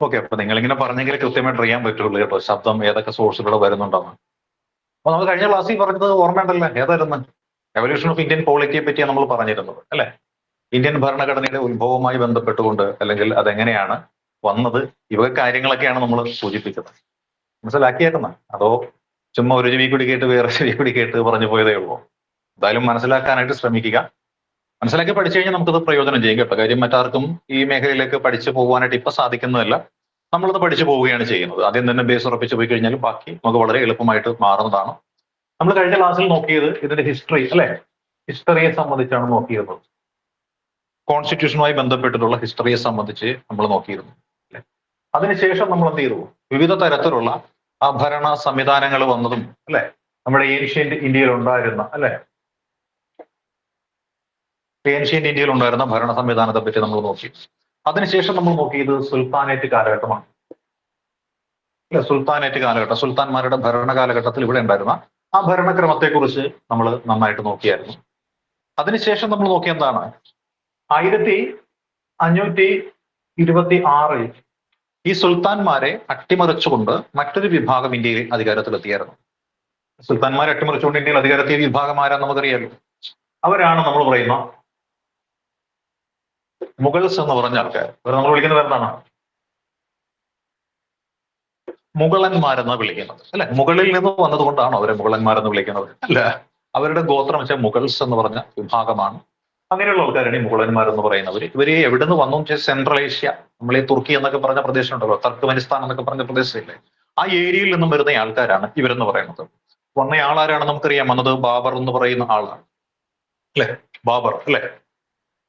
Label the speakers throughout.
Speaker 1: Okay, അപ്പൊ നിങ്ങളിങ്ങനെ പറഞ്ഞെങ്കിൽ കൃത്യമായിട്ട് അറിയാൻ പറ്റുള്ളൂ കേട്ടോ, ശബ്ദം ഏതൊക്കെ സോഴ്സിലൂടെ വരുന്നുണ്ടെന്ന്. അപ്പൊ നമ്മൾ കഴിഞ്ഞ ക്ലാസ്സിൽ പറഞ്ഞത് ഓർമ്മയുണ്ടല്ലോ, ഏതായിരുന്നു? എവല്യൂഷൻ ഓഫ് ഇന്ത്യൻ പോളിറ്റിയെ പറ്റിയാണ് നമ്മൾ പറഞ്ഞിരുന്നത് അല്ലെ? ഇന്ത്യൻ ഭരണഘടനയുടെ ഉത്ഭവവുമായി ബന്ധപ്പെട്ടുകൊണ്ട്, അല്ലെങ്കിൽ അതെങ്ങനെയാണ് വന്നത്, ഇവ കാര്യങ്ങളൊക്കെയാണ് നമ്മൾ സൂചിപ്പിച്ചത്. മനസ്സിലാക്കിയേക്കുന്ന അതോ ചുമ്മാ ഒരു ചെവി കൂടി കേട്ട് വേറെ ചെവി കൂടി കേട്ട് പറഞ്ഞു പോയതേ ഉള്ളൂ? എന്തായാലും മനസ്സിലാക്കാനായിട്ട് ശ്രമിക്കുക. മനസ്സിലാക്കി പഠിച്ചു കഴിഞ്ഞാൽ നമുക്കത് പ്രയോജനം ചെയ്യും കേട്ടോ. കാര്യം മറ്റാർക്കും ഈ മേഖലയിലേക്ക് പഠിച്ചു പോകാനായിട്ട് ഇപ്പൊ സാധിക്കുന്നതല്ല, നമ്മളത് പഠിച്ചു പോവുകയാണ് ചെയ്യുന്നത്. ആദ്യം തന്നെ ബേസ് ഉറപ്പിച്ച് പോയി കഴിഞ്ഞാൽ ബാക്കി നമുക്ക് വളരെ എളുപ്പമായിട്ട് മാറുന്നതാണ്. നമ്മൾ കഴിഞ്ഞ ക്ലാസ്സിൽ നോക്കിയത് ഇതിന്റെ ഹിസ്റ്ററി അല്ലെ? ഹിസ്റ്ററിയെ സംബന്ധിച്ചാണ് നോക്കിയിരുന്നത്. കോൺസ്റ്റിറ്റ്യൂഷനുമായി ബന്ധപ്പെട്ടിട്ടുള്ള ഹിസ്റ്ററിയെ സംബന്ധിച്ച് നമ്മൾ നോക്കിയിരുന്നു അല്ലെ? അതിനുശേഷം നമ്മൾ എന്ത് ചെയ്തു? വിവിധ തരത്തിലുള്ള ആ ഭരണ സംവിധാനങ്ങൾ വന്നതും അല്ലെ, നമ്മുടെ ഏൻഷ്യന്റ് ഇന്ത്യയിൽ ഉണ്ടായിരുന്ന അല്ലെ, ഏൻഷ്യന്റ് ഇന്ത്യയിൽ ഉണ്ടായിരുന്ന ഭരണ സംവിധാനത്തെ പറ്റി നമ്മൾ നോക്കി. അതിനുശേഷം നമ്മൾ നോക്കിയത് സുൽത്താനേറ്റ് കാലഘട്ടമാണ് അല്ലെ? സുൽത്താനേറ്റ് കാലഘട്ടം, സുൽത്താൻമാരുടെ ഭരണ കാലഘട്ടത്തിൽ ഇവിടെ ഉണ്ടായിരുന്ന ആ ഭരണക്രമത്തെക്കുറിച്ച് നമ്മൾ നന്നായിട്ട് നോക്കിയായിരുന്നു. അതിനുശേഷം നമ്മൾ നോക്കിയ എന്താണ്? 1526 ഈ സുൽത്താൻമാരെ അട്ടിമറിച്ചുകൊണ്ട് മറ്റൊരു വിഭാഗം ഇന്ത്യയിൽ അധികാരത്തിലെത്തിയായിരുന്നു. സുൽത്താൻമാരെ അട്ടിമറിച്ചുകൊണ്ട് ഇന്ത്യയിൽ അധികാരത്തിയ വിഭാഗം ആരാന്ന് നമുക്കറിയാലോ. അവരാണ് നമ്മൾ പറയുന്ന മുഗൾസ് എന്ന് പറഞ്ഞ ആൾക്കാർ. അവർ നമ്മൾ വിളിക്കുന്നത് എന്താണ്? മുഗളന്മാരെന്ന് വിളിക്കുന്നത് അല്ലെ? മുകളിൽ നിന്ന് വന്നതുകൊണ്ടാണ് അവരെ മുഗളന്മാരെന്ന് വിളിക്കുന്നത് അല്ല. അവരുടെ ഗോത്രം വെച്ചാൽ മുഗൾസ് എന്ന് പറഞ്ഞ വിഭാഗമാണ്. അങ്ങനെയുള്ള ആൾക്കാരാണ് ഈ മുഗളന്മാരെന്ന് പറയുന്നവർ. ഇവര് എവിടെ നിന്ന് വന്നു വെച്ചാൽ സെൻട്രൽ ഏഷ്യ, നമ്മൾ ഈ തുർക്കി എന്നൊക്കെ പറഞ്ഞ പ്രദേശം ഉണ്ടല്ലോ, തർക്കമനിസ്ഥാൻ എന്നൊക്കെ പറഞ്ഞ പ്രദേശമില്ലേ, ആ ഏരിയയിൽ നിന്നും വരുന്ന ആൾക്കാരാണ് ഇവരെന്ന് പറയുന്നത്. വന്ന ആളാരാണ് നമുക്കറിയാം. വന്നത് ബാബർ എന്ന് പറയുന്ന ആളാണ് അല്ലെ? ബാബർ അല്ലെ?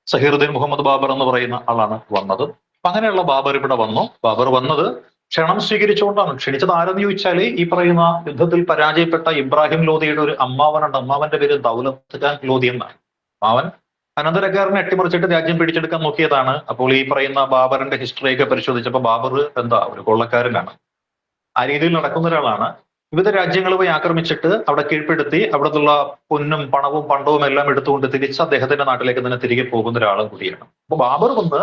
Speaker 1: സഹീറുദ്ദീൻ മുഹമ്മദ് ബാബർ എന്ന് പറയുന്ന ആളാണ് വന്നത്. അപ്പൊ അങ്ങനെയുള്ള ബാബർ ഇവിടെ വന്നു. ബാബർ വന്നത് ക്ഷണം സ്വീകരിച്ചുകൊണ്ടാണ്. ക്ഷണിച്ചത് ആരെന്ന് ചോദിച്ചാൽ ഈ പറയുന്ന യുദ്ധത്തിൽ പരാജയപ്പെട്ട ഇബ്രാഹിം ലോധിയുടെ ഒരു അമ്മാവനുണ്ട്. അമ്മാവന്റെ പേര് ദൗലത്ത് ഖാൻ ലോധി എന്നാണ്. അമ്മാവൻ അനന്തരക്കാരനെ അട്ടിമറിച്ചിട്ട് രാജ്യം പിടിച്ചെടുക്കാൻ നോക്കിയതാണ്. അപ്പോൾ ഈ പറയുന്ന ബാബറിന്റെ ഹിസ്റ്ററിയൊക്കെ പരിശോധിച്ചപ്പോൾ ബാബർ എന്താ, ഒരു കൊള്ളക്കാരനാണ്. ആ രീതിയിൽ നടക്കുന്ന ഒരാളാണ്. വിവിധ രാജ്യങ്ങൾ പോയി ആക്രമിച്ചിട്ട് അവിടെ കീഴ്പ്പെടുത്തി അവിടത്തുള്ള പൊന്നും പണവും പണ്ടവും എല്ലാം എടുത്തുകൊണ്ട് തിരിച്ച് അദ്ദേഹത്തിന്റെ നാട്ടിലേക്ക് തന്നെ തിരികെ പോകുന്ന ഒരാളും കൂടിയാണ്. അപ്പൊ ബാബർ വന്ന്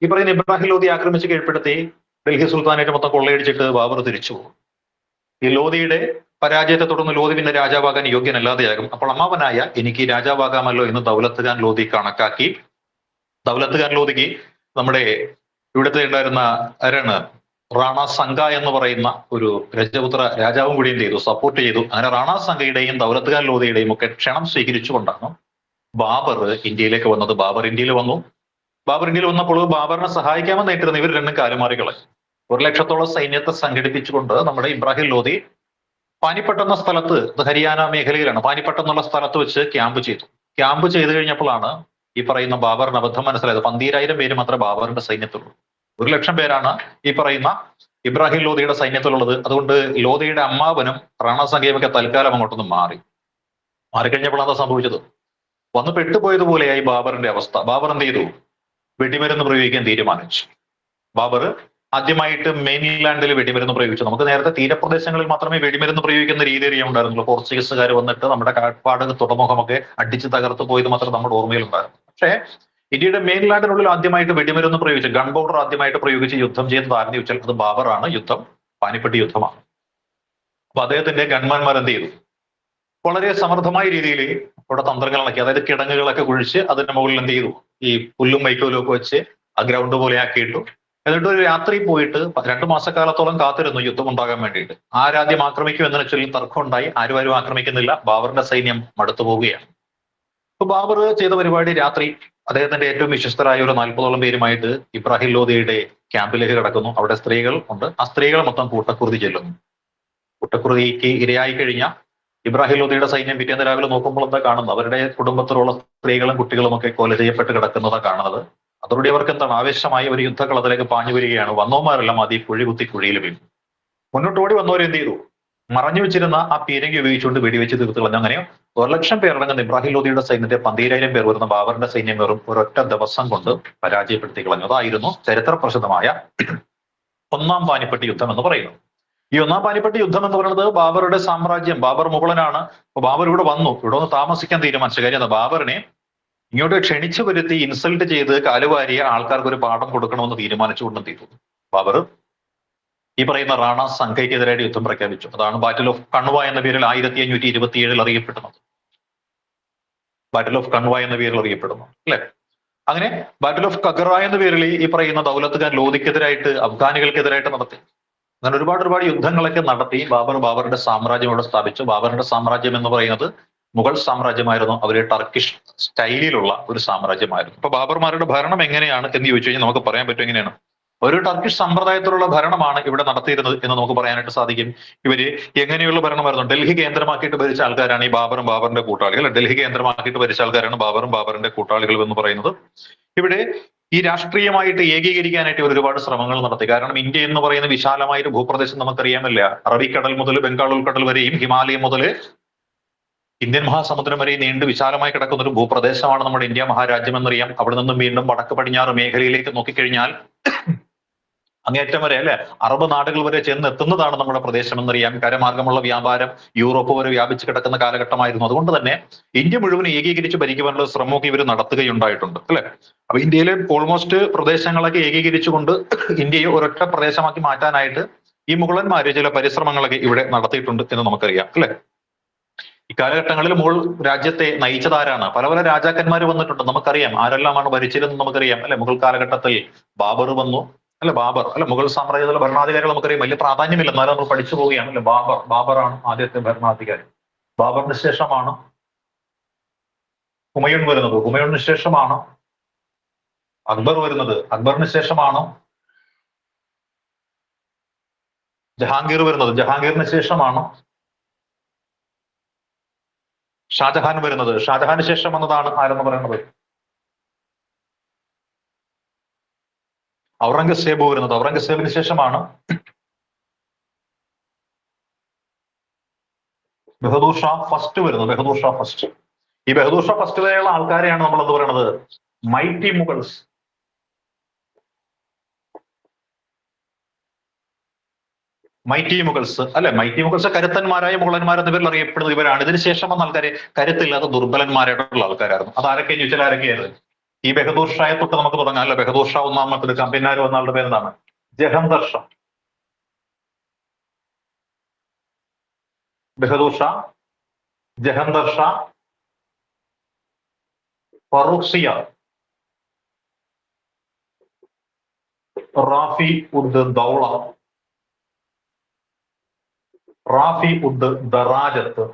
Speaker 1: ഈ പറയുന്ന ഇബ്രാഹിം ലോധി ആക്രമിച്ച് കീഴ്പ്പെടുത്തി ഡൽഹി സുൽത്താനായിട്ട് മൊത്തം കൊള്ളയടിച്ചിട്ട് ബാബർ തിരിച്ചു പോകും. ഈ ലോധിയുടെ പരാജയത്തെ തുടർന്ന് ലോധി പിന്നെ രാജാവാകാൻ യോഗ്യനല്ലാതെയാകും. അപ്പോൾ അമ്മാവനായ എനിക്ക് രാജാവാകാമല്ലോ എന്ന് ദൗലത്ത് ഖാൻ ലോധി കണക്കാക്കി. ദൗലത്ത് ഖാൻ ലോധിക്ക് നമ്മുടെ ഇവിടുത്തെ ഉണ്ടായിരുന്ന ആരാണ്, റാണ സംഗ എന്ന് പറയുന്ന ഒരു രജപുത്ര രാജാവും കൂടി എന്ത് ചെയ്തു, സപ്പോർട്ട് ചെയ്തു. അങ്ങനെ റാണ സംഗയുടെയും ദൗലത്ത് ഖാൻ ലോധിയുടെയും ഒക്കെ ക്ഷണം സ്വീകരിച്ചുകൊണ്ടാണ് ബാബർ ഇന്ത്യയിലേക്ക് വന്നത്. ബാബർ ഇന്ത്യയിൽ വന്നു. ബാബർ ഇന്ത്യയിൽ വന്നപ്പോൾ ബാബറിനെ സഹായിക്കാമെന്ന് ഏറ്റിരുന്ന ഇവർ രണ്ടും കാലുമാറികളെ 1,00,000-ഓളം സൈന്യത്തെ സംഘടിപ്പിച്ചുകൊണ്ട് നമ്മുടെ ഇബ്രാഹിം ലോധി പാനിപ്പട്ട് എന്ന സ്ഥലത്ത്, ഹരിയാന മേഖലയിലാണ്, പാനിപ്പട്ട് എന്നുള്ള സ്ഥലത്ത് വെച്ച് ക്യാമ്പ് ചെയ്തു. ക്യാമ്പ് ചെയ്തു കഴിഞ്ഞപ്പോഴാണ് ഈ പറയുന്ന ബാബറിന് അബദ്ധം മനസ്സിലായത്. 12,000 പേര് മാത്രമേ ബാബറിന്റെ സൈന്യത്തുള്ളൂ. 1,00,000 പേരാണ് ഈ പറയുന്ന ഇബ്രാഹിം ലോധിയുടെ സൈന്യത്തിലുള്ളത്. അതുകൊണ്ട് ലോധിയുടെ അമ്മാവനും റാണ സംഖ്യയൊക്കെ തൽക്കാലം അങ്ങോട്ടൊന്ന് മാറിക്കഴിഞ്ഞപ്പോൾ എന്താ സംഭവിച്ചത്? വന്ന് പെട്ടുപോയതുപോലെയായി ബാബറിന്റെ അവസ്ഥ. ബാബർ എന്ത് ചെയ്തു? വെടിമരുന്ന് പ്രയോഗിക്കാൻ തീരുമാനിച്ചു. ബാബർ ആദ്യമായിട്ട് മെയിൻലാൻഡിൽ വെടിമരുന്ന് പ്രയോഗിച്ചു. നമുക്ക് നേരത്തെ തീരപ്രദേശങ്ങളിൽ മാത്രമേ വെടിമരുന്ന് പ്രയോഗിക്കുന്ന രീതി അറിയാമുണ്ടായിരുന്നുള്ളൂ. പോർച്ചുഗീസുകാർ വന്നിട്ട് നമ്മുടെ കാഴ്പാട് തുറമുഖമൊക്കെ അടിച്ച് തകർത്ത് പോയത് മാത്രം നമ്മുടെ ഓർമ്മയിലുണ്ടായിരുന്നു. പക്ഷേ ഇന്ത്യയുടെ മെയിൻലാൻഡിനുള്ളിൽ ആദ്യമായിട്ട് വെടിമരുന്ന് പ്രയോഗിച്ച്, ഗൺ പൗഡർ ആദ്യമായിട്ട് പ്രയോഗിച്ച് യുദ്ധം ചെയ്തത് ആരെന്ന് ചോദിച്ചാൽ അത് ബാബറാണ്. യുദ്ധം പാനിപ്പട്ട് യുദ്ധമാണ്. അപ്പൊ അദ്ദേഹത്തിന്റെ ഗൺമാന്മാർ എന്ത് ചെയ്തു? വളരെ സമർത്ഥമായ രീതിയിൽ അവിടെ തന്ത്രങ്ങൾ ഇണക്കി. അതായത് കിടങ്ങുകളൊക്കെ കുഴിച്ച് അതിന്റെ മുകളിൽ എന്ത് ചെയ്തു? ഈ പുല്ലും വൈക്കോലും ഒക്കെ വെച്ച് ആ ഗ്രൗണ്ട് പോലെ ആക്കിയിട്ടു. എന്നിട്ട് ഒരു രാത്രി പോയിട്ട് 2 മാസക്കാലത്തോളം കാത്തിരുന്നു യുദ്ധം ഉണ്ടാകാൻ വേണ്ടിയിട്ട്. ആരാദ്യം ആക്രമിക്കും എന്നതിനെ ചൊല്ലി തർക്കം ഉണ്ടായി. ആരും ആക്രമിക്കുന്നില്ല. ബാബറിന്റെ സൈന്യം മടുത്തു പോവുകയാണ്. അപ്പൊ ബാബർ ചെയ്ത പരിപാടി, രാത്രി അദ്ദേഹത്തിന്റെ ഏറ്റവും വിശ്വസ്തരായ ഒരു 40ഓളം പേരുമായിട്ട് ഇബ്രാഹിം ലോധിയുടെ ക്യാമ്പിലേക്ക് കിടക്കുന്നു. അവിടെ സ്ത്രീകൾ ഉണ്ട്. ആ സ്ത്രീകൾ മൊത്തം കൂട്ടക്കുറുതി ചെല്ലുന്നു. കൂട്ടക്കുറുതിക്ക് ഇരയായി കഴിഞ്ഞ ഇബ്രാഹിം ലോധിയുടെ സൈന്യം പിറ്റേന്ന് രാവിലെ നോക്കുമ്പോൾ എന്താ കാണുന്നത്? അവരുടെ കുടുംബത്തിലുള്ള സ്ത്രീകളും കുട്ടികളും ഒക്കെ കൊല ചെയ്യപ്പെട്ട് കിടക്കുന്നതാണ് കാണുന്നത്. അതോടെ അവർക്ക് എന്താണ്, ആവേശമായി ഒരു യുദ്ധകളത്തിലേക്ക് പാഞ്ഞു വരികയാണ്. വന്നവന്മാരെല്ലാം ആദ്യം കുഴി കുത്തി കുഴിയിൽ വീണു. മുന്നോട്ട് ഓടി വന്നവരെ എന്ത് ചെയ്തു? മറഞ്ഞു വെച്ചിരുന്ന ആ പീരങ്കി ഉപയോഗിച്ചുകൊണ്ട് വെടിവെച്ച് തീർത്ത് കളഞ്ഞു. അങ്ങനെ 1,00,000 പേരടങ്ങുന്ന ഇബ്രാഹിം ലോധിയുടെ സൈന്യത്തെ 12,000 പേർ വരുന്ന ബാബറിന്റെ സൈന്യം വെറും ഒരൊറ്റ ദിവസം കൊണ്ട് പരാജയപ്പെടുത്തി കളഞ്ഞു. അതായിരുന്നു ചരിത്ര പ്രസിദ്ധമായ 1-ാം പാനിപ്പട്ട് യുദ്ധം എന്ന് പറയുന്നത്. ഈ 1-ാം പാനിപ്പട്ട് യുദ്ധം എന്ന് പറയുന്നത് ബാബറുടെ സാമ്രാജ്യം, ബാബർ മുഗളനാണ്. അപ്പൊ ബാബർ ഇവിടെ വന്നു, ഇവിടെ ഒന്ന് താമസിക്കാൻ തീരുമാനിച്ച കാര്യം എന്താ? ബാബറിനെ ഇങ്ങോട്ട് ക്ഷണിച്ചു വരുത്തി ഇൻസൾട്ട് ചെയ്ത് കാലുവാരിയ ആൾക്കാർക്ക് ഒരു പാഠം കൊടുക്കണമെന്ന് തീരുമാനിച്ചുകൊണ്ടും തീരുന്നു. ബാബർ ഈ പറയുന്ന റാണ സംഘയ്ക്കെതിരായിട്ട് യുദ്ധം പ്രഖ്യാപിച്ചു. അതാണ് ബാറ്റിൽ ഓഫ് കൺവ എന്ന പേരിൽ 1527 അറിയപ്പെടുന്നത്. ബാറ്റിൽ ഓഫ് കൺവ എന്ന പേരിൽ അറിയപ്പെടുന്നു അല്ലെ. അങ്ങനെ ബാറ്റിൽ ഓഫ് കഗറ എന്ന പേരിൽ ഈ പറയുന്ന ദൗലത്ത് ഖാൻ ലോധിക്കെതിരായിട്ട് അഫ്ഗാനികൾക്കെതിരായിട്ട് നടത്തി. അങ്ങനെ ഒരുപാട് യുദ്ധങ്ങളൊക്കെ നടത്തി ബാബറുടെ സാമ്രാജ്യം അവിടെ സ്ഥാപിച്ചു. ബാബറിന്റെ സാമ്രാജ്യം എന്ന് പറയുന്നത് മുഗൾ സാമ്രാജ്യമായിരുന്നു. അവര് ടർക്കിഷ് സ്റ്റൈലിലുള്ള ഒരു സാമ്രാജ്യമായിരുന്നു. അപ്പൊ ബാബർമാരുടെ ഭരണം എങ്ങനെയാണ് എന്ന് ചോദിച്ചു കഴിഞ്ഞാൽ നമുക്ക് പറയാൻ പറ്റും എങ്ങനെയാണ്. ഒരു ടർക്കിഷ് സമ്പ്രദായത്തിലുള്ള ഭരണമാണ് ഇവിടെ നടത്തിയിരുന്നത് എന്ന് നമുക്ക് പറയാനായിട്ട് സാധിക്കും. ഇവര് എങ്ങനെയുള്ള ഭരണമായിരുന്നു? ഡൽഹി കേന്ദ്രമാക്കിയിട്ട് ഭരിച്ച ആൾക്കാരാണ് ഈ ബാബറിന്റെ കൂട്ടാളികൾ. ഡൽഹി കേന്ദ്രമാക്കിയിട്ട് ഭരിച്ച ആൾക്കാരാണ് ബാബറിന്റെ കൂട്ടാളികൾ എന്ന് പറയുന്നത്. ഇവിടെ ഈ രാഷ്ട്രീയമായിട്ട് ഏകീകരിക്കാനായിട്ട് ഇവർ ഒരുപാട് ശ്രമങ്ങൾ നടത്തി. കാരണം ഇന്ത്യ എന്ന് പറയുന്ന വിശാലമായ ഒരു ഭൂപ്രദേശം നമുക്കറിയാമല്ല. അറബിക്കടൽ മുതൽ ബംഗാൾ ഉൾക്കടൽ വരെയും ഹിമാലയം മുതൽ ഇന്ത്യൻ മഹാസമുദ്രം വരെ നീണ്ട് വിശാലമായി കിടക്കുന്ന ഒരു ഭൂപ്രദേശമാണ് നമ്മുടെ ഇന്ത്യ മഹാരാജ്യം എന്നറിയാം. അവിടെ നിന്നും വീണ്ടും വടക്ക് പടിഞ്ഞാറ് മേഖലയിലേക്ക് നോക്കിക്കഴിഞ്ഞാൽ അങ്ങേറ്റം വരെ അല്ലെ അറബ് നാടുകൾ വരെ ചെന്നെത്തുന്നതാണ് നമ്മുടെ പ്രദേശം എന്നറിയാം. കരമാർഗമുള്ള വ്യാപാരം യൂറോപ്പ് വരെ വ്യാപിച്ചു കിടക്കുന്ന കാലഘട്ടമായിരുന്നു. അതുകൊണ്ട് തന്നെ ഇന്ത്യ മുഴുവൻ ഏകീകരിച്ച് ഭരിക്കുവാനുള്ള ശ്രമമൊക്കെ ഇവർ നടത്തുകയുണ്ടായിട്ടുണ്ട് അല്ലെ. അപ്പൊ ഇന്ത്യയിലെ ഓൾമോസ്റ്റ് പ്രദേശങ്ങളൊക്കെ ഏകീകരിച്ചുകൊണ്ട് ഇന്ത്യയെ ഒരൊറ്റ പ്രദേശമാക്കി മാറ്റാനായിട്ട് ഈ മുഗളന്മാര് ചില പരിശ്രമങ്ങളൊക്കെ ഇവിടെ നടത്തിയിട്ടുണ്ട് എന്ന് നമുക്കറിയാം അല്ലെ. ഇക്കാലഘട്ടങ്ങളിൽ മുഗൾ രാജ്യത്തെ നയിച്ചതാരാണ്? പല രാജാക്കന്മാർ വന്നിട്ടുണ്ട്. നമുക്കറിയാം ആരെല്ലാമാണ് ഭരിച്ചിരുന്നത് നമുക്കറിയാം അല്ലെ. മുഗൾ കാലഘട്ടത്തിൽ ബാബർ വന്നു അല്ലെ. ബാബർ അല്ലെ മുഗൾ സാമ്രാജ്യത്തിലെ ഭരണാധികാരികൾ നമുക്കറിയാം. വലിയ പ്രാധാന്യമില്ല, എന്നാലും നമ്മൾ പഠിച്ചു പോവുകയാണ് അല്ലെ. ബാബറാണ് ആദ്യത്തെ ഭരണാധികാരി. ബാബറിന് ശേഷമാണ് ഹുമയൂൺ വരുന്നത്. ഹുമയൂണിന് ശേഷമാണ് അക്ബർ വരുന്നത്. അക്ബറിന് ശേഷമാണ് ജഹാംഗീർ വരുന്നത്. ജഹാംഗീറിന് ശേഷമാണ് ഷാജഹാൻ വരുന്നത്. ഷാജഹാന് ശേഷം വന്നതാണ് ആരെന്ന് പറയുന്നത് ഔറംഗസേബ് വരുന്നത്. ഔറംഗസേബിന് ശേഷമാണ് ബഹദൂർ ഷാ ഫസ്റ്റ് വരുന്നത്. ബഹദൂർ ഷാ ഫസ്റ്റ്. ഈ ബഹദൂർ ഷാ ഫസ്റ്റ് വരെയുള്ള ആൾക്കാരെയാണ് നമ്മൾ എന്ത് പറയുന്നത് മൈറ്റി മുഗൾസ്. മൈറ്റി മുഗൾസ് അല്ലെ. മൈറ്റി മുഗൾസ് കരുത്തന്മാരായ മുഗളന്മാർ എന്ന പേരിൽ അറിയപ്പെടുന്നത് ഇവരാണ്. ഇതിന് ശേഷം വന്ന ആൾക്കാരെ കരുത്തില്ലാത്ത ദുർബലന്മാരായിട്ടുള്ള ആൾക്കാരായിരുന്നു. അത് ആരൊക്കെയെന്ന് ചോദിച്ചാൽ ആരൊക്കെയായിരുന്നു? ഈ ബഹദൂർ ഷായെ തൊട്ട് നമുക്ക് തുടങ്ങാം അല്ലെ. ബഹദൂർ ഷാ ഒന്നാമത്തെ എടുക്കാം. പിന്നെ ആര് വന്ന ആളുടെ പേരെന്താണ്? ജഹന്തർ ഷാ. ബഹദൂർ ഷാ, ജഹന്തർ ഷാ, ഫറൂഖ് സിയാർ, റാഫി ഉദ് ദൗള, റാഫി ഉദ് ദറാജത്ത്,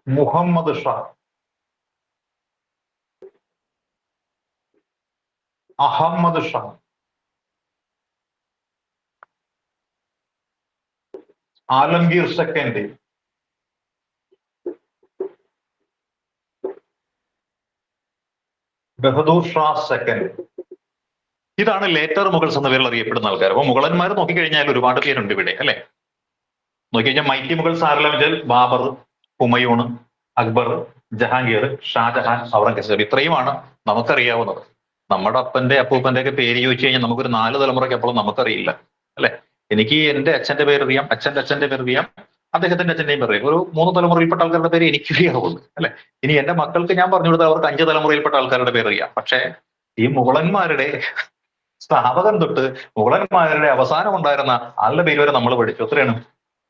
Speaker 1: മുഹമ്മദ് ഷാ, അഹമ്മദ് ഷാ, ആലംഗീർ സെക്കൻഡ്, ബഹദൂർ ഷാ സെക്കൻഡ്. ഇതാണ് ലേറ്റർ മുഗൾസ് എന്ന പേരിൽ അറിയപ്പെടുന്ന ആൾക്കാർ. അപ്പൊ മുഗളന്മാർ നോക്കിക്കഴിഞ്ഞാൽ ഒരുപാട് പേരുണ്ട് ഇവിടെ അല്ലെ. നോക്കിക്കഴിഞ്ഞാൽ മൈറ്റി മുഗൾസ് ആരെല്ലാം വെച്ചാൽ ബാബർ, ഹുമയൂൺ, അക്ബർ, ജഹാംഗീർ, ഷാജഹാൻ, ഔറംഗസേബ്. ഇത്രയുമാണ് നമുക്കറിയാവുന്നത്. നമ്മുടെ അപ്പന്റെ അപ്പൂപ്പന്റെ ഒക്കെ പേര് ചോദിച്ചു കഴിഞ്ഞാൽ നമുക്കൊരു 4 തലമുറയ്ക്ക് അപ്പോഴും നമുക്കറിയില്ല അല്ലെ. എനിക്ക് എന്റെ അച്ഛന്റെ പേരറിയാം, അച്ഛന്റെ പേരറിയാം, അദ്ദേഹത്തിന്റെ അച്ഛന്റെയും പേരറിയാം. ഒരു 3 തലമുറയിൽപ്പെട്ട ആൾക്കാരുടെ പേര് എനിക്ക് അറിയാവുള്ളൂ അല്ലെ. ഇനി എന്റെ മക്കൾക്ക് ഞാൻ പറഞ്ഞു കൊടുത്താൽ അവർക്ക് 5 തലമുറയിൽപ്പെട്ട ആൾക്കാരുടെ പേരറിയാം. പക്ഷേ ഈ മുഗളന്മാരുടെ സ്ഥാപകൻ തൊട്ട് മുഗളന്മാരുടെ അവസാനം ഉണ്ടായിരുന്ന ആളുടെ പേര് വരെ നമ്മൾ പഠിച്ചു. എത്രയാണ്?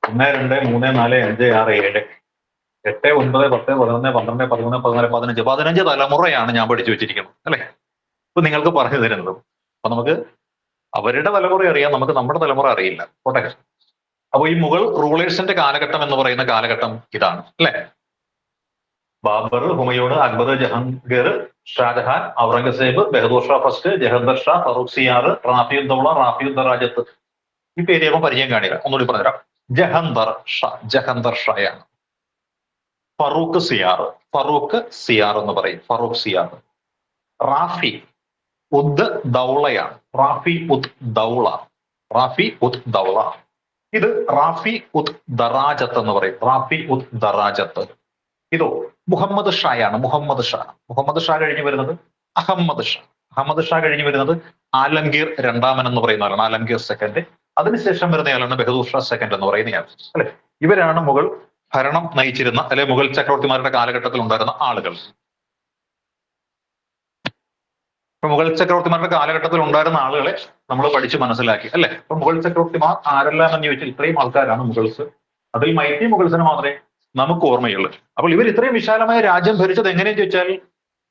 Speaker 1: 1, 2, 3, 4, 5, 6, 7, 8, 9, 10, 11, 12, 13, 14, 15 തലമുറയാണ് ഞാൻ പഠിച്ചു വെച്ചിരിക്കുന്നത് അല്ലെ. ഇപ്പൊ നിങ്ങൾക്ക് പറഞ്ഞു തരുന്നത്. അപ്പൊ നമുക്ക് അവരുടെ തലമുറ അറിയാം, നമുക്ക് നമ്മുടെ തലമുറ അറിയില്ല. പോട്ടെ. അപ്പൊ ഈ മുഗൾ റൂളേഴ്സിന്റെ കാലഘട്ടം എന്ന് പറയുന്ന കാലഘട്ടം ഇതാണ് അല്ലെ. ബാബർ, ഹുമയൂൺ, അക്ബർ, ജഹാംഗീർ, ഷാജഹാൻ, ഔറംഗസേബ്, ബഹദൂർ ഷാ ഫസ്റ്റ്, ജഹന്തർ ഷാ, ഫറൂഖ് സിയാർ, റാഫി ഉദ് ദൗള, റാഫി ഉദ് ദറാജത്ത്. ഈ പേര് ഞാൻ പരിചയം കാണില്ല, ഒന്നുകൂടി പറഞ്ഞുതരാം. ജഹന്തർ ഷായാണ്. ഫറൂഖ് സിയാർ എന്ന് പറയും. ഫറൂഖ് സിയാർ. റാഫി ഉദ് ദൗളയാണ്. റാഫി ഉദ് ദൗള. ഇത് റാഫി ഉദ് ദറാജത്ത് എന്ന് പറയും. റാഫി ഉദ് ദറാജത്ത്. ഇതോ മുഹമ്മദ് ഷായാണ്. മുഹമ്മദ് ഷാ കഴിഞ്ഞ് വരുന്നത് അഹമ്മദ് ഷാ കഴിഞ്ഞ് വരുന്നത് ആലംഗീർ രണ്ടാമൻ എന്ന് പറയുന്ന ആളാണ്. ആലംഗീർ സെക്കൻഡ്. അതിനുശേഷം വരുന്നയാളാണ് ബഹദൂർ ഷാ സെക്കൻഡ് എന്ന് പറയുന്നയാൾ അല്ലെ. ഇവരാണ് മുഗൾ ഭരണം നയിച്ചിരുന്ന അല്ലെ മുഗൾ ചക്രവർത്തിമാരുടെ കാലഘട്ടത്തിൽ ഉണ്ടായിരുന്ന ആളുകൾ. ഇപ്പൊ മുഗൾ ചക്രവർത്തിമാരുടെ കാലഘട്ടത്തിൽ ഉണ്ടായിരുന്ന ആളുകളെ നമ്മൾ പഠിച്ച് മനസ്സിലാക്കി അല്ലെ. അപ്പൊ മുഗൾ ചക്രവർത്തിമാർ ആരെല്ലാം എന്ന് ചോദിച്ചാൽ ഇത്രയും ആൾക്കാരാണ് മുഗൾസ്. അതിൽ മൈറ്റി മുഗൾസിനെ മാത്രമേ നമുക്ക് ഓർമ്മയുള്ളൂ. അപ്പോൾ ഇവർ ഇത്രയും വിശാലമായ രാജ്യം ഭരിച്ചത് എങ്ങനെയെന്ന് ചോദിച്ചാൽ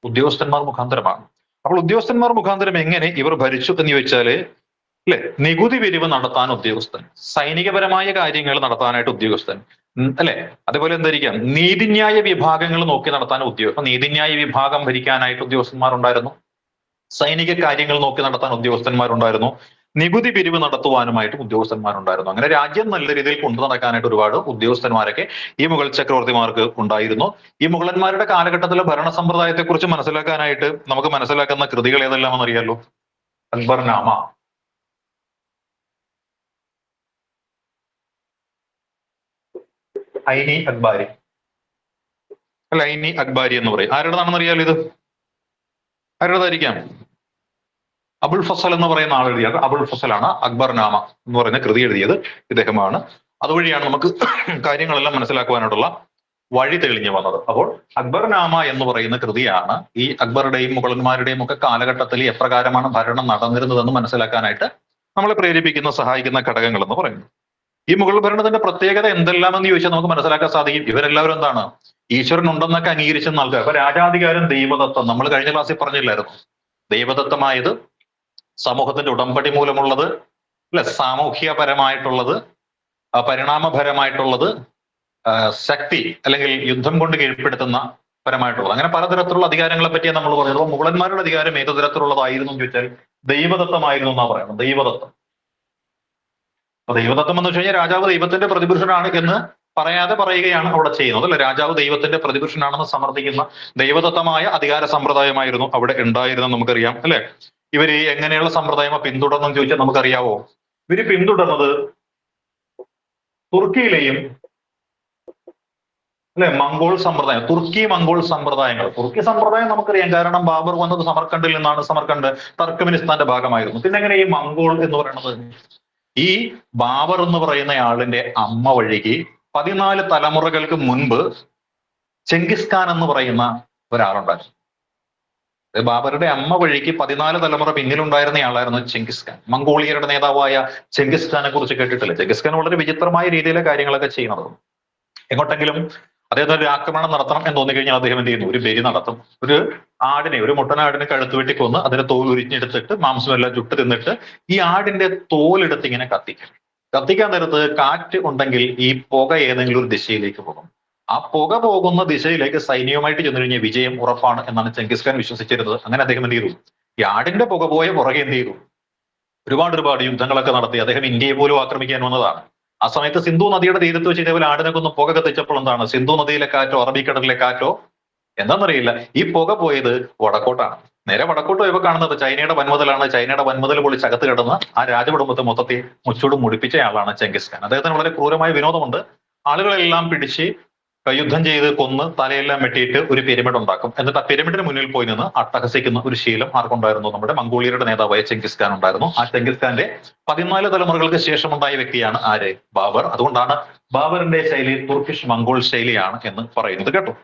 Speaker 1: ഉദ്യോഗസ്ഥന്മാർ മുഖാന്തരമാണ്. അപ്പോൾ ഉദ്യോഗസ്ഥന്മാർ മുഖാന്തരം എങ്ങനെ ഇവർ ഭരിച്ചു എന്ന് ചോദിച്ചാല് അല്ലെ, നികുതി പിരിവ് നടത്താൻ ഉദ്യോഗസ്ഥൻ, സൈനികപരമായ കാര്യങ്ങൾ നടത്താനായിട്ട് ഉദ്യോഗസ്ഥൻ അല്ലെ, അതേപോലെ എന്തായിരിക്കാം നീതിന്യായ വിഭാഗങ്ങൾ നോക്കി നടത്താൻ ഉദ്യോഗസ്ഥൻ, നീതിന്യായ വിഭാഗം ഭരിക്കാനായിട്ട് ഉദ്യോഗസ്ഥന്മാരുണ്ടായിരുന്നു, സൈനിക കാര്യങ്ങൾ നോക്കി നടത്താൻ ഉദ്യോഗസ്ഥന്മാരുണ്ടായിരുന്നു, നികുതി പിരിവ് നടത്തുവാനുമായിട്ട് ഉദ്യോഗസ്ഥന്മാരുണ്ടായിരുന്നു. അങ്ങനെ രാജ്യം നല്ല രീതിയിൽ കൊണ്ടു നടക്കാനായിട്ട് ഒരുപാട് ഉദ്യോഗസ്ഥന്മാരൊക്കെ ഈ മുഗൾ ചക്രവർത്തിമാർക്ക് ഉണ്ടായിരുന്നു. ഈ മുഗളന്മാരുടെ കാലഘട്ടത്തിലെ ഭരണ സമ്പ്രദായത്തെ കുറിച്ച് മനസ്സിലാക്കാനായിട്ട് നമുക്ക് മനസ്സിലാക്കുന്ന കൃതികൾ ഏതെല്ലാമെന്ന് അറിയാലോ. അക്ബർനാമ, ഐനി അക്ബാരി അല്ല, ഐനി അക്ബാരി എന്ന് പറയും. ആരുടേതാണെന്ന് അറിയാലോ ഇത്? ആരുടേതായിരിക്കാം? അബുൽ ഫസൽ എന്ന് പറയുന്ന ആൾ എഴുതിയത്. അബുൽ ഫസലാണ് അക്ബർനാമ എന്ന് പറയുന്ന കൃതി എഴുതിയത്, ഇദ്ദേഹമാണ്. അതുവഴിയാണ് നമുക്ക് കാര്യങ്ങളെല്ലാം മനസ്സിലാക്കുവാനായിട്ടുള്ള വഴി തെളിഞ്ഞു വന്നത്. അപ്പോൾ അക്ബർനാമ എന്ന് പറയുന്ന കൃതിയാണ് ഈ അക്ബറുടെയും മുഗളന്മാരുടെയും ഒക്കെ കാലഘട്ടത്തിൽ എപ്രകാരമാണ് ഭരണം നടന്നിരുന്നതെന്ന് മനസ്സിലാക്കാനായിട്ട് നമ്മളെ പ്രേരിപ്പിക്കുന്ന സഹായിക്കുന്ന ഘടകങ്ങൾ എന്ന് പറയുന്നത്. ഈ മുഗൾ ഭരണത്തിന്റെ പ്രത്യേകത എന്തെല്ലാമെന്ന് ചോദിച്ചാൽ നമുക്ക് മനസ്സിലാക്കാൻ സാധിക്കും. ഇവരെല്ലാവരും എന്താണ്, ഈശ്വരൻ ഉണ്ടെന്നൊക്കെ അംഗീകരിച്ചെന്ന ആൾക്കാർ. അപ്പൊ രാജാധികാരം ദൈവദത്തം, നമ്മൾ കഴിഞ്ഞ ക്ലാസ്സിൽ പറഞ്ഞില്ലായിരുന്നു, ദൈവദത്തമായത് സമൂഹത്തിന്റെ ഉടമ്പടി മൂലമുള്ളത് അല്ലെ, സാമൂഹ്യപരമായിട്ടുള്ളത്, പരിണാമപരമായിട്ടുള്ളത്, ശക്തി അല്ലെങ്കിൽ യുദ്ധം കൊണ്ട് കീഴ്പ്പെടുത്തുന്ന പരമായിട്ടുള്ളത്, അങ്ങനെ പലതരത്തിലുള്ള അധികാരങ്ങളെ പറ്റിയാണ് നമ്മൾ പറയുന്നത്. അപ്പോൾ മുഗളന്മാരുടെ അധികാരം ഏത് തരത്തിലുള്ളതായിരുന്നു എന്ന് ചോദിച്ചാൽ ദൈവദത്തമായിരുന്നു എന്നാ പറയുന്നത്. ദൈവദത്തം. അപ്പൊ ദൈവദത്തം എന്ന് വെച്ച് കഴിഞ്ഞാൽ രാജാവ് ദൈവത്തിന്റെ പ്രതിപുരുഷനാണ് എന്ന് പറയാതെ പറയുകയാണ് അവിടെ ചെയ്യുന്നത് അല്ലെ. രാജാവ് ദൈവത്തിന്റെ പ്രതിപുരുഷനാണെന്ന് സമർത്ഥിക്കുന്ന ദൈവദത്തമായ അധികാര സമ്പ്രദായമായിരുന്നു അവിടെ ഉണ്ടായിരുന്നത് നമുക്കറിയാം അല്ലെ. ഇവര് എങ്ങനെയുള്ള സമ്പ്രദായം പിന്തുടർന്നെന്ന് ചോദിച്ചാൽ നമുക്കറിയാവോ? ഇവര് പിന്തുടർന്നത് തുർക്കിയിലെയും അല്ലെ മംഗോൾ സമ്പ്രദായം, തുർക്കി മംഗോൾ സമ്പ്രദായങ്ങൾ. തുർക്കി സമ്പ്രദായം നമുക്കറിയാം, കാരണം ബാബർ വന്നത് സമർക്കണ്ടിൽ നിന്നാണ്. സമർക്കണ്ട് ടർക്കമിനിസ്ഥാന്റെ ഭാഗമായിരുന്നു. പിന്നെ എങ്ങനെ ഈ മംഗോൾ എന്ന് പറയുന്നത്? ഈ ബാബർ എന്ന് പറയുന്ന ആളിന്റെ അമ്മ വഴിക്ക് 14 തലമുറകൾക്ക് മുൻപ് ചെങ്കിസ് ഖാൻ എന്ന് പറയുന്ന ഒരാളുണ്ടായിരുന്നു. ബാബറുടെ അമ്മ വഴിക്ക് 14 തലമുറ പിന്നിലുണ്ടായിരുന്ന ആളായിരുന്നു ചെങ്കിസ് ഖാൻ. മംഗോളിയരുടെ നേതാവായ ചെങ്കിസ് ഖാനെ കുറിച്ച് കേട്ടിട്ടില്ല? ചെങ്കിസ് ഖാൻ വളരെ വിചിത്രമായ രീതിയിലെ കാര്യങ്ങളൊക്കെ ചെയ്യുന്നത്. എങ്ങോട്ടെങ്കിലും അദ്ദേഹത്തിന് ഒരു ആക്രമണം നടത്തണം എന്ന് തോന്നിക്കഴിഞ്ഞാൽ അദ്ദേഹം എന്ത് ചെയ്യുന്നു? ഒരു ബലി നടത്തും. ഒരു ആടിനെ, ഒരു മുട്ടനാടിനെ കഴുത്ത് വെട്ടി കൊന്ന് അതിന്റെ തോൽ ഉരിഞ്ഞെടുത്തിട്ട് മാംസമെല്ലാം ചുട്ട് തിന്നിട്ട് ഈ ആടിന്റെ തോലെടുത്ത് ഇങ്ങനെ കത്തിക്കും. കത്തിക്കാൻ നേരത്ത് കാറ്റ് ഉണ്ടെങ്കിൽ ഈ പുക ഏതെങ്കിലും ഒരു ദിശയിലേക്ക് പോകും. ആ പുക പോകുന്ന ദിശയിലേക്ക് സൈന്യവുമായിട്ട് ചെന്നു കഴിഞ്ഞാൽ വിജയം ഉറപ്പാണ് എന്നാണ് ചെങ്കിസ് ഖാൻ വിശ്വസിച്ചിരുന്നത്. അങ്ങനെ അദ്ദേഹം എന്ത് ചെയ്തു? ഈ ആടിന്റെ പുക പോയ പുറകെ എന്ത് ചെയ്തു? ഒരുപാട് യുദ്ധങ്ങളൊക്കെ നടത്തി. അദ്ദേഹം ഇന്ത്യയെ പോലും ആക്രമിക്കാൻ വന്നതാണ്. ആ സമയത്ത് സിന്ധു നദിയുടെ തീരത്ത് വെച്ച് ഇതേപോലെ ആടിനൊക്കെ ഒന്ന് പുക കത്തിച്ചപ്പോൾ എന്താണ്, സിന്ധു നദിയിലെ കാറ്റോ അറബിക്കടലിലെ കാറ്റോ എന്താണെന്നറിയില്ല, ഈ പുക പോയത് വടക്കോട്ടാണ്. നേരെ വടക്കോട്ട് പോയപ്പോൾ കാണുന്നത് ചൈനയുടെ വൻമുതലാണ്. ചൈനയുടെ വൻമുതൽ പൊളിച്ച് അകത്ത് കിടന്ന് ആ രാജകുടുംബത്തെ മൊത്തത്തിൽ മുച്ചൂട് മുടിപ്പിച്ചയാളാണ് ചെങ്കിസ് ഖാൻ. അദ്ദേഹത്തിന് വളരെ ക്രൂരമായ വിനോദമുണ്ട്. ആളുകളെല്ലാം പിടിച്ച് യുദ്ധം ചെയ്ത് കൊന്ന് തലയെല്ലാം വെട്ടിയിട്ട് ഒരു പിരമിഡ് ഉണ്ടാക്കും. എന്നിട്ട് ആ പിരമിഡിന് മുന്നിൽ പോയി നിന്ന് അട്ടഹസിക്കുന്ന ഒരു ശീലം ആർക്കുണ്ടായിരുന്നു? നമ്മുടെ മംഗോളിയരുടെ നേതാവായ ചെങ്കിസ് ഖാൻ ഉണ്ടായിരുന്നു. ആ ചെങ്കിസ് ഖാന്റെ 14 തലമുറകൾക്ക് ശേഷമുണ്ടായ വ്യക്തിയാണ് ആര്? ബാബർ. അതുകൊണ്ടാണ് ബാബറിന്റെ ശൈലി തുർക്കിഷ് മംഗോൾ ശൈലിയാണ് എന്ന് പറയുന്നത് കേട്ടോ.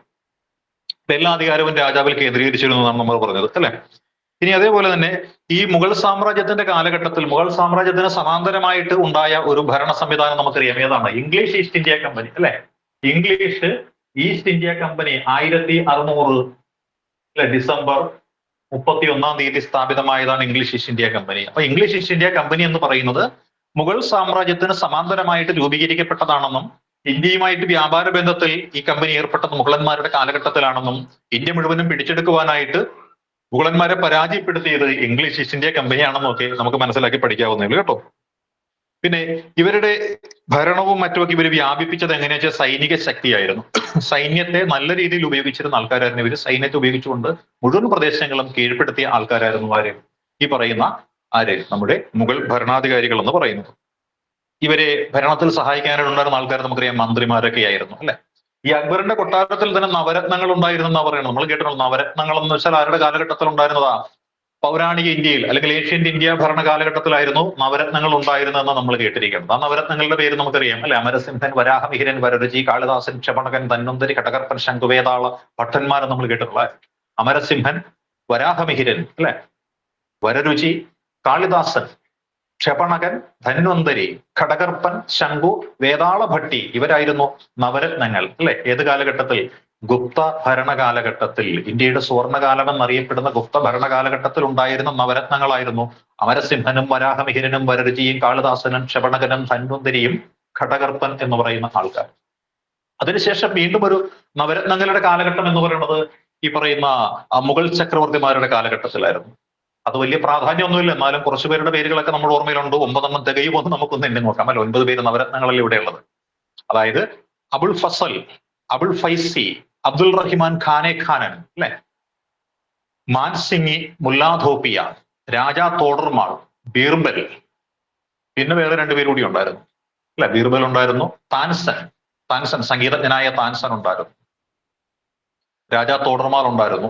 Speaker 1: എല്ലാ അധികാരവും രാജാവിൽ കേന്ദ്രീകരിച്ചിരുന്നു എന്നാണ് നമ്മൾ പറഞ്ഞത് അല്ലെ. ഇനി അതേപോലെ തന്നെ ഈ മുഗൾ സാമ്രാജ്യത്തിന്റെ കാലഘട്ടത്തിൽ മുഗൾ സാമ്രാജ്യത്തിന് സമാന്തരമായിട്ട് ഉണ്ടായ ഒരു ഭരണ സംവിധാനം നമുക്കറിയാം. ഏതാണ്? ഇംഗ്ലീഷ് ഈസ്റ്റ് ഇന്ത്യ കമ്പനി അല്ലെ. ഇംഗ്ലീഷ് ഈസ്റ്റ് ഇന്ത്യ കമ്പനി 1600 അല്ലെ ഡിസംബർ 31 സ്ഥാപിതമായതാണ് ഇംഗ്ലീഷ് ഈസ്റ്റ് ഇന്ത്യ കമ്പനി. അപ്പൊ ഇംഗ്ലീഷ് ഈസ്റ്റ് ഇന്ത്യ കമ്പനി എന്ന് പറയുന്നത് മുഗൾ സാമ്രാജ്യത്തിന് സമാന്തരമായിട്ട് രൂപീകരിക്കപ്പെട്ടതാണെന്നും ഇന്ത്യയുമായിട്ട് വ്യാപാര ബന്ധത്തിൽ ഈ കമ്പനി ഏർപ്പെട്ടത് മുഗളന്മാരുടെ കാലഘട്ടത്തിലാണെന്നും ഇന്ത്യ മുഴുവനും പിടിച്ചെടുക്കുവാനായിട്ട് മുഗളന്മാരെ പരാജയപ്പെടുത്തിയത് ഇംഗ്ലീഷ് ഈസ്റ്റ് ഇന്ത്യ കമ്പനിയാണെന്നും ഒക്കെ നമുക്ക് മനസ്സിലാക്കി പഠിക്കാവുന്നേ കേട്ടോ. പിന്നെ ഇവരുടെ ഭരണവും മറ്റുമൊക്കെ ഇവർ വ്യാപിപ്പിച്ചത് എങ്ങനെയാ വെച്ചാൽ സൈനിക ശക്തിയായിരുന്നു. സൈന്യത്തെ നല്ല രീതിയിൽ ഉപയോഗിച്ചിരുന്ന ആൾക്കാരായിരുന്നു ഇവര്. സൈന്യത്തെ ഉപയോഗിച്ചുകൊണ്ട് മുഴുവൻ പ്രദേശങ്ങളും കീഴ്പ്പെടുത്തിയ ആൾക്കാരായിരുന്നു ആര്? ഈ പറയുന്ന ആര്? നമ്മുടെ മുഗൾ ഭരണാധികാരികൾ എന്ന് പറയുന്നത്. ഇവരെ ഭരണത്തിൽ സഹായിക്കാനായിട്ടുണ്ടായിരുന്ന ആൾക്കാർ നമുക്കറിയാം മന്ത്രിമാരൊക്കെ ആയിരുന്നു അല്ലെ. ഈ അക്ബറിന്റെ കൊട്ടാരത്തിൽ തന്നെ നവരത്നങ്ങൾ ഉണ്ടായിരുന്നെന്നാ പറയുന്നത്. നമ്മൾ കേട്ടിട്ടുണ്ട് നവരത്നങ്ങൾ എന്ന് വെച്ചാൽ ആരുടെ കാലഘട്ടത്തിൽ ഉണ്ടായിരുന്നതാ? പൗരാണിക ഇന്ത്യയിൽ അല്ലെങ്കിൽ ഏഷ്യന്റ് ഇന്ത്യ ഭരണ കാലഘട്ടത്തിലായിരുന്നു നവരത്നങ്ങൾ ഉണ്ടായിരുന്നതെന്ന് നമ്മൾ കേട്ടിരിക്കുന്നത്. ആ നവരത്നങ്ങളുടെ പേര് നമുക്കറിയാം അല്ലെ. അമരസിംഹൻ, വരാഹമിഹിരൻ, വരരുചി, കാളിദാസൻ, ക്ഷപണകൻ, ധന്വന്തരി, കടകർപ്പൻ, ശംഖുവേതാള ഭട്ടന്മാരെന്ന് നമ്മൾ കേട്ടിട്ടുള്ള അമരസിംഹൻ, വരാഹമിഹിരൻ അല്ലെ, വരരുചി, കാളിദാസൻ, ക്ഷപണകൻ, ധന്വന്തരി, ഘടകർപ്പൻ, ശംഖു, വേതാളഭട്ടി ഇവരായിരുന്നു നവരത്നങ്ങൾ അല്ലെ. ഏത് കാലഘട്ടത്തിൽ? ഗുപ്ത ഭരണ കാലഘട്ടത്തിൽ. ഇന്ത്യയുടെ സുവർണകാലം എന്നറിയപ്പെടുന്ന ഗുപ്ത ഭരണ കാലഘട്ടത്തിൽ ഉണ്ടായിരുന്ന നവരത്നങ്ങളായിരുന്നു അമരസിംഹനും വരാഹമിഹിരനും വരരുചിയും കാളിദാസനും ക്ഷപണകനും ധന്വന്തരിയും ഘടകർപ്പൻ എന്ന് പറയുന്ന ആൾക്കാർ. അതിനുശേഷം വീണ്ടും ഒരു നവരത്നങ്ങളുടെ കാലഘട്ടം എന്ന് പറയുന്നത് ഈ പറയുന്ന മുഗൾ ചക്രവർത്തിമാരുടെ കാലഘട്ടത്തിലായിരുന്നു. അത് വലിയ പ്രാധാന്യമൊന്നുമില്ല, എന്നാലും കുറച്ചു പേരുടെ പേരുകളൊക്കെ നമ്മുടെ ഓർമ്മയിലുണ്ട്. 9 തികയുമെന്ന് നമുക്കൊന്ന് എണ്ണി നോക്കാം അല്ലെ. 9 പേര് നവരത്നങ്ങളല്ലേ ഇവിടെയുള്ളത്. അതായത് അബുൾ ഫസൽ, അബുൾ ഫൈസി, അബ്ദുൾ റഹിമാൻ ഖാനെ ഖാനൻ അല്ലെ, മാൻസിംഗി, മുല്ലാധോപ്പിയ, രാജാ തോഡർമാൾ, ബീർബൽ, പിന്നെ വേറെ 2 പേര് കൂടി ഉണ്ടായിരുന്നു അല്ലെ. ബീർബൽ ഉണ്ടായിരുന്നു, താൻസൻ സംഗീതജ്ഞനായ താൻസൻ ഉണ്ടായിരുന്നു, രാജാ തോഡർമാൾ ഉണ്ടായിരുന്നു,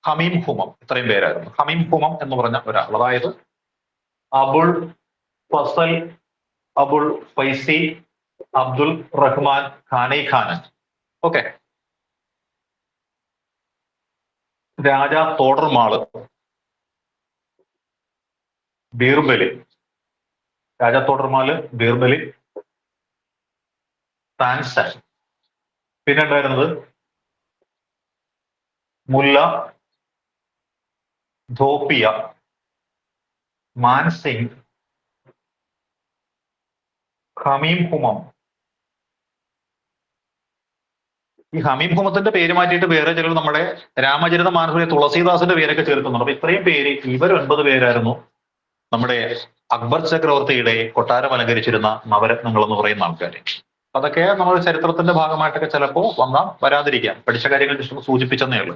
Speaker 1: ഹമീം ഹുമം, ഇത്രയും പേരായിരുന്നു. ഹമീം ഹുമം എന്ന് പറഞ്ഞ ഒരാൾ, അതായത് അബുൾ ഫസൽ, അബുൾ ഫൈസി, അബ്ദുൾ റഹ്മാൻ ഖാനെ ഖാനൻ. ഓക്കെ. രാജാ തോഡർമാള്, ബീർബലി, രാജാ തോഡർമാല്, ബീർബലി, താൻസൻ, പിന്നെ ഉണ്ടായിരുന്നത് മുല്ല ധോപ്പിയ, മാൻസിംഗ്, ഹമീം ഹുമം. ഈ ഹമീം ഹുമത്തിന്റെ പേര് മാറ്റിയിട്ട് വേറെ ചിലർ നമ്മുടെ രാമചരിത മാനസിലെ തുളസീദാസിന്റെ പേരൊക്കെ ചേർക്കുന്നുണ്ട്. അപ്പൊ ഇത്രയും പേര്, ഇവർ 9 പേരായിരുന്നു നമ്മുടെ അക്ബർ ചക്രവർത്തിയുടെ കൊട്ടാരം അലങ്കരിച്ചിരുന്ന നവരത്നങ്ങൾ എന്ന് പറയുന്ന ആൾക്കാർ. അതൊക്കെ നമ്മുടെ ചരിത്രത്തിന്റെ ഭാഗമായിട്ടൊക്കെ ചിലപ്പോൾ വന്നാൽ വരാതിരിക്കാം, പഠിച്ച കാര്യങ്ങൾ ജസ്റ്റ് സൂചിപ്പിച്ചെന്നേ ഉള്ളൂ.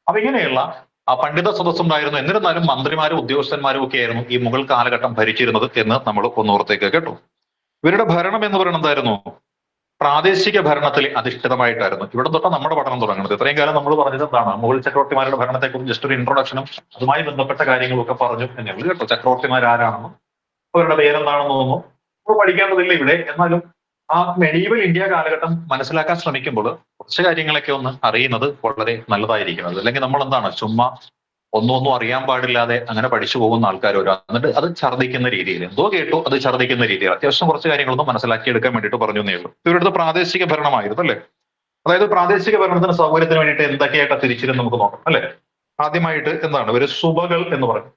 Speaker 1: അപ്പൊ ഇങ്ങനെയുള്ള പണ്ഡിത സദസ്സുണ്ടായിരുന്നു. എന്നിരുന്നാലും മന്ത്രിമാരും ഉദ്യോഗസ്ഥന്മാരും ഒക്കെ ആയിരുന്നു ഈ മുഗൾ കാലഘട്ടം ഭരിച്ചിരുന്നത് എന്ന് നമ്മൾ ഒന്നോർത്തേക്ക് കേട്ടു. ഇവരുടെ ഭരണം എന്ന് പറയുന്നത് എന്തായിരുന്നു? പ്രാദേശിക ഭരണത്തിൽ അധിഷ്ഠിതമായിട്ടായിരുന്നു. ഇവിടെ തൊട്ടാണ് നമ്മുടെ പഠനം തുടങ്ങുന്നത്. ഇത്രയും കാലം നമ്മൾ പറഞ്ഞത് എന്താണ്? മുഗൾ ചക്രവർത്തിമാരുടെ ഭരണത്തെക്കുറിച്ച് ജസ്റ്റ് ഒരു ഇൻട്രൊഡക്ഷനും അതുമായി ബന്ധപ്പെട്ട കാര്യങ്ങളും ഒക്കെ പറഞ്ഞു എന്നുള്ളത് കേട്ടോ. ചക്രവർത്തിമാർ ആരാണെന്നും അവരുടെ പേരെന്താണെന്നൊന്നും നമ്മൾ പഠിക്കേണ്ടതില്ല ഇവിടെ. എന്നാലും ആ മെഡീവൽ ഇന്ത്യ കാലഘട്ടം മനസ്സിലാക്കാൻ ശ്രമിക്കുമ്പോൾ കുറച്ച് കാര്യങ്ങളൊക്കെ ഒന്ന് അറിയുന്നത് വളരെ നല്ലതായിരിക്കുന്നത്. അല്ലെങ്കിൽ നമ്മൾ എന്താണ് ചുമ്മാ ഒന്നും അറിയാൻ പാടില്ലാതെ അങ്ങനെ പഠിച്ചു പോകുന്ന ആൾക്കാർ ഒരു, എന്നിട്ട് അത് ഛർദ്ദിക്കുന്ന രീതിയിൽ എന്തോ കേട്ടു അത് ഛർദ്ദിക്കുന്ന രീതിയിൽ അത്യാവശ്യം കുറച്ച് കാര്യങ്ങളൊന്നും മനസ്സിലാക്കി എടുക്കാൻ വേണ്ടിയിട്ട് പറഞ്ഞു എന്നേ ഉള്ളൂ. ഇവരുടെ പ്രാദേശിക ഭരണമായിരുന്നു അല്ലെ. അതായത് പ്രാദേശിക ഭരണത്തിന് സൗകര്യത്തിന് വേണ്ടിയിട്ട് എന്തൊക്കെയായിട്ട് തിരിച്ചിരുന്ന് നമുക്ക് നോക്കാം അല്ലെ. ആദ്യമായിട്ട് എന്താണ് ഇവര് സുബകൾ എന്ന് പറയും,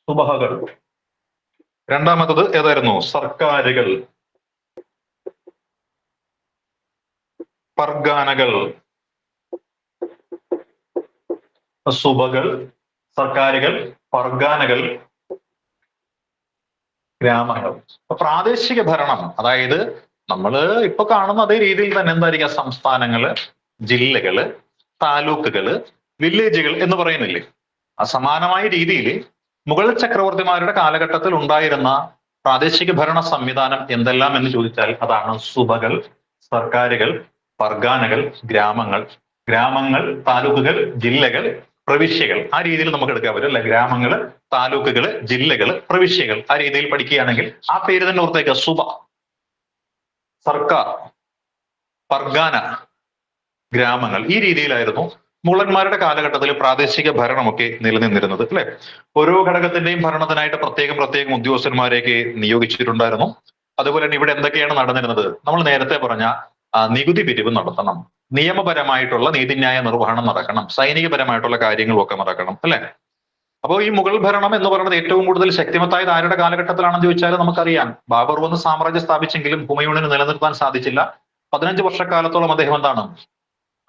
Speaker 1: സുബഹകൾ. രണ്ടാമത്തത് ഏതായിരുന്നു? സർക്കാരുകൾ, പർഗാനകൾ. സുബകൾ, സർക്കാരുകൾ, പർഗാനകൾ, ഗ്രാമങ്ങൾ. അപ്പൊ പ്രാദേശിക ഭരണം, അതായത് നമ്മൾ ഇപ്പൊ കാണുന്ന അതേ രീതിയിൽ തന്നെ എന്തായിരിക്കാം? സംസ്ഥാനങ്ങള്, ജില്ലകള്, താലൂക്കുകള്, വില്ലേജുകൾ എന്ന് പറയുന്നില്ലേ? അസമാനമായ രീതിയിൽ മുഗൾ ചക്രവർത്തിമാരുടെ കാലഘട്ടത്തിൽ ഉണ്ടായിരുന്ന പ്രാദേശിക ഭരണ സംവിധാനം എന്തെല്ലാം എന്ന് ചോദിച്ചാൽ അതാണ് സുബകൾ, സർക്കാരുകൾ, പർഗാനകൾ, ഗ്രാമങ്ങൾ. ഗ്രാമങ്ങൾ, താലൂക്കുകൾ, ജില്ലകൾ, പ്രവിശ്യകൾ. ആ രീതിയിൽ നമുക്ക് എടുക്കാൻ പറ്റും അല്ലെ. ഗ്രാമങ്ങള്, താലൂക്കുകള്, ജില്ലകള്, പ്രവിശ്യകൾ. ആ രീതിയിൽ പഠിക്കുകയാണെങ്കിൽ ആ പേര് തന്നെ ഓർത്തേക്ക്. സുബ, സർക്കാർ, പർഗാന, ഗ്രാമങ്ങൾ. ഈ രീതിയിലായിരുന്നു മുഗളന്മാരുടെ കാലഘട്ടത്തിൽ പ്രാദേശിക ഭരണമൊക്കെ നിലനിന്നിരുന്നത് അല്ലെ. ഓരോ ഘടകത്തിന്റെയും ഭരണത്തിനായിട്ട് പ്രത്യേകം ഉദ്യോഗസ്ഥന്മാരെയൊക്കെ നിയോഗിച്ചിട്ടുണ്ടായിരുന്നു. അതുപോലെ തന്നെ ഇവിടെ എന്തൊക്കെയാണ് നടന്നിരുന്നത്? നമ്മൾ നേരത്തെ പറഞ്ഞ നികുതി പിരിവ് നടത്തണം, നിയമപരമായിട്ടുള്ള നീതിന്യായ നിർവഹണം നടക്കണം, സൈനികപരമായിട്ടുള്ള കാര്യങ്ങളൊക്കെ നടക്കണം അല്ലെ. അപ്പോൾ ഈ മുഗൾ ഭരണം എന്ന് പറയുന്നത് ഏറ്റവും കൂടുതൽ ശക്തിമത്തായത് ആരുടെ കാലഘട്ടത്തിലാണെന്ന് ചോദിച്ചാൽ നമുക്കറിയാം. ബാബർ വന്ന് സാമ്രാജ്യം സ്ഥാപിച്ചെങ്കിലും ഹുമയൂണിന് നിലനിർത്താൻ സാധിച്ചില്ല. 15 വർഷക്കാലത്തോളം അദ്ദേഹം എന്താണ്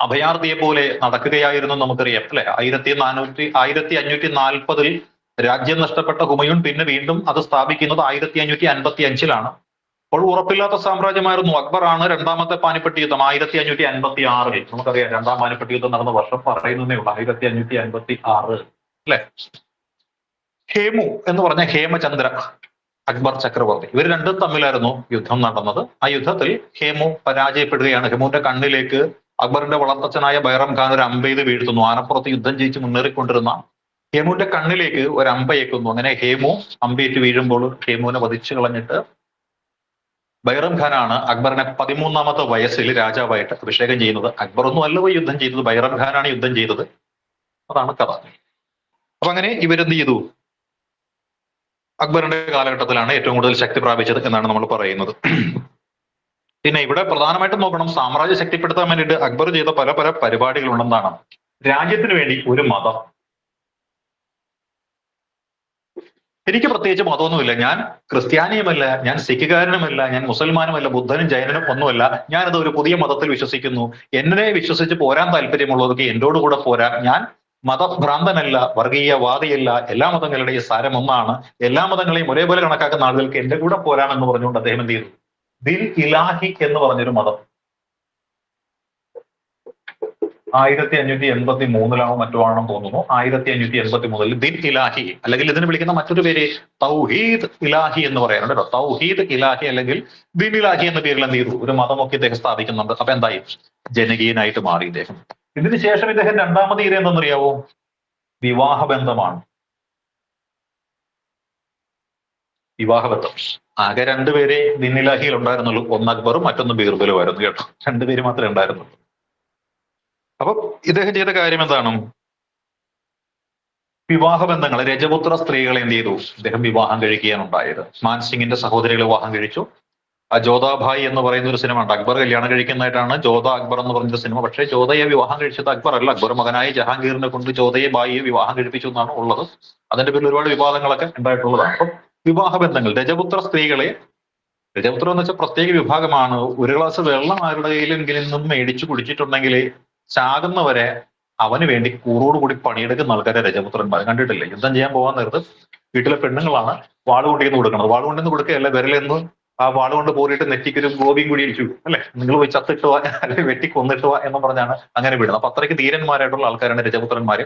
Speaker 1: അഭയാർത്ഥിയെ പോലെ നടക്കുകയായിരുന്നു നമുക്കറിയാം അല്ലെ. 1540 രാജ്യം നഷ്ടപ്പെട്ട ഹുമയൂൺ പിന്നെ വീണ്ടും അത് സ്ഥാപിക്കുന്നത് 1555 അപ്പോൾ ഉറപ്പില്ലാത്ത സാമ്രാജ്യമായിരുന്നു. അക്ബറാണ് രണ്ടാമത്തെ പാനിപ്പട്ട് യുദ്ധം 1556 നമുക്കറിയാം. രണ്ടാം പാനിപ്പട്ട് യുദ്ധം നടന്ന വർഷം പറയുന്നതേ ഉള്ളൂ, 1556 അല്ലെ. ഹേമു എന്ന് പറഞ്ഞ ഹേമചന്ദ്ര അക്ബർ ചക്രവർത്തി, ഇവർ രണ്ടും തമ്മിലായിരുന്നു യുദ്ധം നടന്നത്. ആ യുദ്ധത്തിൽ ഹേമു പരാജയപ്പെടുകയാണ്. ഹേമുവിന്റെ കണ്ണിലേക്ക് അക്ബറിന്റെ വളർത്തച്ഛനായ ബൈറം ഖാൻ ഒരു അമ്പെയ്ത് വീഴ്ത്തുന്നു. ആനപ്പുറത്ത് യുദ്ധം ജയിച്ച് മുന്നേറിക്കൊണ്ടിരുന്ന ഹേമുവിന്റെ കണ്ണിലേക്ക് ഒരു അമ്പയേക്കുന്നു. അങ്ങനെ ഹേമു അമ്പേറ്റ് വീഴുമ്പോൾ ഹേമുവിനെ വധിച്ചു കളഞ്ഞിട്ട് ബൈറം ഖാനാണ് അക്ബറിനെ 13ാമത്തെ വയസ്സിൽ രാജാവായിട്ട് അഭിഷേകം ചെയ്യുന്നത്. അക്ബർ ഒന്നും അല്ല പോയി യുദ്ധം ചെയ്തത്, ബൈറം ഖാനാണ് യുദ്ധം ചെയ്തത്. അതാണ് കഥ. അപ്പൊ അങ്ങനെ ഇവരെന്ത് ചെയ്തു? അക്ബറിന്റെ കാലഘട്ടത്തിലാണ് ഏറ്റവും കൂടുതൽ ശക്തി പ്രാപിച്ചത് എന്നാണ് നമ്മൾ പറയുന്നത്. പിന്നെ ഇവിടെ പ്രധാനമായിട്ടും നോക്കണം, സാമ്രാജ്യം ശക്തിപ്പെടുത്താൻ വേണ്ടിയിട്ട് അക്ബർ ചെയ്ത പല പല പരിപാടികളുണ്ടെന്നാണ്. രാജ്യത്തിന് വേണ്ടി ഒരു മതം. എനിക്ക് പ്രത്യേകിച്ച് മതമൊന്നുമില്ല, ഞാൻ ക്രിസ്ത്യാനിയുമല്ല, ഞാൻ സിഖുകാരനുമല്ല, ഞാൻ മുസൽമാനുമല്ല, ബുദ്ധനും ജൈനനും ഒന്നുമല്ല, ഞാനത് ഒരു പുതിയ മതത്തിൽ വിശ്വസിക്കുന്നു. എന്നെ വിശ്വസിച്ച് പോരാൻ താല്പര്യമുള്ളവർക്ക് എന്നോട് കൂടെ പോരാൻ. ഞാൻ മതഭ്രാന്തനല്ല, വർഗീയവാദിയല്ല, എല്ലാ മതങ്ങളുടെയും സാരം ഒന്നാണ്, എല്ലാ മതങ്ങളെയും ഒരേപോലെ കണക്കാക്കുന്ന ആളുകൾക്ക് എന്റെ കൂടെ പോരാമെന്ന് പറഞ്ഞുകൊണ്ട് അദ്ദേഹം എന്ത് ചെയ്തു? ദിൻ ഇലാഹി എന്ന് പറഞ്ഞൊരു മതം 1583 മറ്റോ ആണെന്ന് തോന്നുന്നു. 1583 ദിൻ ഇലാഹി, അല്ലെങ്കിൽ ഇതിന് വിളിക്കുന്ന മറ്റൊരു പേര് തൗഹീദ് ഇലാഹി എന്ന് പറയാറുണ്ട് കേട്ടോ. തൗഹീദ് ഇലാഹി അല്ലെങ്കിൽ ദിൻ ഇലാഹി എന്ന പേരിൽ എന്ത് ചെയ്തു? ഒരു മതമൊക്കെ ഇദ്ദേഹം സ്ഥാപിക്കുന്നുണ്ട്. അപ്പൊ എന്തായി? ജനകീയനായിട്ട് മാറി ഇദ്ദേഹം. ഇതിന് ശേഷം ഇദ്ദേഹം രണ്ടാമത് ചെയ്ത് എന്തെന്നറിയാവോ? വിവാഹബന്ധമാണ്. വിവാഹബന്ധം. ആകെ രണ്ടുപേരെ ദിൻ ഇലാഹിയിൽ ഉണ്ടായിരുന്നുള്ളൂ. ഒന്ന് അക്ബറും മറ്റൊന്ന് ബീർബലും ആയിരുന്നു കേട്ടോ. രണ്ടുപേര് മാത്രമേ ഉണ്ടായിരുന്നുള്ളൂ. അപ്പൊ ഇദ്ദേഹം ചെയ്ത കാര്യം എന്താണ്? വിവാഹബന്ധങ്ങൾ, രജപുത്ര സ്ത്രീകളെ എന്ത് ചെയ്തു? ഇദ്ദേഹം വിവാഹം കഴിക്കുകയാണ് ഉണ്ടായത്. മാൻസിംഗിന്റെ സഹോദരികളെ വിവാഹം കഴിച്ചു. ജോധാഭായ് എന്ന് പറയുന്ന ഒരു സിനിമ ഉണ്ട്. അക്ബർ കല്യാണം കഴിക്കുന്നതായിട്ടാണ് ജോധ അക്ബർ എന്ന് പറഞ്ഞൊരു സിനിമ. പക്ഷേ ജോധയെ വിവാഹം കഴിച്ചത് അക്ബർ അല്ല. അക്ബർ മകനായ ജഹാംഗീറിനെ കൊണ്ട് ജോധയെ ബായിയെ വിവാഹം കഴിപ്പിച്ചു എന്നാണ് ഉള്ളത്. അതിന്റെ പേരിൽ ഒരുപാട് വിവാദങ്ങളൊക്കെ ഉണ്ടായിട്ടുള്ളതാണ്. അപ്പം വിവാഹബന്ധങ്ങൾ, രജപുത്ര സ്ത്രീകളെ, രജപുത്രം എന്ന് വെച്ചാൽ പ്രത്യേക വിഭാഗമാണ്. ഒരു ഗ്ലാസ് വെള്ളം ആരുടെ കയ്യിലെങ്കിലും നിന്നും മേടിച്ചു കുടിച്ചിട്ടുണ്ടെങ്കിൽ ചാകുന്നവരെ അവന് വേണ്ടി കൂറോടുകൂടി പണിയെടുക്കുന്ന ആൾക്കാരെ രജപുത്രന്മാർ. കണ്ടിട്ടില്ലേ? യുദ്ധം ചെയ്യാൻ പോകാൻ നേരത്ത് വീട്ടിലെ പെണ്ണുങ്ങളാണ് വാള് കൊണ്ടിന്ന് കൊടുക്കുന്നത്. വാള് കൊണ്ടിന്ന് കൊടുക്കുകയല്ല, വിരലെന്ന് ആ വാള് കൊണ്ട് പോറിയിട്ട് നെറ്റിക്കൊരു ഗോപിയും കൂടി ഇടിച്ചു, അല്ലെ, നിങ്ങൾ പോയി ചത്തിട്ട് വാ അല്ലെങ്കിൽ വെട്ടി കൊന്നിട്ട് വാ എന്ന് പറഞ്ഞാണ് അങ്ങനെ വിടുന്നത്. അപ്പൊ അത്രയ്ക്ക് ധീരന്മാരായിട്ടുള്ള ആൾക്കാരാണ് രജപുത്രന്മാര്.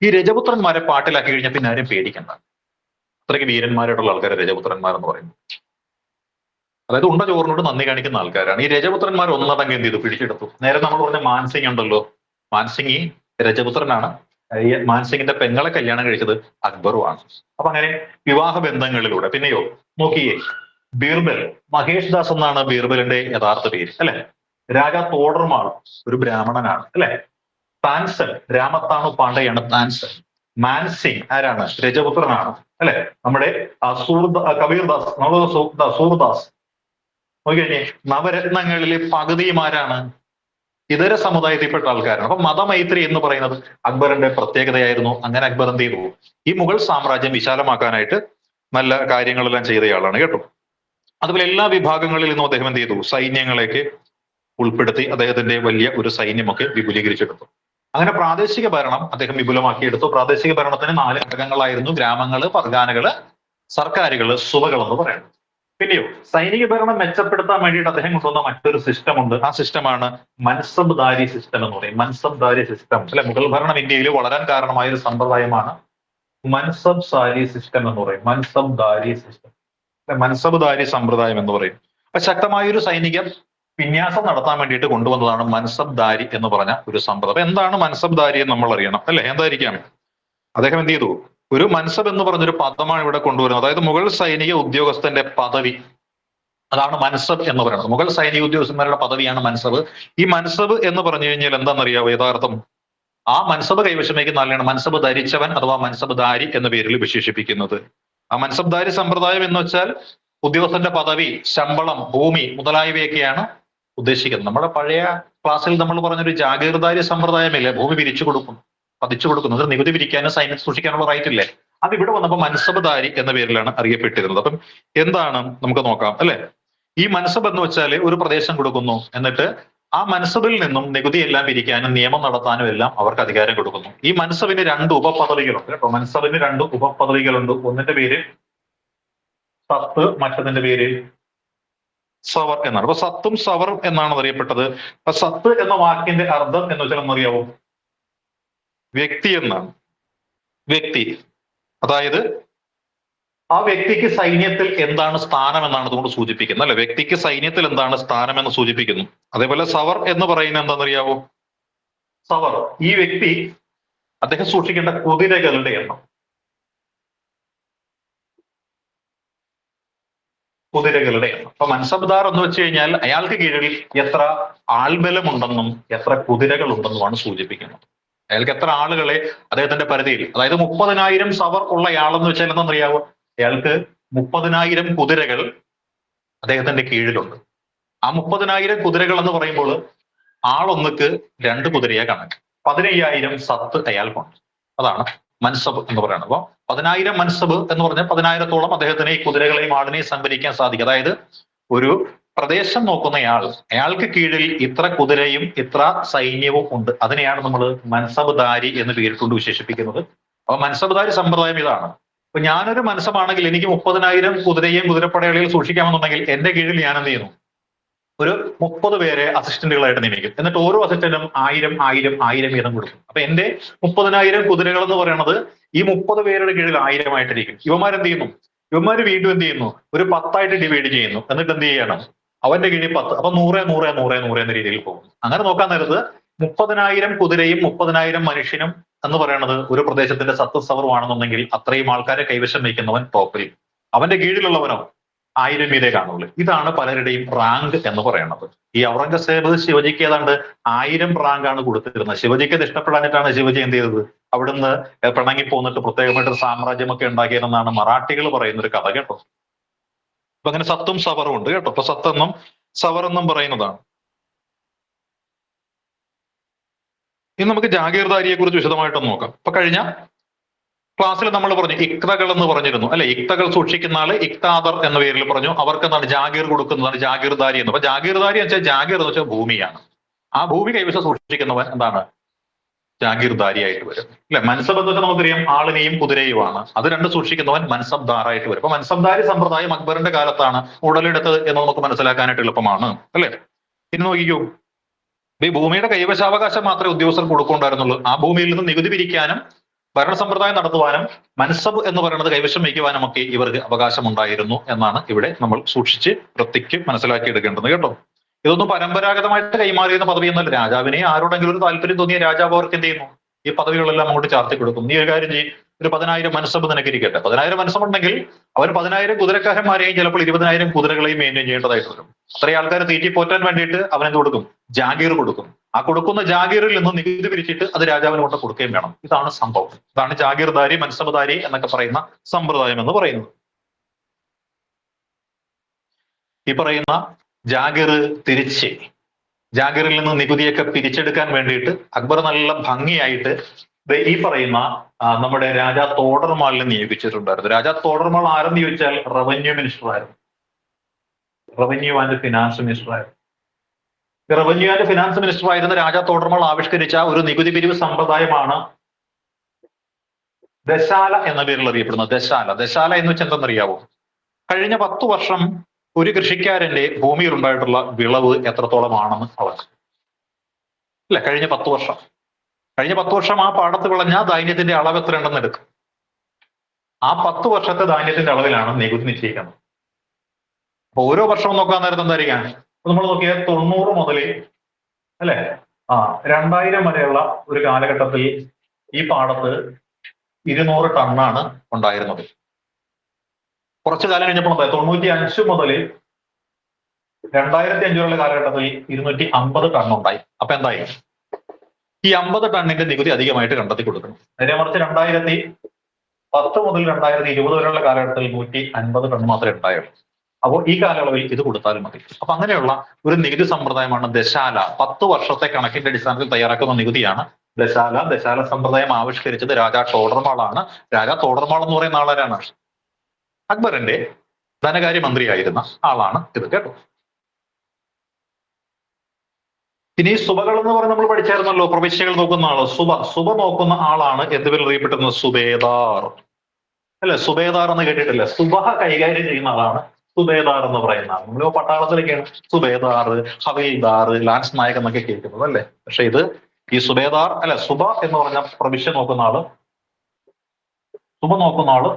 Speaker 1: ഈ രജപുത്രന്മാരെ പാട്ടിലാക്കി കഴിഞ്ഞാൽ പിന്നെ ആരും പേടിക്കണ്ട. അത്രയ്ക്ക് വീരന്മാരായിട്ടുള്ള ആൾക്കാരെ രജപുത്രന്മാർ എന്ന് പറയുന്നത്. അതായത് ഉണ്ട ചോറിനോട് നന്ദി കാണിക്കുന്ന ആൾക്കാരാണ്. ഈ രജപുത്രന്മാർ ഒന്നടങ്കം എന്ത് ചെയ്തു? പിടിച്ചെടുത്തു. നേരെ നമ്മൾ പറഞ്ഞ മാൻസിംഗ് ഉണ്ടല്ലോ, മാൻസിംഗ് ഈ രജപുത്രനാണ്. ഈ മാൻസിംഗിന്റെ പെങ്ങളെ കല്യാണം കഴിച്ചത് അക്ബറുമാണ്. അപ്പൊ അങ്ങനെ വിവാഹ ബന്ധങ്ങളിലൂടെ. പിന്നെയോ നോക്കിയേ, ബീർബൽ, മഹേഷ് ദാസ് എന്നാണ് ബീർബലിന്റെ യഥാർത്ഥ പേര്, അല്ലെ. രാജാ തോഡർമാൾ ഒരു ബ്രാഹ്മണനാണ്, അല്ലെ. താൻസൻ, രാമത്താണു പാണ്ഡെയാണ് താൻസൻ. മാൻസിംഗ് ആരാണ്? രജപുത്രനാണ്, അല്ലെ. നമ്മുടെ കബീർദാസ്, സൂർദാസ്. നോക്കിക്കഴിഞ്ഞേ, നവരത്നങ്ങളിലെ പകുതിയുമാരാണ്? ഇതര സമുദായത്തിൽപ്പെട്ട ആൾക്കാരാണ്. അപ്പൊ മതമൈത്രി എന്ന് പറയുന്നത് അക്ബറിന്റെ പ്രത്യേകതയായിരുന്നു. അങ്ങനെ അക്ബർ എന്ത് ചെയ്തു? ഈ മുഗൾ സാമ്രാജ്യം വിശാലമാക്കാനായിട്ട് നല്ല കാര്യങ്ങളെല്ലാം ചെയ്തയാളാണ് കേട്ടോ. അതുപോലെ എല്ലാ വിഭാഗങ്ങളിൽ നിന്നും അദ്ദേഹം എന്ത് ചെയ്തു? സൈന്യങ്ങളെയൊക്കെ ഉൾപ്പെടുത്തി അദ്ദേഹത്തിന്റെ വലിയ ഒരു സൈന്യമൊക്കെ വിപുലീകരിച്ചെടുത്തു. അങ്ങനെ പ്രാദേശിക ഭരണം അദ്ദേഹം വിപുലമാക്കിയെടുത്തു. പ്രാദേശിക ഭരണത്തിന് 4 ഘടകങ്ങളായിരുന്നു: ഗ്രാമങ്ങള്, പർഗാനകള്, സർക്കാരുകള്, സുബകൾ എന്ന് പറയുന്നത്. പിന്നെയോ സൈനിക ഭരണം മെച്ചപ്പെടുത്താൻ വേണ്ടിയിട്ട് അദ്ദേഹം കൊണ്ടുവന്ന മറ്റൊരു സിസ്റ്റം ഉണ്ട്. ആ സിസ്റ്റമാണ് മൻസബ്ദാരി സിസ്റ്റം എന്ന് പറയും. മൻസബ്ദാരി സിസ്റ്റം, അല്ലെ. മുഗൾ ഭരണം ഇന്ത്യയിൽ വളരാൻ കാരണമായ ഒരു സമ്പ്രദായമാണ് മൻസബ്ദാരി സിസ്റ്റം എന്ന് പറയും. മൻസബ്ദാരി സിസ്റ്റം, മൻസബ്ദാരി സമ്പ്രദായം എന്ന് പറയും. അപ്പൊ ശക്തമായ ഒരു സൈനിക വിന്യാസം നടത്താൻ വേണ്ടിയിട്ട് കൊണ്ടുവന്നതാണ് മൻസബ്ദാരി എന്ന് പറഞ്ഞ ഒരു സമ്പ്രദായം. എന്താണ് മൻസബ്ദാരി എന്ന് നമ്മൾ അറിയണം, അല്ലെ. എന്തായിരിക്കാം? അദ്ദേഹം എന്ത് ചെയ്തു? ഒരു മൻസബ് എന്ന് പറഞ്ഞൊരു പദമാണ് ഇവിടെ കൊണ്ടുവരുന്നത്. അതായത് മുഗൾ സൈനിക ഉദ്യോഗസ്ഥന്റെ പദവി, അതാണ് മൻസബ് എന്ന് പറയുന്നത്. മുഗൾ സൈനിക ഉദ്യോഗസ്ഥന്മാരുടെ പദവിയാണ് മൻസബ്. ഈ മൻസബ് എന്ന് പറഞ്ഞു കഴിഞ്ഞാൽ എന്താണെന്നറിയാവോ? യഥാർത്ഥം ആ മൻസബ് കൈവശം വയ്ക്കുന്ന ആളെയാണ് മൻസബ് ധരിച്ചവൻ അഥവാ മൻസബ് ദാരി എന്ന പേരിൽ വിശേഷിപ്പിക്കുന്നത്. ആ മൻസബ് ദാരി സമ്പ്രദായം എന്ന് വെച്ചാൽ ഉദ്യോഗസ്ഥന്റെ പദവി, ശമ്പളം, ഭൂമി മുതലായവയൊക്കെയാണ് ഉദ്ദേശിക്കുന്നത്. നമ്മുടെ പഴയ ക്ലാസ്സിൽ നമ്മൾ പറഞ്ഞൊരു ജാഗീർദാരി സമ്പ്രദായമില്ലേ? ഭൂമി പിരിച്ചു കൊടുക്കും, പതിച്ചു കൊടുക്കുന്നത്, നികുതി പിരിക്കാനും സൈന്യം സൂക്ഷിക്കാനുള്ള റൈറ്റ് ഇല്ലേ? അത് ഇവിടെ വന്നപ്പോൾ മൻസബ് ദാരി എന്ന പേരിലാണ് അറിയപ്പെട്ടിരുന്നത്. അപ്പം എന്താണ് നമുക്ക് നോക്കാം, അല്ലെ. ഈ മൻസബ് എന്ന് വെച്ചാൽ ഒരു പ്രദേശം കൊടുക്കുന്നു, എന്നിട്ട് ആ മൻസബിൽ നിന്നും നികുതി എല്ലാം പിരിക്കാനും നിയമം നടത്താനും എല്ലാം അവർക്ക് അധികാരം കൊടുക്കുന്നു. ഈ മൻസബിന് 2 ഉപപദവികളുണ്ട് കേട്ടോ. മൻസബിന് 2 ഉപപദവികളുണ്ട്. ഒന്നിന്റെ പേര് സത്ത്, മറ്റതിന്റെ പേര് സവർ എന്നാണ്. അപ്പൊ സത്തും സവർ എന്നാണ് അറിയപ്പെട്ടത്. അപ്പൊ സത്ത് എന്ന വാക്കിന്റെ അർത്ഥം എന്ന് വെച്ചാൽ എന്നറിയാവോ? വ്യക്തി എന്നാണ്. വ്യക്തി, അതായത് ആ വ്യക്തിക്ക് സൈന്യത്തിൽ എന്താണ് സ്ഥാനം എന്നാണ് അതുകൊണ്ട് സൂചിപ്പിക്കുന്നത്, അല്ലെ. വ്യക്തിക്ക് സൈന്യത്തിൽ എന്താണ് സ്ഥാനം എന്ന് സൂചിപ്പിക്കുന്നു. അതേപോലെ സവർ എന്ന് പറയുന്നത് എന്താണെന്നറിയാവോ? സവർ, ഈ വ്യക്തി അദ്ദേഹം സൂക്ഷിക്കേണ്ട കുതിരകളുടെ എണ്ണം. കുതിരകളുടെ എണ്ണം. അപ്പൊ മൻസബ്ദാർ എന്ന് വെച്ച് കഴിഞ്ഞാൽ അയാൾക്ക് കീഴിൽ എത്ര ആൾബലമുണ്ടെന്നും എത്ര കുതിരകൾ ഉണ്ടെന്നുമാണ് സൂചിപ്പിക്കുന്നത്. അയാൾക്ക് എത്ര ആളുകളെ അദ്ദേഹത്തിന്റെ പരിധിയിൽ, അതായത് 30,000 സവർ ഉള്ള ആളെന്ന് വെച്ചാൽ എന്താണെന്നറിയാവോ? അയാൾക്ക് 30,000 കുതിരകൾ അദ്ദേഹത്തിന്റെ കീഴിലുണ്ട്. ആ 30,000 കുതിരകൾ എന്ന് പറയുമ്പോൾ ആളൊന്നുക്ക് 2 കുതിരയെ കണക്ക്. 15,000 സത്ത് അയാൾക്കുണ്ട്. അതാണ് മൻസബ് എന്ന് പറയുന്നത്. അപ്പൊ 10,000 മൻസബ് എന്ന് പറഞ്ഞാൽ 10,000-ഓളം അദ്ദേഹത്തിന് ഈ കുതിരകളെയും ആടിനെയും സംഭരിക്കാൻ സാധിക്കും. അതായത് ഒരു പ്രദേശം നോക്കുന്നയാൾ, അയാൾക്ക് കീഴിൽ ഇത്ര കുതിരയും ഇത്ര സൈന്യവും ഉണ്ട്. അതിനെയാണ് നമ്മൾ മൻസബ്ദാരി എന്ന് പേരിട്ടുകൊണ്ട് വിശേഷിപ്പിക്കുന്നത്. അപ്പൊ മൻസബ്ദാരി സമ്പ്രദായം ഇതാണ്. അപ്പൊ ഞാനൊരു മൻസബാണെങ്കിൽ എനിക്ക് 30,000 കുതിരയെയും കുതിരപ്പടയാളികൾ സൂക്ഷിക്കാമെന്നുണ്ടെങ്കിൽ എന്റെ കീഴിൽ ഞാൻ എന്ത് ചെയ്യുന്നു? ഒരു 30 പേരെ അസിസ്റ്റന്റുകളായിട്ട് നിയമിക്കും. എന്നിട്ട് ഓരോ അസിസ്റ്റന്റും 1000 വീതം കൊടുക്കും. അപ്പൊ എന്റെ 30,000 കുതിരകൾ എന്ന് പറയുന്നത് ഈ 30 പേരുടെ കീഴിൽ 1000 ആയിട്ടിരിക്കും. ഇവന്മാരെന്ത് ചെയ്യുന്നു? ഇവന്മാര് വീണ്ടും എന്ത് ചെയ്യുന്നു? ഒരു 10 ഡിവൈഡ് ചെയ്യുന്നു. എന്നിട്ട് എന്ത് ചെയ്യണം? അവന്റെ കീഴിൽ 10. അപ്പൊ 100 എന്ന രീതിയിൽ പോകും. അങ്ങനെ നോക്കാൻ നേരത്ത് 30,000 കുതിരയും 30,000 മനുഷ്യനും എന്ന് പറയുന്നത് ഒരു പ്രദേശത്തിന്റെ സത്തസവറുമാണെന്നുണ്ടെങ്കിൽ അത്രയും ആൾക്കാരെ കൈവശം വയ്ക്കുന്നവൻ ടോപ്പിൽ, അവന്റെ കീഴിലുള്ളവനോ 1000 വീതേ കാണുള്ളൂ. ഇതാണ് പലരുടെയും റാങ്ക് എന്ന് പറയുന്നത്. ഈ ഔറംഗസേബ് ശിവജിക്ക് ഏതാണ്ട് 1000 റാങ്കാണ് കൊടുത്തിരുന്നത്. ശിവജിക്ക് അത് ഇഷ്ടപ്പെടാനിട്ടാണ് ശിവജി എന്ത് ചെയ്തത്? അവിടുന്ന് പിണങ്ങി പോന്നിട്ട് പ്രത്യേകമായിട്ട് സാമ്രാജ്യമൊക്കെ ഉണ്ടാക്കിയതെന്നാണ് മറാഠികൾ പറയുന്ന ഒരു കഥ കേട്ടോ. അപ്പൊ അങ്ങനെ സത്തും സവറും ഉണ്ട് കേട്ടോ. അപ്പൊ സത്തെന്നും സവറെന്നും പറയുന്നതാണ്. ഇനി നമുക്ക് ജാഗീർദാരിയെ കുറിച്ച് വിശദമായിട്ടൊന്ന് നോക്കാം. ഇപ്പൊ കഴിഞ്ഞ ക്ലാസ്സിൽ നമ്മൾ പറഞ്ഞു ഇക്തകൾ എന്ന് പറഞ്ഞിരുന്നു അല്ലെ. ഇക്തകൾ സൂക്ഷിക്കുന്ന ആള് ഇക്താദർ എന്ന പേരിൽ പറഞ്ഞു. അവർക്ക് എന്താണ്? ജാഗീർ കൊടുക്കുന്നതാണ് ജാഗീർദാരി എന്ന്. അപ്പൊ ജാഗീർദാരി എന്ന് വെച്ചാൽ ജാഗീർ എന്ന് വെച്ചാൽ ഭൂമിയാണ്. ആ ഭൂമി കൈവശം സൂക്ഷിക്കുന്നവൻ എന്താണ്? ജാഗീർദാരിയായിട്ട് വരും അല്ലെ. മൻസബ് എന്ന് വെച്ചാൽ നമുക്കറിയാം ആളിനെയും കുതിരയുമാണ്. അത് രണ്ട് സൂക്ഷിക്കുന്നവൻ മൻസബ്ദാറായിട്ട് വരും. അപ്പൊ മൻസബ്ദാരി സമ്പ്രദായം അക്ബറിന്റെ കാലത്താണ് ഉടലെടുത്തത് എന്ന് നമുക്ക് മനസ്സിലാക്കാനായിട്ട് എളുപ്പമാണ് അല്ലെ. ഇനി നോക്കിക്കൂ, ഈ ഭൂമിയുടെ കൈവശാവകാശം മാത്രമേ ഉദ്യോഗസ്ഥർ കൊടുക്കുന്നുണ്ടായിരുന്നുള്ളൂ. ആ ഭൂമിയിൽ നിന്ന് നികുതി പിരിക്കാനും ഭരണസമ്പ്രദായം നടത്തുവാനും മൻസബ് എന്ന് പറയുന്നത് കൈവശം വയ്ക്കുവാനും ഒക്കെ ഇവർക്ക് അവകാശമുണ്ടായിരുന്നു എന്നാണ് ഇവിടെ നമ്മൾ സൂക്ഷിച്ച് വൃത്തിക്ക് മനസ്സിലാക്കിയെടുക്കേണ്ടത് കേട്ടോ. ഇതൊന്നും പരമ്പരാഗതമായിട്ട് കൈമാറിയിരുന്ന പദവി എന്നല്ല. രാജാവിനെ ആരോടെങ്കിലും ഒരു താല്പര്യം തോന്നിയ രാജാവ് അവർക്ക് എന്ത് ചെയ്യുന്നു? ഈ പദവികളെല്ലാം അങ്ങോട്ട് ചാർത്തി കൊടുക്കും. നീ ഒരു കാര്യം ചെയ്യും, ഒരു 10,000 മൻസബ് നിനക്ക് ഇരിക്കട്ടെ. 10,000 മൻസബ് ഉണ്ടെങ്കിൽ അവർ 10,000 കുതിരക്കാരന്മാരെയും ചിലപ്പോൾ 20,000 കുതിരകളെയും മെയിൻറ്റെയിൻ ചെയ്യേണ്ടതായിട്ട് വരും. അത്രയും ആൾക്കാരെ തീറ്റി പോറ്റാൻ വേണ്ടിയിട്ട് അവനെന്ത് കൊടുക്കും? ജാഗീർ കൊടുക്കും. ആ കൊടുക്കുന്ന ജാഗീറിൽ നിന്ന് നികുതി പിരിച്ചിട്ട് അത് രാജാവിന് കൊണ്ട് കൊടുക്കുകയും വേണം. ഇതാണ് സംഭവം. ഇതാണ് ജാഗീർദാരി മൻസബ്ദാരി എന്നൊക്കെ പറയുന്ന സമ്പ്രദായം എന്ന് പറയുന്നത്. ഈ പറയുന്ന ജാഗീർ തിരിച്ച് ജാഗീറിൽ നിന്ന് നികുതിയൊക്കെ പിരിച്ചെടുക്കാൻ വേണ്ടിയിട്ട് അക്ബർ നല്ല ഭംഗിയായിട്ട് ഈ പറയുന്ന നമ്മുടെ രാജാ തോഡർമാളിനെ നിയോഗിച്ചിട്ടുണ്ടായിരുന്നു. രാജാ തോഡർമാൾ ആരെന്ന് ചോദിച്ചാൽ റവന്യൂ മിനിസ്റ്റർ ആയിരുന്നു. റവന്യൂ ആൻഡ് ഫിനാൻസ് മിനിസ്റ്റർ ആയിരുന്നു. റവന്യൂ ആൻഡ് ഫിനാൻസ് മിനിസ്റ്റർ ആയിരുന്ന രാജാ തോഡർമാൾ ആവിഷ്കരിച്ച ഒരു നികുതി പിരിവ് സമ്പ്രദായമാണ് ദശാല എന്ന പേരിൽ അറിയപ്പെടുന്നത്. ദശാല എന്ന് വെച്ചാൽ എന്തെന്നറിയാവോ? കഴിഞ്ഞ 10 വർഷം ഒരു കൃഷിക്കാരന്റെ ഭൂമിയിൽ ഉണ്ടായിട്ടുള്ള വിളവ് എത്രത്തോളമാണെന്ന് അളക്കും അല്ലെ. കഴിഞ്ഞ 10 വർഷം ആ പാടത്ത് വിളഞ്ഞ ധാന്യത്തിന്റെ അളവ് എത്രയുണ്ടെന്ന് എടുക്കും. ആ 10 വർഷത്തെ ധാന്യത്തിന്റെ അളവിലാണ് നികുതി നിശ്ചയിക്കുന്നത്. അപ്പൊ ഓരോ വർഷവും നോക്കാൻ നേരത്തെ എന്തായിരിക്കാം? നമ്മൾ നോക്കിയാൽ 90 മുതൽ അല്ലെ 2000 വരെയുള്ള ഒരു കാലഘട്ടത്തിൽ ഈ പാടത്ത് 200 ടണ്ണാണ് ഉണ്ടായിരുന്നത്. കുറച്ചു കാലം കഴിഞ്ഞപ്പോൾ 95 മുതൽ 2005 വരെയുള്ള കാലഘട്ടത്തിൽ 250 ടൺ ഉണ്ടായി. അപ്പൊ എന്തായി? ഈ 50 ടണ്ണിന്റെ നികുതി അധികമായിട്ട് കണ്ടെത്തി കൊടുക്കണം. നേരെ മറിച്ച് 2010 മുതൽ 2020 വരെയുള്ള കാലഘട്ടത്തിൽ 150 ടൺ മാത്രമേ ഉണ്ടായുള്ളൂ. അപ്പോൾ ഈ കാലയളവിൽ ഇത് കൊടുത്താലും മതി. അപ്പൊ അങ്ങനെയുള്ള ഒരു നികുതി സമ്പ്രദായമാണ് ദശാല. 10 വർഷത്തെ കണക്കിന്റെ അടിസ്ഥാനത്തിൽ തയ്യാറാക്കുന്ന നികുതിയാണ് ദശാല. ദശാല സമ്പ്രദായം ആവിഷ്കരിച്ചത് രാജാ തോഡർമാളാണ്. രാജാ തോഡർമാൾ എന്ന് പറയുന്ന ആളാരാണ്? അക്ബറിന്റെ ധനകാര്യമന്ത്രിയായിരുന്ന ആളാണ് ഇത് കേട്ടോ. ഇനി സുബകൾ എന്ന് പറഞ്ഞ് നമ്മൾ പഠിച്ചായിരുന്നല്ലോ, പ്രവിശ്യകൾ നോക്കുന്ന ആള്. സുബ നോക്കുന്ന ആളാണ് എന്ത് പേരിൽ അറിയപ്പെടുന്നത്? സുബേദാർ അല്ലെ. സുബേദാർ എന്ന് കേട്ടിട്ടില്ല. സുബഹ കൈകാര്യം ചെയ്യുന്ന ആളാണ് സുബേദാർ എന്ന് പറയുന്ന ആൾ. നമ്മൾ പട്ടാളത്തിലൊക്കെയാണ് സുബേദാർ, ഹവീൽദാർ, ലാൻസ് നായക് എന്നൊക്കെ കേൾക്കുന്നത് അല്ലെ. പക്ഷെ ഇത് ഈ സുബേദാർ അല്ലെ, സുബ എന്ന് പറഞ്ഞ പ്രവിശ്യ നോക്കുന്ന ആള്, സുബ നോക്കുന്ന ആള്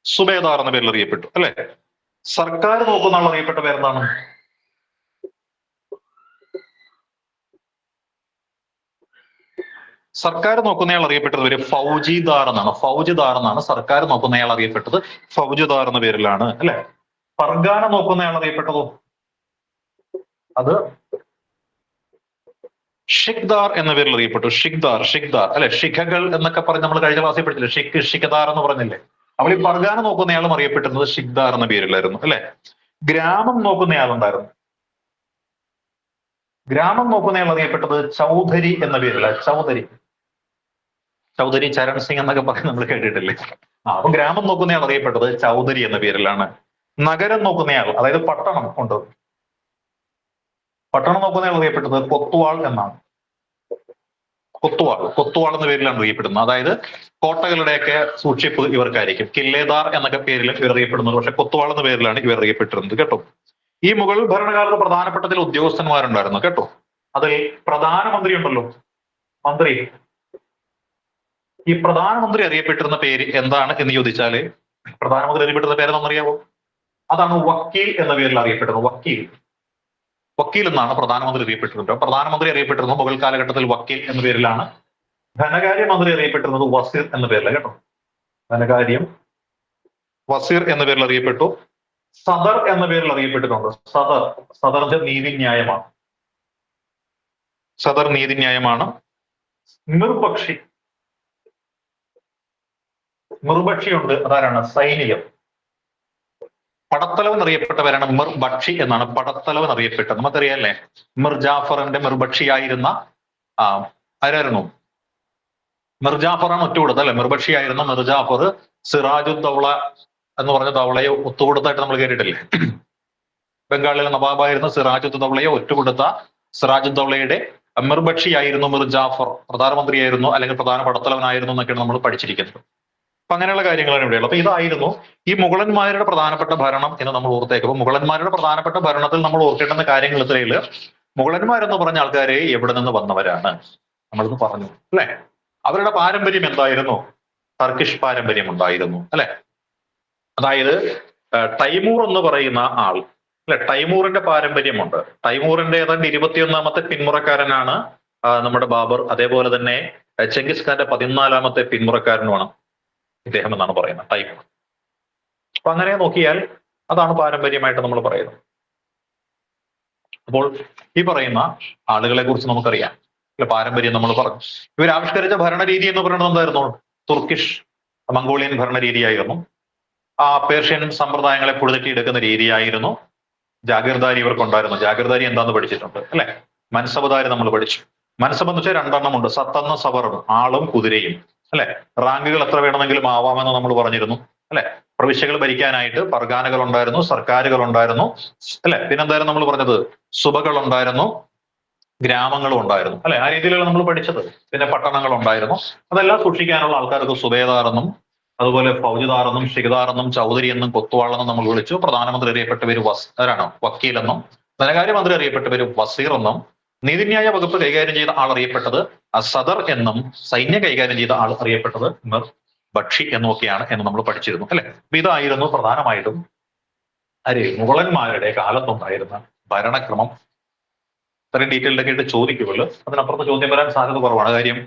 Speaker 1: സുബേദാർ എന്ന പേരിൽ അറിയപ്പെട്ടു അല്ലെ. സർക്കാർ നോക്കുന്ന ആൾ അറിയപ്പെട്ട പേരെന്താണ്? സർക്കാർ നോക്കുന്നയാൾ അറിയപ്പെട്ടത് പേര് ഫൗജിദാർ എന്നാണ്. ഫൗജിദാർ എന്നാണ് സർക്കാർ നോക്കുന്നയാൾ അറിയപ്പെട്ടത്. ഫൗജിദാർ എന്ന പേരിലാണ് അല്ലെ. ഫർഗാന നോക്കുന്നയാൾ അറിയപ്പെട്ടതോ? അത് ഷിഖ്ദാർ എന്ന പേരിൽ അറിയപ്പെട്ടു. ഷിഖ്ദാർ അല്ലെ, ശിഖകൾ എന്നൊക്കെ പറഞ്ഞ് നമ്മൾ കഴിഞ്ഞ ക്ലാസ്സിൽ പഠിച്ചില്ലേ, ഷിഖദാർ എന്ന് പറഞ്ഞില്ലേ. അപ്പോൾ ഈ പർഗാന നോക്കുന്നയാളും അറിയപ്പെട്ടിരുന്നത് ഷിഖ്ദാർ എന്ന പേരിലായിരുന്നു അല്ലെ. ഗ്രാമം നോക്കുന്നയാളുണ്ടായിരുന്നു. ഗ്രാമം നോക്കുന്നയാൾ അറിയപ്പെട്ടത് ചൗധരി എന്ന പേരില. ചൗധരി ചരൺ സിംഗ് എന്നൊക്കെ പറഞ്ഞ് നമ്മൾ കേട്ടിട്ടില്ലേ. അപ്പൊ ഗ്രാമം നോക്കുന്നയാൾ അറിയപ്പെട്ടത് ചൗധരി എന്ന പേരിലാണ്. നഗരം നോക്കുന്നയാൾ, അതായത് പട്ടണം ഉണ്ട്, പട്ടണം നോക്കുന്നയാൾ അറിയപ്പെട്ടത് കൊത്വാൾ എന്നാണ്. കൊത്വാൾ എന്ന പേരിലാണ് അറിയപ്പെടുന്നത്. അതായത് കോട്ടകളുടെയൊക്കെ സൂക്ഷിപ്പ് ഇവർക്കായിരിക്കും. കില്ലേദാർ എന്നൊക്കെ പേരിലും ഇവർ അറിയപ്പെടുന്നത്. പക്ഷെ കൊത്വാൾ എന്ന പേരിലാണ് ഇവർ അറിയപ്പെട്ടിരുന്നത് കേട്ടോ. ഈ മുഗൾ ഭരണകാലത്ത് പ്രധാനപ്പെട്ട ചില ഉദ്യോഗസ്ഥന്മാരുണ്ടായിരുന്നു കേട്ടോ. അതിൽ പ്രധാനമന്ത്രി ഉണ്ടല്ലോ, മന്ത്രി. ഈ പ്രധാനമന്ത്രി അറിയപ്പെട്ടിരുന്ന പേര് എന്താണ് എന്ന് ചോദിച്ചാല്, പ്രധാനമന്ത്രി അറിയപ്പെട്ടിരുന്ന പേരെന്നറിയാവോ? അതാണ് വക്കീൽ എന്ന പേരിൽ അറിയപ്പെടുന്നത്. വക്കീൽ എന്നാണ് പ്രധാനമന്ത്രി അറിയപ്പെട്ടിരുന്നത്. പ്രധാനമന്ത്രി അറിയപ്പെട്ടിരുന്നത് മുഗൾ കാലഘട്ടത്തിൽ വക്കീൽ എന്ന പേരിലാണ്. ധനകാര്യമന്ത്രി അറിയപ്പെട്ടിരുന്നത് വസീർ എന്ന പേരിലാണ് കേട്ടോ. ധനകാര്യം വസീർ എന്ന പേരിൽ അറിയപ്പെട്ടു. സദർ എന്ന പേരിൽ അറിയപ്പെട്ടിട്ടുണ്ട്. സദറിന്റെ നീതിന്യായമാണ്. സദർ നീതിന്യായമാണ്. മിർബക്ഷിയുണ്ട്. അതാരാണ്? സൈനികം. പടത്തലവൻ അറിയപ്പെട്ടവരാണ് മിർബക്ഷി എന്നാണ് പടത്തലവൻ അറിയപ്പെട്ടത്. നമുക്കറിയാല്ലേ, മിർജാഫറിന്റെ മിർബക്ഷിയായിരുന്ന ആരായിരുന്നു? മിർജാഫറാണ് ഒറ്റുകൊടുത്തത് അല്ലെ. മിർബക്ഷിയായിരുന്ന മിർജാഫർ സിറാജുദ്ദൗള എന്ന് പറഞ്ഞ ദൗളയെ ഒത്തുകൊടുത്തായിട്ട് നമ്മൾ കേട്ടിട്ടില്ലേ. ബംഗാളിലെ നവാബായിരുന്ന സിറാജുദ്ദൗളയെ ഒറ്റുകൊടുത്ത സിറാജുദ്ദൗളയുടെ മിർബക്ഷിയായിരുന്നു മിർജാഫർ. പ്രധാനമന്ത്രിയായിരുന്നു അല്ലെങ്കിൽ പ്രധാന പടത്തലവനായിരുന്നു എന്നൊക്കെയാണ് നമ്മൾ പഠിച്ചിരിക്കുന്നത്. അപ്പൊ അങ്ങനെയുള്ള കാര്യങ്ങളാണ് ഇവിടെയുള്ളത്. അപ്പൊ ഇതായിരുന്നു ഈ മുഗളന്മാരുടെ പ്രധാനപ്പെട്ട ഭരണം എന്ന് നമ്മൾ ഓർത്തേക്കുമ്പോൾ, മുഗളന്മാരുടെ പ്രധാനപ്പെട്ട ഭരണത്തിൽ നമ്മൾ ഓർക്കേണ്ടുന്ന കാര്യങ്ങൾ ഇത്രയിൽ. മുഗളന്മാരെന്ന് പറഞ്ഞ ആൾക്കാരെ എവിടെ നിന്ന് വന്നവരാണ് നമ്മളിന്ന് പറഞ്ഞു അല്ലെ. അവരുടെ പാരമ്പര്യം എന്തായിരുന്നു? ടർക്കിഷ് പാരമ്പര്യം ഉണ്ടായിരുന്നു അല്ലെ. അതായത് തൈമൂർ എന്ന് പറയുന്ന ആൾ അല്ലെ, തൈമൂറിന്റെ പാരമ്പര്യമുണ്ട്. തൈമൂറിന്റെ ഏതാണ്ട് 21ാമത്തെ പിന്മുറക്കാരനാണ് നമ്മുടെ ബാബർ. അതേപോലെ തന്നെ ചെങ്കിസ് ഖാന്റെ 14ാമത്തെ പിന്മുറക്കാരനുമാണ് ഇദ്ദേഹം എന്നാണ് പറയുന്നത്, തൈമൂർ. അപ്പൊ അങ്ങനെ നോക്കിയാൽ അതാണ് പാരമ്പര്യമായിട്ട് നമ്മൾ പറയുന്നത്. അപ്പോൾ ഈ പറയുന്ന ആളുകളെ കുറിച്ച് നമുക്കറിയാം അല്ലെ, പാരമ്പര്യം നമ്മൾ പറഞ്ഞു. ഇവർ ആവിഷ്കരിച്ച ഭരണരീതി എന്ന് പറയുന്നത് എന്തായിരുന്നു? തുർക്കിഷ് മംഗോളിയൻ ഭരണരീതിയായിരുന്നു. പേർഷ്യൻ സമ്പ്രദായങ്ങളെ പുഴുതെറ്റിയെടുക്കുന്ന രീതിയായിരുന്നു. ജാഗീർദാരി ഇവർക്കുണ്ടായിരുന്നു. ജാഗീർദാരി എന്താന്ന് പഠിച്ചിട്ടുണ്ട് അല്ലെ. മൻസബദാരി നമ്മൾ പഠിച്ചു. മൻസബ് എന്ന് വെച്ചാൽ 2 എണ്ണമുണ്ട്, സത്തെന്ന് സവറും, ആളും കുതിരയും അല്ലെ. റാങ്കുകൾ എത്ര വേണമെങ്കിലും ആവാമെന്ന് നമ്മൾ പറഞ്ഞിരുന്നു അല്ലെ. പ്രവിശ്യകൾ ഭരിക്കാനായിട്ട് പർഗാനകൾ ഉണ്ടായിരുന്നു, സർക്കാരുകൾ ഉണ്ടായിരുന്നു അല്ലെ. പിന്നെന്തായാലും നമ്മൾ പറഞ്ഞത് സുബകൾ ഉണ്ടായിരുന്നു, ഗ്രാമങ്ങളും ഉണ്ടായിരുന്നു അല്ലെ. ആ രീതിയിലാണ് നമ്മൾ പഠിച്ചത്. പിന്നെ പട്ടണങ്ങൾ ഉണ്ടായിരുന്നു. അതെല്ലാം സൂക്ഷിക്കാനുള്ള ആൾക്കാർക്ക് സുബേദാർ എന്നും അതുപോലെ ഫൗജിദാർ എന്നും ഷിഖദാർ എന്നും ചൗധരി എന്നും കൊത്തുവാൾ എന്നും നമ്മൾ വിളിച്ചു. പ്രധാനമന്ത്രി അറിയപ്പെട്ടവര് വക്കീൽ എന്നും, ധനകാര്യമന്ത്രി അറിയപ്പെട്ടവര് വസീർ എന്നും, നീതിന്യായ വകുപ്പ് കൈകാര്യം ചെയ്ത ആൾ അറിയപ്പെട്ടത് സദർ എന്നും, സൈന്യം കൈകാര്യം ചെയ്ത ആൾ അറിയപ്പെട്ടത് മിർബക്ഷി എന്നൊക്കെയാണ് എന്ന് നമ്മൾ പഠിച്ചിരുന്നു അല്ലെ. അപ്പൊ ഇതായിരുന്നു പ്രധാനമായിട്ടും മുഗളന്മാരുടെ കാലത്തുണ്ടായിരുന്ന ഭരണക്രമം. ഇത്രയും ഡീറ്റെയിൽഡൊക്കെ ആയിട്ട് ചോദിക്കുമല്ലോ. അതിനപ്പുറത്ത് ചോദ്യം വരാൻ സാധ്യത കുറവാണ്. കാര്യം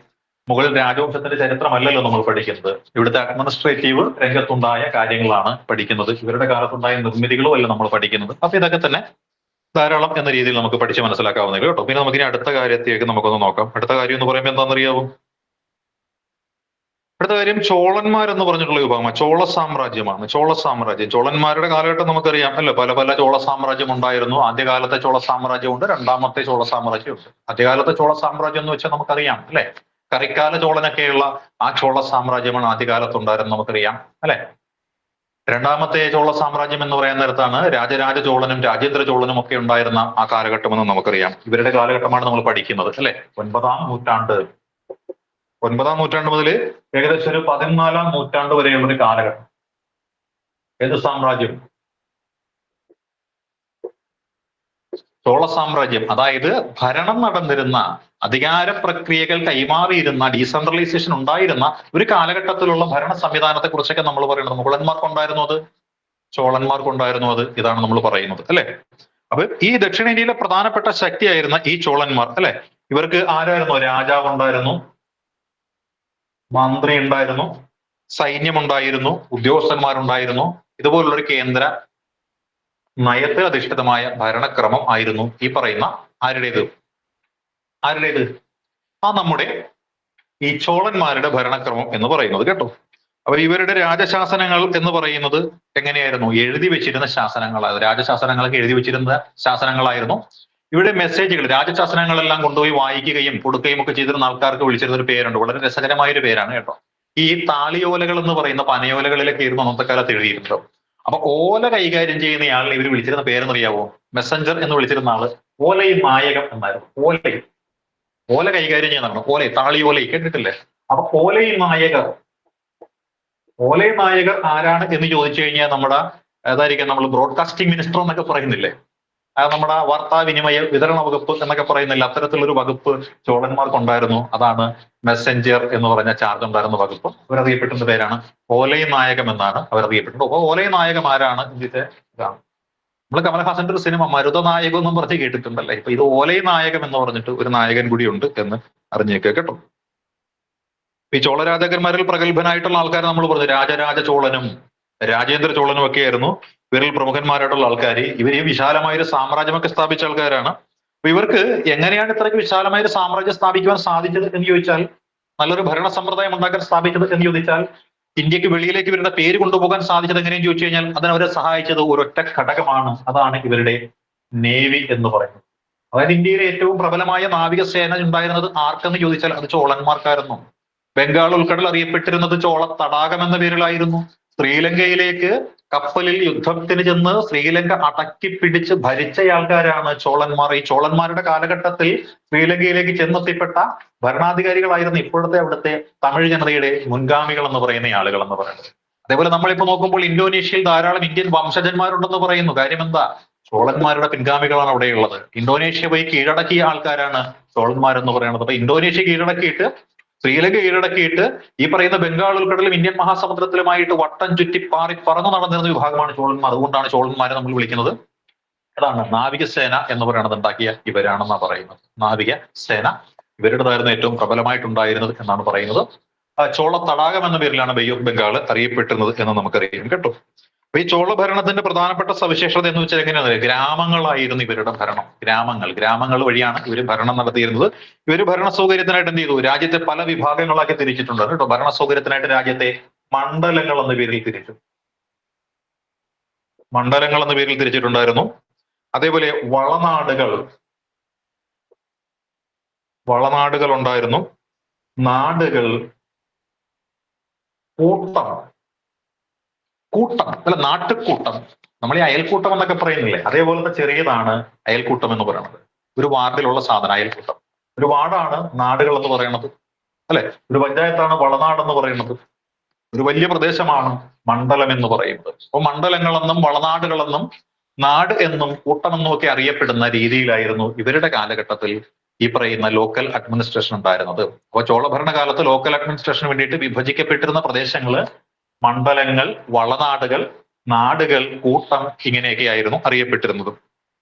Speaker 1: മുഗൾ രാജവംശത്തിന്റെ ചരിത്രമല്ലല്ലോ നമ്മൾ പഠിക്കുന്നത്. ഇവിടുത്തെ അഡ്മിനിസ്ട്രേറ്റീവ് രംഗത്തുണ്ടായ കാര്യങ്ങളാണ് പഠിക്കുന്നത്. ഇവരുടെ കാലത്തുണ്ടായ നിർമ്മിതികളും അല്ല നമ്മൾ പഠിക്കുന്നത്. അപ്പൊ ഇതൊക്കെ തന്നെ ധാരാളം എന്ന രീതിയിൽ നമുക്ക് പഠിച്ച് മനസ്സിലാക്കാവുന്നേ കേട്ടോ. പിന്നെ നമുക്കിനി അടുത്ത കാര്യത്തേക്ക് നമുക്കൊന്ന് നോക്കാം. അടുത്ത കാര്യം എന്ന് പറയുമ്പോൾ എന്താണെന്നറിയാവോ? അടുത്ത കാര്യം ചോളന്മാരെന്ന് പറഞ്ഞിട്ടുള്ള വിഭാഗമാണ്. ചോള സാമ്രാജ്യമാണ്. ചോളന്മാരുടെ കാലഘട്ടം നമുക്കറിയാം അല്ലെ. പല പല ചോള സാമ്രാജ്യം ഉണ്ടായിരുന്നു. ആദ്യകാലത്തെ ചോള സാമ്രാജ്യമുണ്ട്, രണ്ടാമത്തെ ചോള സാമ്രാജ്യമുണ്ട്. ആദ്യകാലത്തെ ചോള സാമ്രാജ്യം എന്ന് വെച്ചാൽ നമുക്കറിയാം അല്ലെ, കറിക്കാല ചോളനൊക്കെയുള്ള ആ ചോള സാമ്രാജ്യമാണ് ആദ്യകാലത്തുണ്ടായിരുന്നു നമുക്കറിയാം അല്ലെ. രണ്ടാമത്തെ ചോള സാമ്രാജ്യം എന്ന് പറയുന്ന നേരത്താണ് രാജരാജ ചോളനും രാജേന്ദ്ര ചോളനും ഒക്കെ ഉണ്ടായിരുന്ന ആ കാലഘട്ടം എന്ന് നമുക്കറിയാം. ഇവരുടെ കാലഘട്ടമാണ് നമ്മൾ പഠിക്കുന്നത് അല്ലെ. 9ാം നൂറ്റാണ്ട് മുതൽ ഏകദേശം ഒരു 14ാം നൂറ്റാണ്ട് വരെയുള്ള ഒരു കാലഘട്ടം. ഏത് സാമ്രാജ്യം? ചോള സാമ്രാജ്യം. അതായത് ഭരണം നടന്നിരുന്ന, അധികാര പ്രക്രിയകൾ കൈമാറിയിരുന്ന, ഡീസെൻട്രലൈസേഷൻ ഉണ്ടായിരുന്ന ഒരു കാലഘട്ടത്തിലുള്ള ഭരണ സംവിധാനത്തെ കുറിച്ചൊക്കെ നമ്മൾ പറയുന്നത്. മുഗളന്മാർക്കുണ്ടായിരുന്നു അത്, ചോളന്മാർക്കുണ്ടായിരുന്നു അത്. ഇതാണ് നമ്മൾ പറയുന്നത് അല്ലെ. അപ്പൊ ഈ ദക്ഷിണേന്ത്യയിലെ പ്രധാനപ്പെട്ട ശക്തിയായിരുന്ന ഈ ചോളന്മാർ അല്ലെ, ഇവർക്ക് ആരായിരുന്നു? രാജാവ് ഉണ്ടായിരുന്നു, മന്ത്രി ഉണ്ടായിരുന്നു, സൈന്യമുണ്ടായിരുന്നു, ഉദ്യോഗസ്ഥന്മാരുണ്ടായിരുന്നു. ഇതുപോലുള്ളൊരു കേന്ദ്ര നയത്തിൽ അധിഷ്ഠിതമായ ഭരണക്രമം ആയിരുന്നു ഈ പറയുന്ന ആരുടേത്? ആരുടേത്? ആ നമ്മുടെ ഈ ചോളന്മാരുടെ ഭരണക്രമം എന്ന് പറയുന്നത് കേട്ടോ. അപ്പൊ ഇവരുടെ രാജശാസനങ്ങൾ എന്ന് പറയുന്നത് എങ്ങനെയായിരുന്നു? എഴുതി വെച്ചിരുന്ന ശാസനങ്ങളായിരുന്നു. രാജശാസനങ്ങളൊക്കെ എഴുതി വെച്ചിരുന്ന ശാസനങ്ങളായിരുന്നു. ഇവിടെ മെസ്സേജുകൾ, രാജശാസനങ്ങളെല്ലാം കൊണ്ടുപോയി വായിക്കുകയും കൊടുക്കുകയും ഒക്കെ ചെയ്തിരുന്ന ആൾക്കാർക്ക് വിളിച്ചിരുന്ന ഒരു പേരുണ്ട്. വളരെ രസകരമായ ഒരു പേരാണ് കേട്ടോ. ഈ താളിയോലകൾ എന്ന് പറയുന്ന പനയോലകളിലൊക്കെ ആയിരുന്നു അന്നത്തെ കാലത്ത് എഴുതിയിരുന്നത്. അപ്പൊ ഓല കൈകാര്യം ചെയ്യുന്ന ആളിനെ ഇവർ വിളിച്ചിരുന്ന പേരെന്നറിയാവോ? മെസ്സഞ്ചർ എന്ന് വിളിച്ചിരുന്ന ആള് ഓലയും നായകം എന്നായിരുന്നു. ഓലയും, ഓല കൈകാര്യം ചെയ്യുന്നതാണ്. ഓലയും താളിയോലയും കേട്ടിട്ടില്ലേ? അപ്പൊ ഓലയും നായകർ, ഓലയും നായകർ ആരാണ് എന്ന് ചോദിച്ചു കഴിഞ്ഞാൽ നമ്മുടെ അതായിരിക്കും നമ്മൾ ബ്രോഡ്കാസ്റ്റിംഗ് മിനിസ്റ്റർ എന്നൊക്കെ പറയുന്നില്ലേ, നമ്മുടെ വാർത്താവിനിമയ വിതരണ വകുപ്പ് എന്നൊക്കെ പറയുന്നില്ല, അത്തരത്തിലൊരു വകുപ്പ് ചോളന്മാർക്കുണ്ടായിരുന്നു. അതാണ് മെസ്സഞ്ചർ എന്ന് പറഞ്ഞ ചാർജ് ഉണ്ടായിരുന്ന വകുപ്പ്. അവരറിയപ്പെട്ടുന്ന പേരാണ് ഓലയും നായകം എന്നാണ് അവരറിയപ്പെട്ടത്. അപ്പൊ ഓലയും നായകം ആരാണ് ഇതിന്റെ ഇതാണ്. നമ്മൾ കമൽഹാസന്റെ ഒരു സിനിമ മരുതനായകം എന്നും പറഞ്ഞ് കേട്ടിട്ടുണ്ടല്ലേ. ഇപ്പൊ ഇത് ഓലയും നായകം എന്ന് പറഞ്ഞിട്ട് ഒരു നായകൻ കൂടി ഉണ്ട് എന്ന് അറിഞ്ഞേക്കുക കേട്ടോ. ഈ ചോള രാജാക്കന്മാരിൽ പ്രഗത്ഭനായിട്ടുള്ള ആൾക്കാർ നമ്മൾ പറഞ്ഞു രാജരാജ ചോളനും രാജേന്ദ്ര ചോളനും ഒക്കെ ആയിരുന്നു ഇവരിൽ പ്രമുഖന്മാരായിട്ടുള്ള ആൾക്കാർ. ഇവർ ഈ വിശാലമായ ഒരു സാമ്രാജ്യമൊക്കെ സ്ഥാപിച്ച ആൾക്കാരാണ്. അപ്പൊ ഇവർക്ക് എങ്ങനെയാണ് ഇത്രയ്ക്ക് വിശാലമായ ഒരു സാമ്രാജ്യം സ്ഥാപിക്കുവാൻ സാധിച്ചത് എന്ന് ചോദിച്ചാൽ, നല്ലൊരു ഭരണ സമ്പ്രദായം ഉണ്ടാക്കാൻ സ്ഥാപിച്ചത് എന്ന് ചോദിച്ചാൽ, ഇന്ത്യക്ക് വെളിയിലേക്ക് ഇവരുടെ പേര് കൊണ്ടുപോകാൻ സാധിച്ചത് എങ്ങനെയെന്ന് ചോദിച്ചു കഴിഞ്ഞാൽ അതിനവരെ സഹായിച്ചത് ഒരൊറ്റ ഘടകമാണ്. അതാണ് ഇവരുടെ നേവി എന്ന് പറയുന്നത്. അതായത് ഇന്ത്യയിലെ ഏറ്റവും പ്രബലമായ നാവികസേന ഉണ്ടായിരുന്നത് ആർക്കെന്ന് ചോദിച്ചാൽ അത് ചോളന്മാർക്കായിരുന്നു. ബംഗാൾ ഉൾക്കടൽ അറിയപ്പെട്ടിരുന്നത് ചോള തടാകം എന്ന പേരിലായിരുന്നു. ശ്രീലങ്കയിലേക്ക് കപ്പലിൽ യുദ്ധത്തിന് ചെന്ന് ശ്രീലങ്ക അടക്കി പിടിച്ച് ഭരിച്ച ആൾക്കാരാണ് ചോളന്മാർ. ഈ ചോളന്മാരുടെ കാലഘട്ടത്തിൽ ശ്രീലങ്കയിലേക്ക് ചെന്നെത്തിപ്പെട്ട ഭരണാധികാരികളായിരുന്നു ഇപ്പോഴത്തെ അവിടുത്തെ തമിഴ് ജനതയുടെ മുൻഗാമികൾ എന്ന് പറയുന്ന ആളുകൾ എന്ന് പറയുന്നത്. അതേപോലെ നമ്മളിപ്പോ നോക്കുമ്പോൾ ഇന്തോനേഷ്യയിൽ ധാരാളം ഇന്ത്യൻ വംശജന്മാരുണ്ടെന്ന് പറയുന്നു. കാര്യം എന്താ? ചോളന്മാരുടെ പിൻഗാമികളാണ് അവിടെയുള്ളത്. ഇന്തോനേഷ്യ പോയി കീഴടക്കിയ ആൾക്കാരാണ് ചോളന്മാരെന്ന് പറയുന്നത്. അപ്പൊ ഇന്തോനേഷ്യ കീഴടക്കിയിട്ട് ശ്രീലങ്ക കീഴടക്കിയിട്ട് ഈ പറയുന്ന ബംഗാൾ ഉൾക്കടലും ഇന്ത്യൻ മഹാസമുദ്രത്തിലുമായിട്ട് വട്ടം ചുറ്റി പറന്നു നടന്നിരുന്ന വിഭാഗമാണ് ചോളന്മാർ. അതുകൊണ്ടാണ് ചോളന്മാരെ നമ്മൾ വിളിക്കുന്നത് അതാണ് നാവികസേന എന്ന് പറയുന്നത് ഉണ്ടാക്കിയ ഇവരാണെന്നാണ് പറയുന്നത്. നാവിക സേന ഇവരുടേതായിരുന്നു ഏറ്റവും പ്രബലമായിട്ടുണ്ടായിരുന്നത് എന്നാണ് പറയുന്നത്. ചോള തടാകം എന്ന പേരിലാണ് ബേ ഓഫ് ബംഗാൾ അറിയപ്പെട്ടിരുന്നത് എന്ന് നമുക്കറിയാം കേട്ടോ. അപ്പൊ ഈ ചോള ഭരണത്തിന്റെ പ്രധാനപ്പെട്ട സവിശേഷത എന്ന് വെച്ചാൽ എങ്ങനെയാണ്? ഗ്രാമങ്ങളായിരുന്നു ഇവരുടെ ഭരണം. ഗ്രാമങ്ങൾ വഴിയാണ് ഇവർ ഭരണം നടത്തിയിരുന്നത്. ഇവർ ഭരണ സൗകര്യത്തിനായിട്ട് എന്ത് ചെയ്തു? രാജ്യത്തെ പല വിഭാഗങ്ങളാക്കി തിരിച്ചിട്ടുണ്ട് കേട്ടോ. ഭരണ സൗകര്യത്തിനായിട്ട് രാജ്യത്തെ മണ്ഡലങ്ങൾ എന്ന പേരിൽ തിരിച്ചു. മണ്ഡലങ്ങൾ എന്ന പേരിൽ തിരിച്ചിട്ടുണ്ടായിരുന്നു. അതേപോലെ വളനാടുകൾ ഉണ്ടായിരുന്നു. നാടുകൾ, കൂട്ടം അല്ല നാട്ടുകൂട്ടം. നമ്മൾ ഈ അയൽക്കൂട്ടം എന്നൊക്കെ പറയുന്നില്ലേ, അതേപോലത്തെ ചെറിയതാണ് അയൽക്കൂട്ടം എന്ന് പറയുന്നത്. ഒരു വാർഡിലുള്ള സാധനം അയൽക്കൂട്ടം. ഒരു വാർഡാണ് നാടുകൾ എന്ന് പറയുന്നത് അല്ലെ. ഒരു പഞ്ചായത്താണ് വളനാട് എന്ന് പറയുന്നത്. ഒരു വലിയ പ്രദേശമാണ് മണ്ഡലം എന്ന് പറയുന്നത്. അപ്പൊ മണ്ഡലങ്ങളെന്നും വളനാടുകളെന്നും നാട് എന്നും കൂട്ടമെന്നും ഒക്കെ അറിയപ്പെടുന്ന രീതിയിലായിരുന്നു ഇവരുടെ കാലഘട്ടത്തിൽ ഈ പറയുന്ന ലോക്കൽ അഡ്മിനിസ്ട്രേഷൻ ഉണ്ടായിരുന്നത്. അപ്പൊ ചോള ഭരണകാലത്ത് ലോക്കൽ അഡ്മിനിസ്ട്രേഷന് വേണ്ടിയിട്ട് വിഭജിക്കപ്പെട്ടിരുന്ന പ്രദേശങ്ങള് മണ്ഡലങ്ങൾ, വളനാടുകൾ, നാടുകൾ, കൂട്ടം ഇങ്ങനെയൊക്കെ ആയിരുന്നു അറിയപ്പെട്ടിരുന്നത്.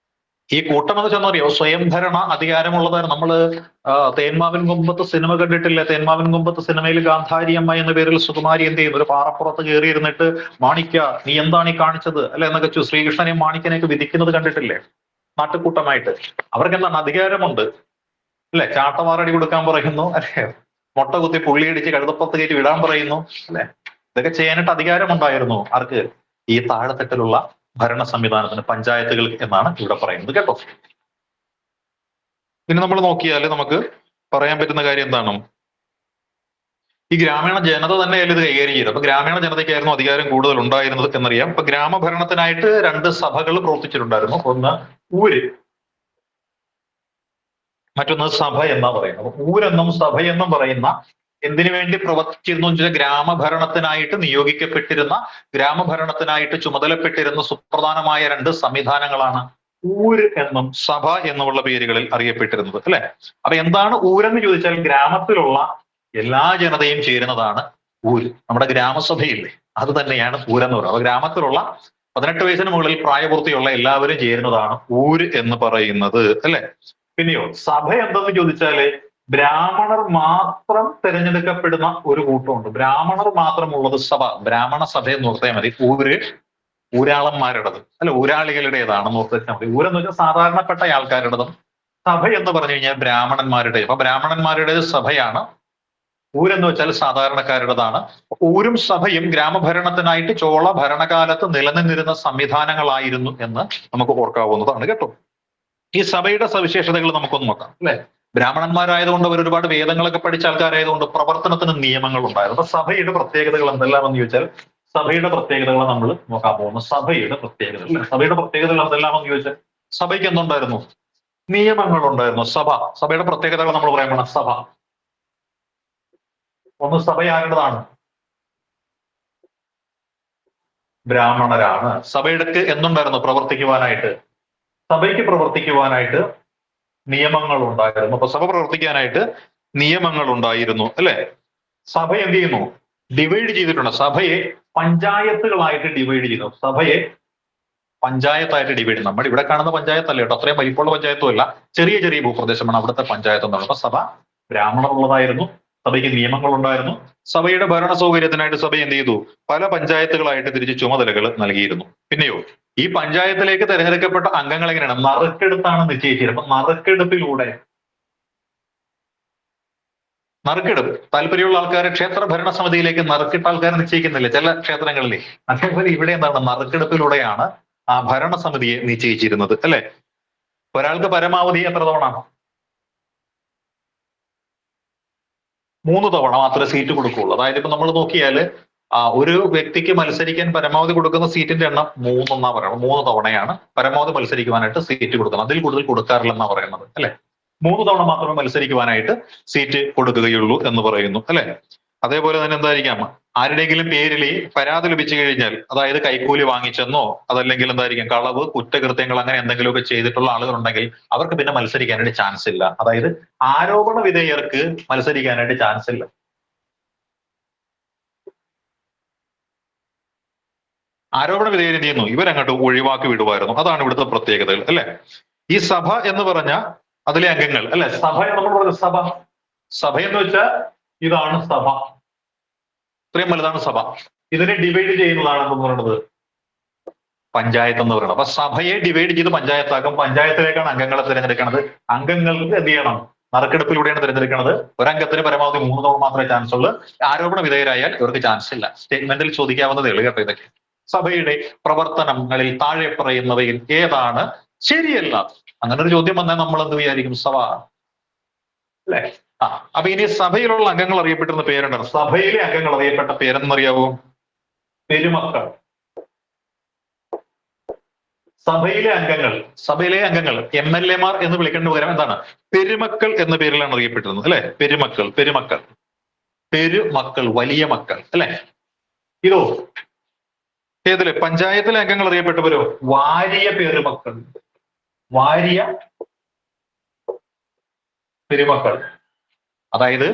Speaker 1: ഈ കൂട്ടം എന്ന് വെച്ചാൽ അറിയോ? സ്വയംഭരണ അധികാരമുള്ളതാണ്. നമ്മള് തേന്മാവിൻ കൊമ്പത്ത് സിനിമ കണ്ടിട്ടില്ലേ? തേന്മാവിൻ കൊമ്പത്ത് സിനിമയിൽ ഗാന്ധാരിയമ്മ എന്ന പേരിൽ സുകുമാരി എന്ത് ചെയ്യുന്നു? ഒരു പാറപ്പുറത്ത് കയറിയിരുന്നിട്ട് മാണിക്ക നീ എന്താണ് ഈ കാണിച്ചത് അല്ലെ എന്നൊക്കെ ശ്രീകൃഷ്ണനെയും മാണിക്കനെയൊക്കെ വിധിക്കുന്നത് കണ്ടിട്ടില്ലേ? നാട്ടുകൂട്ടമായിട്ട് അവർക്ക് എന്താണ് അധികാരമുണ്ട് അല്ലെ. ചാട്ടവാറടി കൊടുക്കാൻ പറയുന്നു അല്ലെ, മുട്ട കുത്തി പുള്ളിയടിച്ച് കഴുതപ്പുറത്ത് കയറ്റി വിടാൻ പറയുന്നു അല്ലെ. ഇതൊക്കെ ചെയ്യാനായിട്ട് അധികാരമുണ്ടായിരുന്നു ആർക്ക്? ഈ താഴെത്തട്ടിലുള്ള ഭരണ സംവിധാനത്തിന്, പഞ്ചായത്തുകൾ എന്നാണ് ഇവിടെ പറയുന്നത് കേട്ടോ. പിന്നെ നമ്മൾ നോക്കിയാൽ നമുക്ക് പറയാൻ പറ്റുന്ന കാര്യം എന്താണ്? ഈ ഗ്രാമീണ ജനത തന്നെയല്ലേ ഇത് കൈകാര്യം ചെയ്തത്. അപ്പൊ ഗ്രാമീണ ജനതയ്ക്കായിരുന്നു അധികാരം കൂടുതൽ ഉണ്ടായിരുന്നത് എന്നറിയാം. അപ്പൊ ഗ്രാമഭരണത്തിനായിട്ട് 2 സഭകൾ പ്രവർത്തിച്ചിട്ടുണ്ടായിരുന്നു. ഒന്ന് ഊര്, മറ്റൊന്ന് സഭ എന്നാ പറയുന്നത്. ഊരെന്നും സഭയെന്നും പറയുന്ന എന്തിനു വേണ്ടി പ്രവർത്തിച്ചിരുന്നു എന്ന് വെച്ചാൽ ഗ്രാമഭരണത്തിനായിട്ട് നിയോഗിക്കപ്പെട്ടിരുന്ന, ഗ്രാമഭരണത്തിനായിട്ട് ചുമതലപ്പെട്ടിരുന്ന സുപ്രധാനമായ 2 സംവിധാനങ്ങളാണ് ഊര് എന്നും സഭ എന്നുമുള്ള പേരുകളിൽ അറിയപ്പെട്ടിരുന്നത് അല്ലെ. അപ്പൊ എന്താണ് ഊരെന്ന് ചോദിച്ചാൽ ഗ്രാമത്തിലുള്ള എല്ലാ ജനതയും ചേരുന്നതാണ് ഊര്. നമ്മുടെ ഗ്രാമസഭയില്ലേ, അത് തന്നെയാണ് ഊരെന്ന് പറയുന്നത്. അപ്പൊ ഗ്രാമത്തിലുള്ള 18 വയസ്സിന് മുകളിൽ പ്രായപൂർത്തിയുള്ള എല്ലാവരും ചേരുന്നതാണ് ഊര് എന്ന് പറയുന്നത് അല്ലെ. പിന്നെയോ സഭ എന്തെന്ന് ചോദിച്ചാല് ബ്രാഹ്മണർ മാത്രം തിരഞ്ഞെടുക്കപ്പെടുന്ന ഒരു കൂട്ടമുണ്ട്. ബ്രാഹ്മണർ മാത്രമുള്ളത് സഭ. ബ്രാഹ്മണ സഭ എന്ന് ഓർത്താൽ മതി. ഊരാളന്മാരുടേത് അല്ലെ, ഊരാളികളുടേതാണെന്ന് ഓർത്ത് വെച്ചാൽ മതി. ഊരെന്ന് വെച്ചാൽ സാധാരണപ്പെട്ട ആൾക്കാരുടേതും സഭ എന്ന് പറഞ്ഞു കഴിഞ്ഞാൽ ബ്രാഹ്മണന്മാരുടെ, അപ്പൊ ബ്രാഹ്മണന്മാരുടെ സഭയാണ്. ഊരെന്ന് വെച്ചാൽ സാധാരണക്കാരുടേതാണ്. ഊരും സഭയും ഗ്രാമഭരണത്തിനായിട്ട് ചോള ഭരണകാലത്ത് നിലനിന്നിരുന്ന സംവിധാനങ്ങളായിരുന്നു എന്ന് നമുക്ക് ഓർക്കാവുന്നതാണ് കേട്ടോ. ഈ സഭയുടെ സവിശേഷതകൾ നമുക്കൊന്ന് നോക്കാം അല്ലെ. ബ്രാഹ്മണന്മാരായതുകൊണ്ട് അവർ ഒരുപാട് വേദങ്ങളൊക്കെ പഠിച്ച ആൾക്കാരായതുകൊണ്ട് പ്രവർത്തനത്തിന് നിയമങ്ങൾ ഉണ്ടായിരുന്നു. അപ്പൊ സഭയുടെ പ്രത്യേകതകൾ എന്തെല്ലാമെന്ന് ചോദിച്ചാൽ, സഭയുടെ പ്രത്യേകതകൾ നമ്മൾ നോക്കാൻ പോകുന്നു. സഭയുടെ പ്രത്യേകതകൾ, സഭയുടെ പ്രത്യേകതകൾ എന്തെല്ലാമെന്ന് ചോദിച്ചാൽ, സഭയ്ക്ക് എന്തുണ്ടായിരുന്നു? നിയമങ്ങൾ ഉണ്ടായിരുന്നു. സഭയുടെ പ്രത്യേകതകൾ നമ്മൾ പറയുമ്പോൾ സഭ ഒന്ന്, സഭയാരുടേതാണ്? ബ്രാഹ്മണരാണ്. സഭയുടെ എന്തുണ്ടായിരുന്നു പ്രവർത്തിക്കുവാനായിട്ട്? സഭയ്ക്ക് പ്രവർത്തിക്കുവാനായിട്ട് നിയമങ്ങൾ ഉണ്ടായിരുന്നു. അപ്പൊ സഭ പ്രവർത്തിക്കാനായിട്ട് നിയമങ്ങൾ ഉണ്ടായിരുന്നു അല്ലെ. സഭ എന്ത് ചെയ്യുന്നു? ഡിവൈഡ് ചെയ്തിട്ടുണ്ട്. സഭയെ പഞ്ചായത്തുകളായിട്ട് ഡിവൈഡ് ചെയ്യുന്നു. സഭയെ പഞ്ചായത്തായിട്ട് ഡിവൈഡ് ചെയ്യുന്നു. നമ്മൾ ഇവിടെ കാണുന്ന പഞ്ചായത്തല്ല കേട്ടോ, അത്രയും വലിപ്പമുള്ള പഞ്ചായത്തും അല്ല, ചെറിയ ചെറിയ ഭൂപ്രദേശമാണ് അവിടുത്തെ പഞ്ചായത്ത് എന്നാണ്. അപ്പൊ സഭ ബ്രാഹ്മണറുള്ളതായിരുന്നു. സഭയ്ക്ക് നിയമങ്ങൾ ഉണ്ടായിരുന്നു. സഭയുടെ ഭരണ സൗകര്യത്തിനായിട്ട് സഭ എന്ത് ചെയ്തു? പല പഞ്ചായത്തുകളായിട്ട് തിരിച്ച് ചുമതലകൾ നൽകിയിരുന്നു. പിന്നെയോ ഈ പഞ്ചായത്തിലേക്ക് തിരഞ്ഞെടുക്കപ്പെട്ട അംഗങ്ങൾ എങ്ങനെയാണ്? നറുക്കെടുത്താണ് നിശ്ചയിച്ചത്. അപ്പൊ നറുക്കെടുപ്പിലൂടെ, നറുക്കെടുപ്പ് താല്പര്യമുള്ള ആൾക്കാരെ ക്ഷേത്ര ഭരണ സമിതിയിലേക്ക് നറുക്കിട്ട ആൾക്കാരെ നിശ്ചയിക്കുന്നില്ല ചില ക്ഷേത്രങ്ങളിൽ. അതേപോലെ ഇവിടെ എന്താണ്? നറുക്കെടുപ്പിലൂടെയാണ് ആ ഭരണസമിതിയെ നിശ്ചയിച്ചിരുന്നത് അല്ലെ. ഒരാൾക്ക് പരമാവധി എത്ര തവണ? 3 തവണ മാത്രമേ സീറ്റ് കൊടുക്കുകയുള്ളൂ. അതായത് ഇപ്പൊ നമ്മൾ നോക്കിയാൽ ഒരു വ്യക്തിക്ക് മത്സരിക്കാൻ പരമാവധി കൊടുക്കുന്ന സീറ്റിന്റെ എണ്ണം 3 എന്നാ പറയുന്നത്. 3 തവണയാണ് പരമാവധി മത്സരിക്കുവാനായിട്ട് സീറ്റ് കൊടുക്കുന്നത്. അതിൽ കൂടുതൽ കൊടുക്കാറില്ലെന്നാ പറയുന്നത് അല്ലെ. 3 തവണ മാത്രമേ മത്സരിക്കുവാനായിട്ട് സീറ്റ് കൊടുക്കുകയുള്ളൂ എന്ന് പറയുന്നു അല്ലെ. അതേപോലെ തന്നെ എന്തായിരിക്കാം, ആരുടെയെങ്കിലും പേരിൽ പരാതി ലഭിച്ചു കഴിഞ്ഞാൽ, അതായത് കൈക്കൂലി വാങ്ങിച്ചെന്നോ അതല്ലെങ്കിൽ എന്തായിരിക്കും കളവ്, കുറ്റകൃത്യങ്ങൾ അങ്ങനെ എന്തെങ്കിലുമൊക്കെ ചെയ്തിട്ടുള്ള ആളുകളുണ്ടെങ്കിൽ അവർക്ക് പിന്നെ മത്സരിക്കാനായിട്ട് ചാൻസ് ഇല്ല. അതായത് ആരോപണ വിധേയർക്ക് മത്സരിക്കാനായിട്ട് ചാൻസ് ഇല്ല. ആരോപണ വിധേയർ എന്ത് ചെയ്യുന്നു? ഇവരങ്ങോട്ട് ഒഴിവാക്കി വിടുമായിരുന്നു. അതാണ് ഇവിടുത്തെ പ്രത്യേകതകൾ അല്ലെ. ഈ സഭ എന്ന് പറഞ്ഞ അതിലെ അംഗങ്ങൾ അല്ലെ, സഭ നമ്മൾ പറഞ്ഞ സഭ എന്ന് വെച്ചാൽ ഇതാണ് സഭ. ഇത്രയും വലുതാണ് സഭ. ഇതിനെ ഡിവൈഡ് ചെയ്യുന്നതാണ് എന്ന് പറയുന്നത് പഞ്ചായത്ത് എന്ന് പറയുന്നത്. അപ്പൊ സഭയെ ഡിവൈഡ് ചെയ്ത് പഞ്ചായത്താക്കും. പഞ്ചായത്തിലേക്കാണ് അംഗങ്ങളെ തിരഞ്ഞെടുക്കുന്നത്. അംഗങ്ങൾക്ക് എന്ത് ചെയ്യണം? നറുക്കെടുപ്പിലൂടെയാണ് തിരഞ്ഞെടുക്കുന്നത്. ഒരംഗത്തിന് പരമാവധി 3 തവണ മാത്രമേ ചാൻസ് ഉള്ളൂ. ആരോപണ വിധേയരായാൽ ഇവർക്ക് ചാൻസ് ഇല്ല. സ്റ്റേറ്റ്മെന്റിൽ ചോദിക്കാവുന്നതേ ഉള്ളൂ കേട്ടോ ഇതൊക്കെ. സഭയുടെ പ്രവർത്തനങ്ങളിൽ താഴെ പറയുന്നവയിൽ ഏതാണ് ശരിയല്ല? അങ്ങനെ ഒരു ചോദ്യം വന്നാൽ നമ്മൾ എന്ത് വിചാരിക്കും? സഭ അല്ലെ. അപ്പൊ ഇനി സഭയിലുള്ള അംഗങ്ങൾ അറിയപ്പെട്ടിരുന്ന പേരുണ്ടായിരുന്നു. സഭയിലെ അംഗങ്ങൾ അറിയപ്പെട്ട പേരെന്നറിയാവോ? പെരുമക്കൾ. സഭയിലെ അംഗങ്ങൾ MLA മാർ എന്ന് വിളിക്കേണ്ട പകരം എന്താണ്? പെരുമക്കൾ എന്ന പേരിലാണ് അറിയപ്പെട്ടിരുന്നത് അല്ലെ. പെരുമക്കൾ വലിയ മക്കൾ അല്ലെ. ഇതോ ഏതിലെ? പഞ്ചായത്തിലെ അംഗങ്ങൾ അറിയപ്പെട്ടവരോ? വാരിയ പെരുമക്കൾ. അതായത്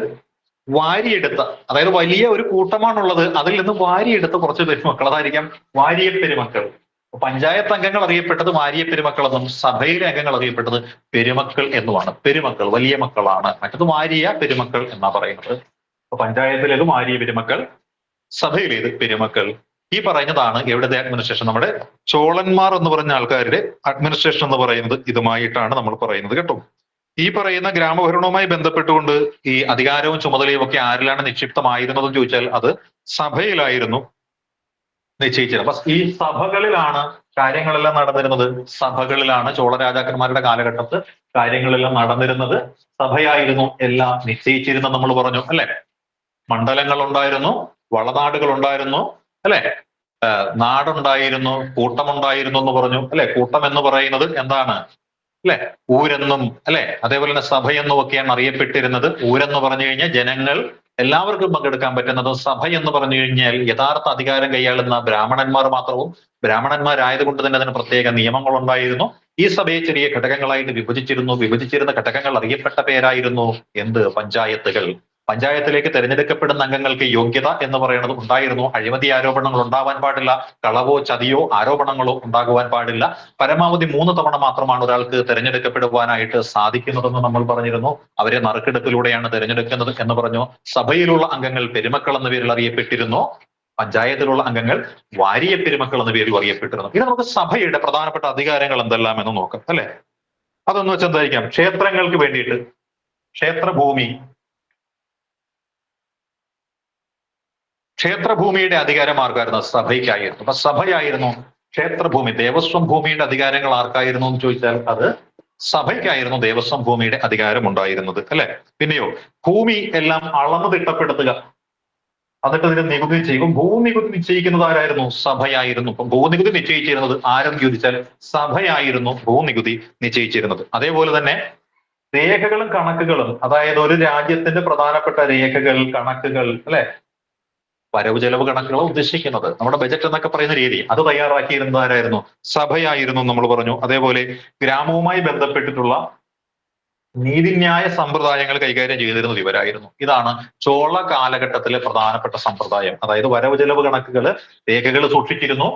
Speaker 1: വാരിയെടുത്ത, അതായത് വലിയ ഒരു കൂട്ടമാണുള്ളത്, അതിൽ നിന്ന് വാരിയെടുത്ത കുറച്ച് പെരുമക്കൾ, അതായിരിക്കാം വാരിയ പെരുമക്കൾ. പഞ്ചായത്ത് അംഗങ്ങൾ അറിയപ്പെട്ടത് വാരിയ പെരുമക്കൾ എന്നും സഭയിലെ അംഗങ്ങൾ അറിയപ്പെട്ടത് പെരുമക്കൾ എന്നുമാണ്. പെരുമക്കൾ വലിയ മക്കളാണ്, മറ്റത് വാരിയ പെരുമക്കൾ എന്നാ പറയുന്നത്. അപ്പൊ പഞ്ചായത്തിലേത് വാരിയ പെരുമക്കൾ, സഭയിലേത് പെരുമക്കൾ. ഈ പറയുന്നതാണ് എവിടുത്തെ അഡ്മിനിസ്ട്രേഷൻ. നമ്മുടെ ചോളന്മാർ എന്ന് പറഞ്ഞ ആൾക്കാരുടെ അഡ്മിനിസ്ട്രേഷൻ എന്ന് പറയുന്നത് ഇതുമായിട്ടാണ് നമ്മൾ പറയുന്നത് കേട്ടോ. ഈ പറയുന്ന ഗ്രാമഭരണവുമായി ബന്ധപ്പെട്ടുകൊണ്ട് ഈ അധികാരവും ചുമതലയും ഒക്കെ ആരിലാണ് നിക്ഷിപ്തമായിരുന്നതെന്ന് ചോദിച്ചാൽ അത് സഭയിലായിരുന്നു നിശ്ചയിച്ചത്. അപ്പൊ ഈ സഭകളിലാണ് കാര്യങ്ങളെല്ലാം നടന്നിരുന്നത്. സഭകളിലാണ് ചോള രാജാക്കന്മാരുടെ കാലഘട്ടത്ത് കാര്യങ്ങളെല്ലാം നടന്നിരുന്നത്. സഭയായിരുന്നു എല്ലാം നിശ്ചയിച്ചിരുന്നത് നമ്മൾ പറഞ്ഞു അല്ലെ. മണ്ഡലങ്ങൾ ഉണ്ടായിരുന്നു, വളനാടുകൾ ഉണ്ടായിരുന്നു അല്ലെ, നാടുണ്ടായിരുന്നു, കൂട്ടമുണ്ടായിരുന്നു എന്ന് പറഞ്ഞു അല്ലെ. കൂട്ടം എന്ന് പറയുന്നത് എന്താണ് അല്ലെ? ഊരെന്നും അല്ലെ, അതേപോലെ തന്നെ സഭയെന്നും ഒക്കെയാണ് അറിയപ്പെട്ടിരുന്നത്. ഊരെന്ന് പറഞ്ഞു കഴിഞ്ഞാൽ ജനങ്ങൾ എല്ലാവർക്കും പങ്കെടുക്കാൻ പറ്റുന്നതും, സഭ എന്ന് പറഞ്ഞു കഴിഞ്ഞാൽ യഥാർത്ഥ അധികാരം കൈയാളുന്ന ബ്രാഹ്മണന്മാർ മാത്രവും. ബ്രാഹ്മണന്മാരായതുകൊണ്ട് തന്നെ അതിന് പ്രത്യേക നിയമങ്ങൾ ഉണ്ടായിരുന്നു. ഈ സഭയെ ചെറിയ ഘടകങ്ങളായിട്ട് വിഭജിച്ചിരുന്ന ഘടകങ്ങൾ അറിയപ്പെട്ട പേരായിരുന്നു എന്ത്? പഞ്ചായത്തുകൾ. പഞ്ചായത്തിലേക്ക് തിരഞ്ഞെടുക്കപ്പെടുന്ന അംഗങ്ങൾക്ക് യോഗ്യത എന്ന് പറയുന്നത് ഉണ്ടായിരുന്നു. അഴിമതി ആരോപണങ്ങൾ ഉണ്ടാവാൻ പാടില്ല, കളവോ ചതിയോ ആരോപണങ്ങളോ ഉണ്ടാകുവാൻ പാടില്ല. പരമാവധി 3 തവണ മാത്രമാണ് ഒരാൾക്ക് തിരഞ്ഞെടുക്കപ്പെടുവാനായിട്ട് സാധിക്കുന്നതെന്ന് നമ്മൾ പറഞ്ഞിരുന്നു. അവരെ നറുക്കെടുപ്പിലൂടെയാണ് തിരഞ്ഞെടുക്കുന്നത് എന്ന് പറഞ്ഞു. സഭയിലുള്ള അംഗങ്ങൾ പെരുമക്കൾ എന്ന പേരിൽ അറിയപ്പെട്ടിരുന്നു. പഞ്ചായത്തിലുള്ള അംഗങ്ങൾ വാരിയ പെരുമക്കൾ എന്ന പേരിൽ അറിയപ്പെട്ടിരുന്നു. ഇനി നമുക്ക് സഭയുടെ പ്രധാനപ്പെട്ട അധികാരങ്ങൾ എന്തെല്ലാം എന്ന് നോക്കാം അല്ലെ. അതൊന്ന് വെച്ച് എന്തായിരിക്കാം? ക്ഷേത്രങ്ങൾക്ക് വേണ്ടിയിട്ട് ക്ഷേത്രഭൂമി, ക്ഷേത്രഭൂമിയുടെ അധികാരം ആർക്കായിരുന്നു? സഭയ്ക്കായിരുന്നു. അപ്പൊ സഭയായിരുന്നു ക്ഷേത്രഭൂമി. ദേവസ്വം ഭൂമിയുടെ അധികാരങ്ങൾ ആർക്കായിരുന്നു എന്ന് ചോദിച്ചാൽ അത് സഭയ്ക്കായിരുന്നു ദേവസ്വം ഭൂമിയുടെ അധികാരം ഉണ്ടായിരുന്നത്, അല്ലെ? പിന്നെയോ ഭൂമി എല്ലാം അളന്നു തിട്ടപ്പെടുത്തുക, എന്നിട്ട് ഇതിന് നികുതി ചെയ്യും. ഭൂനികുതി നിശ്ചയിക്കുന്നത് ആരായിരുന്നു? സഭയായിരുന്നു. അപ്പൊ ഭൂനികുതി നിശ്ചയിച്ചിരുന്നത് ആരെന്ന് ചോദിച്ചാൽ സഭയായിരുന്നു ഭൂനികുതി നിശ്ചയിച്ചിരുന്നത്. അതേപോലെ തന്നെ രേഖകളും കണക്കുകളും, അതായത് ഒരു രാജ്യത്തിന്റെ പ്രധാനപ്പെട്ട രേഖകൾ, കണക്കുകൾ, അല്ലെ, വരവ് ചെലവ് കണക്കുകളാണ് ഉദ്ദേശിക്കുന്നത്. നമ്മുടെ ബജറ്റ് എന്നൊക്കെ പറയുന്ന രീതി അത് തയ്യാറാക്കിയിരുന്നത് ആരായിരുന്നു? സഭയായിരുന്നു നമ്മൾ പറഞ്ഞു. അതേപോലെ ഗ്രാമവുമായി ബന്ധപ്പെട്ടിട്ടുള്ള നീതിന്യായ സമ്പ്രദായങ്ങൾ കൈകാര്യം ചെയ്തിരുന്നത് ഇവരായിരുന്നു. ഇതാണ് ചോള കാലഘട്ടത്തിലെ പ്രധാനപ്പെട്ട സമ്പ്രദായം. അതായത് വരവ് ചെലവ് കണക്കുകൾ, രേഖകൾ സൂക്ഷിച്ചിരുന്നു,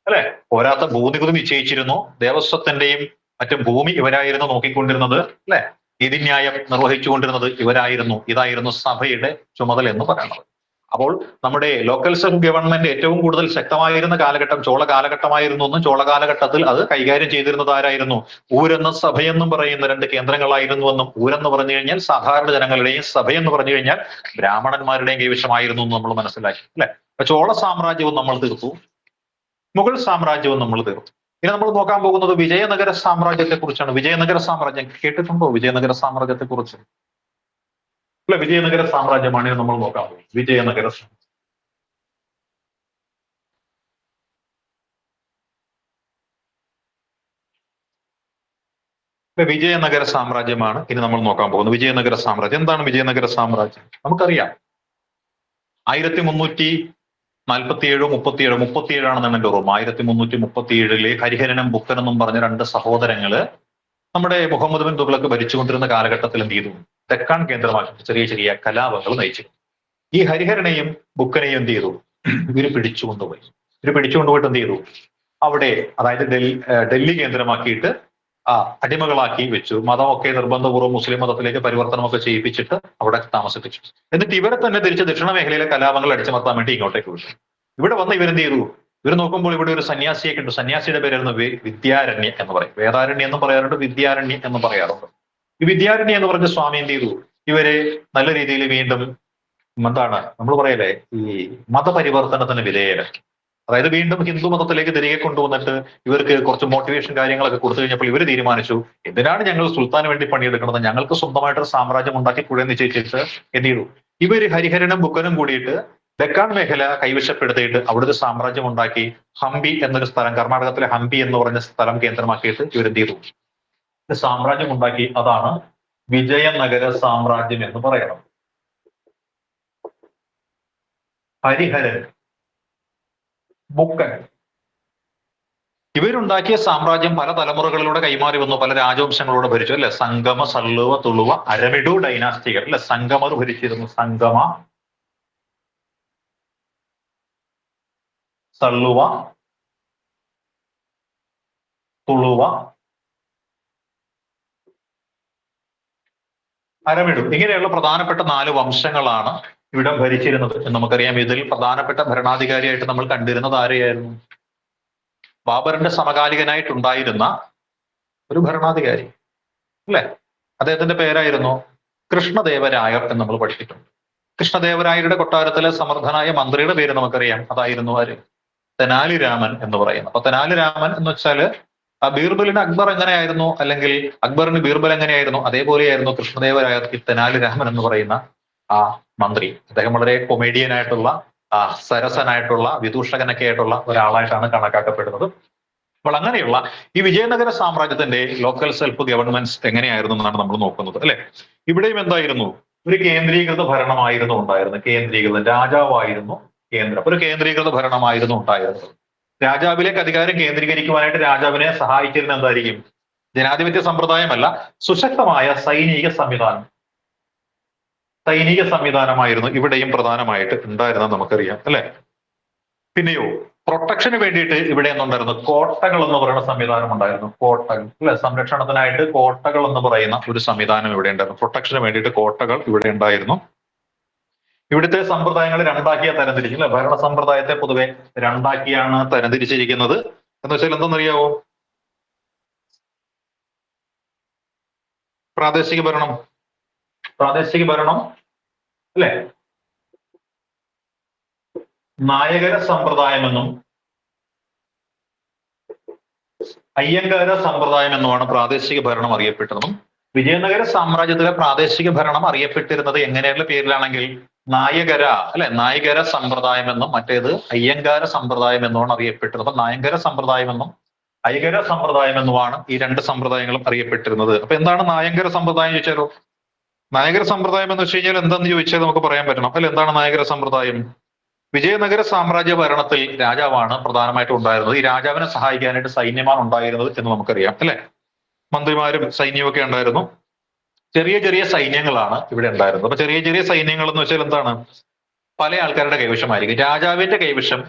Speaker 1: അല്ലെ, പോരാത്ത ഭൂനികുതി നിശ്ചയിച്ചിരുന്നു, ദേവസ്വത്തിന്റെയും മറ്റും ഭൂമി ഇവരായിരുന്നു നോക്കിക്കൊണ്ടിരുന്നത്, അല്ലെ, നീതിന്യായം നിർവഹിച്ചുകൊണ്ടിരുന്നത് ഇവരായിരുന്നു. ഇതായിരുന്നു സഭയുടെ ചുമതല എന്ന് പറയുന്നത്. അപ്പോൾ നമ്മുടെ ലോക്കൽ സെൽഫ് ഗവൺമെന്റ് ഏറ്റവും കൂടുതൽ ശക്തമായിരുന്ന കാലഘട്ടം ചോള കാലഘട്ടമായിരുന്നു എന്നും ചോള കാലഘട്ടത്തിൽ അത് കൈകാര്യം ചെയ്തിരുന്നത് ആരായിരുന്നു? ഊരെന്നും സഭയെന്നും പറയുന്ന രണ്ട് കേന്ദ്രങ്ങളായിരുന്നുവെന്നും, ഊരെന്ന് പറഞ്ഞു കഴിഞ്ഞാൽ സാധാരണ ജനങ്ങളുടെയും സഭയെന്ന് പറഞ്ഞു കഴിഞ്ഞാൽ ബ്രാഹ്മണന്മാരുടെയും കൈവശമായിരുന്നു എന്ന് നമ്മൾ മനസ്സിലാക്കി, അല്ലെ? അപ്പൊ ചോള സാമ്രാജ്യവും നമ്മൾ തീർത്തു, മുഗൾ സാമ്രാജ്യവും നമ്മൾ തീർത്തു. ഇനി നമ്മൾ നോക്കാൻ പോകുന്നത് വിജയനഗര സാമ്രാജ്യത്തെ കുറിച്ചാണ്. വിജയനഗര സാമ്രാജ്യം കേട്ടിട്ടുണ്ടോ? വിജയനഗര സാമ്രാജ്യത്തെ കുറിച്ച് അല്ലെ, വിജയനഗര സാമ്രാജ്യമാണ് നമ്മൾ നോക്കാൻ പോകുന്നത്. വിജയനഗര വിജയനഗര സാമ്രാജ്യമാണ് ഇനി നമ്മൾ നോക്കാൻ പോകുന്നത്. വിജയനഗര സാമ്രാജ്യം എന്താണ്? വിജയനഗര സാമ്രാജ്യം നമുക്കറിയാം. 1347 മുപ്പത്തിയേഴാണെന്നാണ് എന്റെ ഓർമ്മ. 1337 ഹരിഹരനും ബുക്കനെന്നും പറഞ്ഞ രണ്ട് സഹോദരങ്ങള് നമ്മുടെ മുഹമ്മദ് ബിൻ തുഗ്ലക്ക് ഭരിച്ചുകൊണ്ടിരുന്ന കാലഘട്ടത്തിൽ എന്ത് ചെയ്തു? ഡെക്കാൻ കേന്ദ്രമാക്കി ചെറിയ ചെറിയ കലാപങ്ങൾ നയിച്ചു. ഈ ഹരിഹരനെയും ബുക്കനെയും എന്ത് ചെയ്തു? ഇവര് പിടിച്ചുകൊണ്ടുപോയി. ഇവര് പിടിച്ചുകൊണ്ടുപോയിട്ട് എന്ത് ചെയ്തു? അവിടെ, അതായത് ഡൽഹി കേന്ദ്രമാക്കിയിട്ട് അടിമകളാക്കി വെച്ചു. മതമൊക്കെ നിർബന്ധപൂർവ്വം മുസ്ലിം മതത്തിലേക്ക് പരിവർത്തനമൊക്കെ ചെയ്യിപ്പിച്ചിട്ട് അവിടെ താമസിപ്പിച്ചു. എന്നിട്ട് ഇവരെ തന്നെ തിരിച്ച് ദക്ഷിണ മേഖലയിലെ കലാപങ്ങൾ അടിച്ചമർത്താൻ വേണ്ടി ഇങ്ങോട്ടേക്ക് വിട്ടു. ഇവിടെ വന്ന് ഇവരെന്ത് ചെയ്തു? ഇവർ നോക്കുമ്പോൾ ഇവിടെ ഒരു സന്യാസിയൊക്കെ ഉണ്ട്. സന്യാസിയുടെ പേരായിരുന്നു വിദ്യാരണ്യ എന്ന് പറയും. വേദാരണ്യം എന്നും പറയാറുണ്ട്, വിദ്യാരണ്യം എന്നും പറയാറുണ്ട്. ഈ വിദ്യാരണ്യ എന്ന് പറഞ്ഞ സ്വാമി എന്ത് ചെയ്തു? ഇവരെ നല്ല രീതിയിൽ വീണ്ടും എന്താണ് നമ്മൾ പറയല്ലേ, ഈ മതപരിവർത്തനത്തിന് വിധേയരാക്കി. അതായത് വീണ്ടും ഹിന്ദു മതത്തിലേക്ക് തിരികെ കൊണ്ടുവന്നിട്ട് ഇവർക്ക് കുറച്ച് മോട്ടിവേഷൻ കാര്യങ്ങളൊക്കെ കൊടുത്തു കഴിഞ്ഞപ്പോൾ ഇവർ തീരുമാനിച്ചു, എന്തിനാണ് ഞങ്ങൾ സുൽത്താന് വേണ്ടി പണിയെടുക്കുന്നത്, ഞങ്ങൾക്ക് സ്വന്തമായിട്ടൊരു സാമ്രാജ്യം ഉണ്ടാക്കി കൂടെ നിശ്ചയിച്ചിട്ട് എന്ത് ചെയ്തു? ഇവര് ഹരിഹരനും ബുക്കനും കൂടിയിട്ട് ഡെക്കാൻ മേഖല കൈവശപ്പെടുത്തിയിട്ട് അവിടെ ഒരു സാമ്രാജ്യം ഉണ്ടാക്കി. ഹംപി എന്നൊരു സ്ഥലം, കർണാടകത്തിലെ ഹംപി എന്ന് പറഞ്ഞ സ്ഥലം കേന്ദ്രമാക്കിയിട്ട് ഇവരെന്ത് ചെയ്തു? ഒരു സാമ്രാജ്യം ഉണ്ടാക്കി. അതാണ് വിജയനഗര സാമ്രാജ്യം എന്ന് പറയണം. ഹരിഹരൻ, ബുക്കൻ ഇവരുണ്ടാക്കിയ സാമ്രാജ്യം പല തലമുറകളിലൂടെ കൈമാറി വന്നു, പല രാജവംശങ്ങളോട് ഭരിച്ചു, അല്ലെ? സംഗമ, സള്ളുവ, തുളുവ, അരമിഡു ഡൈനാസ്റ്റികൾ, അല്ലെ? സംഗമർ ഭരിച്ചിരുന്നു. സംഗമ, സള്ളുവ, തുളുവ, അരമിഡു ഇങ്ങനെയുള്ള പ്രധാനപ്പെട്ട 4 വംശങ്ങളാണ് ഇവിടെ ഭരിച്ചിരുന്നത് എന്ന് നമുക്കറിയാം. ഇതിൽ പ്രധാനപ്പെട്ട ഭരണാധികാരിയായിട്ട് നമ്മൾ കണ്ടിരുന്നത് ആരെയായിരുന്നു? ബാബറിന്റെ സമകാലികനായിട്ടുണ്ടായിരുന്ന ഒരു ഭരണാധികാരി, അല്ലെ? അദ്ദേഹത്തിന്റെ പേരായിരുന്നു കൃഷ്ണദേവരായർ എന്ന് നമ്മൾ പഠിച്ചിട്ടുണ്ട്. കൃഷ്ണദേവരായരുടെ കൊട്ടാരത്തിലെ സമർത്ഥനായ മന്ത്രിയുടെ പേര് നമുക്കറിയാം. അതായിരുന്നു ആര്? തെനാലി രാമൻ എന്ന് പറയുന്നത്. അപ്പൊ തെനാലി രാമൻ എന്ന് വെച്ചാല് ബീർബലിന് അക്ബർ എങ്ങനെയായിരുന്നു, അല്ലെങ്കിൽ അക്ബറിന് ബീർബൽ എങ്ങനെയായിരുന്നു, അതേപോലെയായിരുന്നു കൃഷ്ണദേവരായർ ഈ തെനാലി രാമൻ എന്ന് പറയുന്ന ആ മന്ത്രി. അദ്ദേഹം വളരെ കൊമേഡിയൻ ആയിട്ടുള്ള, സരസനായിട്ടുള്ള, വിദൂഷകനൊക്കെ ആയിട്ടുള്ള ഒരാളായിട്ടാണ് കണക്കാക്കപ്പെടുന്നത്. അപ്പോൾ അങ്ങനെയുള്ള ഈ വിജയനഗര സാമ്രാജ്യത്തിന്റെ ലോക്കൽ സെൽഫ് ഗവൺമെന്റ്സ് എങ്ങനെയായിരുന്നു എന്നാണ് നമ്മൾ നോക്കുന്നത്, അല്ലെ? ഇവിടെയും എന്തായിരുന്നു? ഒരു കേന്ദ്രീകൃത ഭരണമായിരുന്നു ഉണ്ടായിരുന്നത്. കേന്ദ്രീകൃത രാജാവായിരുന്നു കേന്ദ്രം. ഒരു കേന്ദ്രീകൃത ഭരണമായിരുന്നു ഉണ്ടായിരുന്നത്. രാജാവിലേക്ക് അധികാരം കേന്ദ്രീകരിക്കുവാനായിട്ട് രാജാവിനെ സഹായിച്ചിരുന്ന എന്തായിരിക്കും? ജനാധിപത്യ സമ്പ്രദായമല്ല, സുശക്തമായ സൈനിക സംവിധാനം. സൈനിക സംവിധാനമായിരുന്നു ഇവിടെയും പ്രധാനമായിട്ട് ഉണ്ടായിരുന്നത് നമുക്കറിയാം, അല്ലെ? പിന്നെയോ പ്രൊട്ടക്ഷന് വേണ്ടിയിട്ട് ഇവിടെ എന്നുണ്ടായിരുന്നു? കോട്ടകൾ എന്ന് പറയുന്ന സംവിധാനം ഉണ്ടായിരുന്നു. കോട്ടകൾ, അല്ലെ? സംരക്ഷണത്തിനായിട്ട് കോട്ടകൾ എന്ന് പറയുന്ന ഒരു സംവിധാനം ഇവിടെ ഉണ്ടായിരുന്നു. പ്രൊട്ടക്ഷന് വേണ്ടിയിട്ട് കോട്ടകൾ ഇവിടെ ഉണ്ടായിരുന്നു. ഇവിടുത്തെ സമ്പ്രദായങ്ങൾ രണ്ടാക്കിയാണ് തരംതിരിച്ചു, അല്ലെ? ഭരണ സമ്പ്രദായത്തെ പൊതുവെ രണ്ടാക്കിയാണ് തരംതിരിച്ചിരിക്കുന്നത്. എന്ന് വെച്ചാൽ എന്തെന്നറിയാവോ? പ്രാദേശിക ഭരണം അല്ലെ നായകര സമ്പ്രദായമെന്നും അയ്യങ്കാര സമ്പ്രദായം എന്നുമാണ് പ്രാദേശിക ഭരണം അറിയപ്പെട്ടതും. വിജയനഗര സാമ്രാജ്യത്തിലെ പ്രാദേശിക ഭരണം അറിയപ്പെട്ടിരുന്നത് എങ്ങനെയുള്ള പേരിലാണെങ്കിൽ നായകര നായകര സമ്പ്രദായം എന്നും മറ്റേത് അയ്യങ്കാര സമ്പ്രദായം എന്നുമാണ് അറിയപ്പെട്ടത്. അപ്പൊ നായകര സമ്പ്രദായം എന്നും അയ്യങ്കര സമ്പ്രദായം എന്നുമാണ് ഈ രണ്ട് സമ്പ്രദായങ്ങളും അറിയപ്പെട്ടിരുന്നത്. അപ്പൊ എന്താണ് നായങ്കര സമ്പ്രദായം ചോദിച്ചാലോ? നായകര സമ്പ്രദായം എന്ന് വെച്ച് കഴിഞ്ഞാൽ എന്താണെന്ന് ചോദിച്ചാൽ നമുക്ക് പറയാൻ പറ്റണം അല്ലെ. എന്താണ് നായകര സമ്പ്രദായം? വിജയനഗര സാമ്രാജ്യ ഭരണത്തിൽ രാജാവാണ് പ്രധാനമായിട്ടും ഉണ്ടായിരുന്നത്. ഈ രാജാവിനെ സഹായിക്കാനായിട്ട് സൈന്യമാണ് ഉണ്ടായിരുന്നത് എന്ന് നമുക്കറിയാം അല്ലെ. മന്ത്രിമാരും സൈന്യവും ഒക്കെ ഉണ്ടായിരുന്നു. ചെറിയ ചെറിയ സൈന്യങ്ങളാണ് ഇവിടെ ഉണ്ടായിരുന്നത്. അപ്പൊ ചെറിയ ചെറിയ സൈന്യങ്ങൾ എന്ന് വെച്ചാൽ എന്താണ്? പല ആൾക്കാരുടെ കൈവശമായിരിക്കും. രാജാവിന്റെ കൈവശം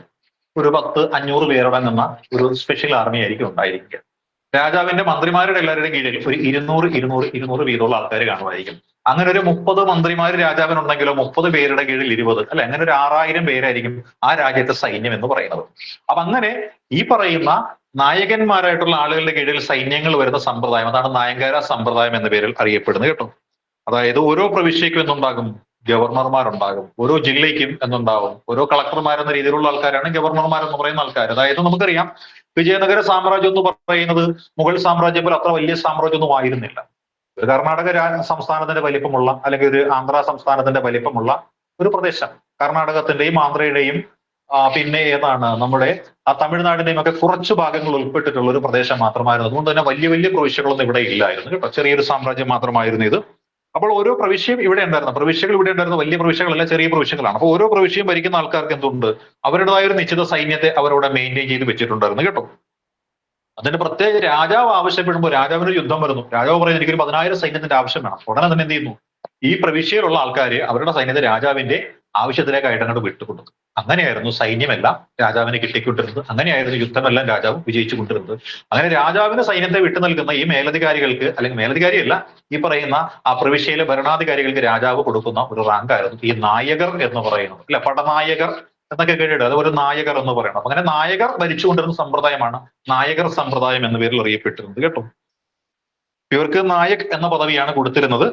Speaker 1: ഒരു 10-500 പേരടങ്ങുന്ന ഒരു സ്പെഷ്യൽ ആർമി ആയിരിക്കും ഉണ്ടായിരിക്കുക. രാജാവിന്റെ മന്ത്രിമാരുടെ എല്ലാവരുടെയും കീഴിൽ ഒരു 200 വീതമുള്ള ആൾക്കാർ കാണുമായിരിക്കും. അങ്ങനെ ഒരു 30 മന്ത്രിമാർ രാജാവിനുണ്ടെങ്കിലോ 30 പേരുടെ കീഴിൽ 20 അല്ലെ, അങ്ങനെ ഒരു 6000 പേരായിരിക്കും ആ രാജ്യത്തെ സൈന്യം എന്ന് പറയുന്നത്. അപ്പൊ അങ്ങനെ ഈ പറയുന്ന നായകന്മാരായിട്ടുള്ള ആളുകളുടെ കീഴിൽ സൈന്യങ്ങൾ വരുന്ന സമ്പ്രദായം, അതാണ് നായങ്കര സമ്പ്രദായം എന്ന പേരിൽ അറിയപ്പെടുന്നത് കേട്ടോ. അതായത് ഓരോ പ്രവിശ്യക്കും എന്തുണ്ടാകും? ഗവർണർമാരുണ്ടാകും. ഓരോ ജില്ലയ്ക്കും എന്തുണ്ടാവും? ഓരോ കളക്ടർമാർ എന്ന രീതിയിലുള്ള ആൾക്കാരാണ് ഗവർണർമാർ എന്ന് പറയുന്ന ആൾക്കാർ. അതായത് നമുക്കറിയാം വിജയനഗര സാമ്രാജ്യം എന്ന് പറയുന്നത് മുഗൾ സാമ്രാജ്യം പോലെ അത്ര വലിയ സാമ്രാജ്യമൊന്നും ആയിരുന്നില്ല. ഒരു കർണാടക സംസ്ഥാനത്തിന്റെ വലിപ്പമുള്ള അല്ലെങ്കിൽ ഒരു ആന്ധ്ര സംസ്ഥാനത്തിന്റെ വലിപ്പമുള്ള ഒരു പ്രദേശം, കർണാടകത്തിന്റെയും ആന്ധ്രയുടെയും പിന്നെ ഏതാണ് നമ്മുടെ ആ തമിഴ്നാടിന്റെയും ഒക്കെ കുറച്ച് ഭാഗങ്ങൾ ഉൾപ്പെട്ടിട്ടുള്ള ഒരു പ്രദേശം മാത്രമായിരുന്നു. അതുകൊണ്ട് തന്നെ വലിയ വലിയ പ്രവിശ്യകളൊന്നും ഇവിടെ ഇല്ലായിരുന്നു കേട്ടോ. ചെറിയൊരു സാമ്രാജ്യം മാത്രമായിരുന്നു ഇത്. അപ്പോൾ ഓരോ പ്രവിശ്യയും ഇവിടെ ഉണ്ടായിരുന്നു. പ്രവിശ്യകൾ ഇവിടെ ഉണ്ടായിരുന്നു. വലിയ പ്രവിശ്യകളല്ല, ചെറിയ പ്രവിശ്യകളാണ്. അപ്പോൾ ഓരോ പ്രവിശ്യയും ഭരിക്കുന്ന ആൾക്കാർക്ക് എന്തുണ്ട്? അവരുടേതായ ഒരു നിശ്ചിത സൈന്യത്തെ അവരവിടെ മെയിൻറ്റെയിൻ ചെയ്ത് വെച്ചിട്ടുണ്ടായിരുന്നു കേട്ടോ. അതിന് പ്രത്യേക രാജാവ് ആവശ്യപ്പെടുമ്പോൾ രാജാവിന് യുദ്ധം വരുന്നു. രാജാവ് പറയുന്നത് എനിക്കൊരു 10,000 സൈന്യത്തിന്റെ ആവശ്യം വേണം. ഉടനെ തന്നെ എന്ത് ചെയ്യുന്നു? ഈ പ്രവിശ്യയിലുള്ള ആൾക്കാര് അവരുടെ സൈന്യത്തെ രാജാവിന്റെ ആവശ്യത്തിലേക്കായിട്ട് അങ്ങോട്ട് വിട്ടുകൊടുത്തു. അങ്ങനെയായിരുന്നു സൈന്യമെല്ലാം രാജാവിന് കിട്ടിക്കൊണ്ടിരുന്നത്. അങ്ങനെയായിരുന്നു യുദ്ധമെല്ലാം രാജാവ് വിജയിച്ചു കൊണ്ടിരുന്നത്. അങ്ങനെ രാജാവിന് സൈന്യത്തെ വിട്ടു നൽകുന്ന ഈ മേലധികാരികൾക്ക്, അല്ലെങ്കിൽ മേലധികാരിയല്ല, ഈ പറയുന്ന ആ പ്രവിശ്യയിലെ ഭരണാധികാരികൾക്ക് രാജാവ് കൊടുക്കുന്ന ഒരു റാങ്കായിരുന്നു ഈ നായകർ എന്ന് പറയുന്നത് അല്ലെ. പടനായകർ എന്നൊക്കെ കേട്ടിട്ട് അത് ഒരു നായകർ എന്ന് പറയണം. അപ്പൊ അങ്ങനെ നായകർ ഭരിച്ചുകൊണ്ടിരുന്ന സമ്പ്രദായമാണ് നായകർ സമ്പ്രദായം എന്ന പേരിൽ അറിയപ്പെട്ടിരുന്നത് കേട്ടോ. ഇവർക്ക് നായക് എന്ന പദവിയാണ് കൊടുത്തിരുന്നത്.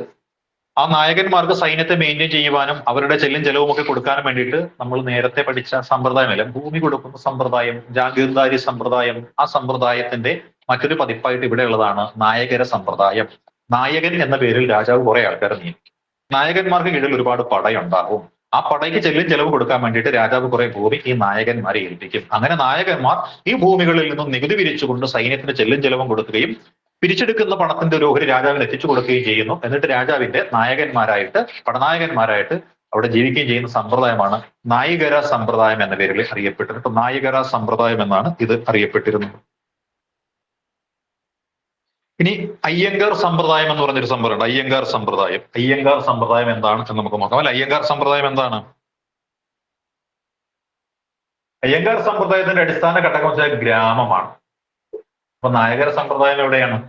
Speaker 1: ആ നായകന്മാർക്ക് സൈന്യത്തെ മെയിൻറ്റെയിൻ ചെയ്യുവാനും അവരുടെ ചെല്ലും ചെലവും ഒക്കെ കൊടുക്കാനും വേണ്ടിയിട്ട് നമ്മൾ നേരത്തെ പഠിച്ച സമ്പ്രദായമല്ല, ഭൂമി കൊടുക്കുന്ന സമ്പ്രദായം, ജാഗീർദാരി സമ്പ്രദായം, ആ സമ്പ്രദായത്തിന്റെ മറ്റൊരു പതിപ്പായിട്ട് ഇവിടെ ഉള്ളതാണ് നായകര സമ്പ്രദായം. നായകൻ എന്ന പേരിൽ രാജാവ് കുറെ ആൾക്കാരെ നിയമിക്കും. നായകന്മാർക്ക് കീഴിൽ ഒരുപാട് പടയുണ്ടാവും. ആ പടയ്ക്ക് ചെല്ലും ചെലവ് കൊടുക്കാൻ വേണ്ടിയിട്ട് രാജാവ് കുറെ ഭൂമി ഈ നായകന്മാരെ ഏൽപ്പിക്കും. അങ്ങനെ നായകന്മാർ ഈ ഭൂമികളിൽ നിന്നും നികുതി പിരിച്ചുകൊണ്ട് സൈന്യത്തിന് ചെല്ലും ചെലവും കൊടുക്കുകയും പിരിച്ചെടുക്കുന്ന പണത്തിന്റെ ഒരു ഓഹരി രാജാവിന് എത്തിച്ചു കൊടുക്കുകയും ചെയ്യുന്നു. എന്നിട്ട് രാജാവിന്റെ നായകന്മാരായിട്ട്, പടനായകന്മാരായിട്ട് അവിടെ ജീവിക്കുകയും ചെയ്യുന്ന സമ്പ്രദായമാണ് നായകര സമ്പ്രദായം എന്ന പേരിൽ അറിയപ്പെട്ടത്. ഇപ്പൊ നായകര സമ്പ്രദായം എന്നാണ് ഇത് അറിയപ്പെട്ടിരുന്നത്. ഇനി അയ്യങ്കാർ സമ്പ്രദായം എന്ന് പറഞ്ഞൊരു സമ്പ്രദായം. അയ്യങ്കാർ സമ്പ്രദായം എന്താണ് എന്ന് നമുക്ക് നോക്കാം അല്ലെ. അയ്യങ്കാർ സമ്പ്രദായം എന്താണ്? അയ്യങ്കാർ സമ്പ്രദായത്തിന്റെ അടിസ്ഥാന ഘടകം വെച്ചാൽ ഗ്രാമമാണ്. അപ്പൊ നായകര സമ്പ്രദായം എവിടെയാണ്?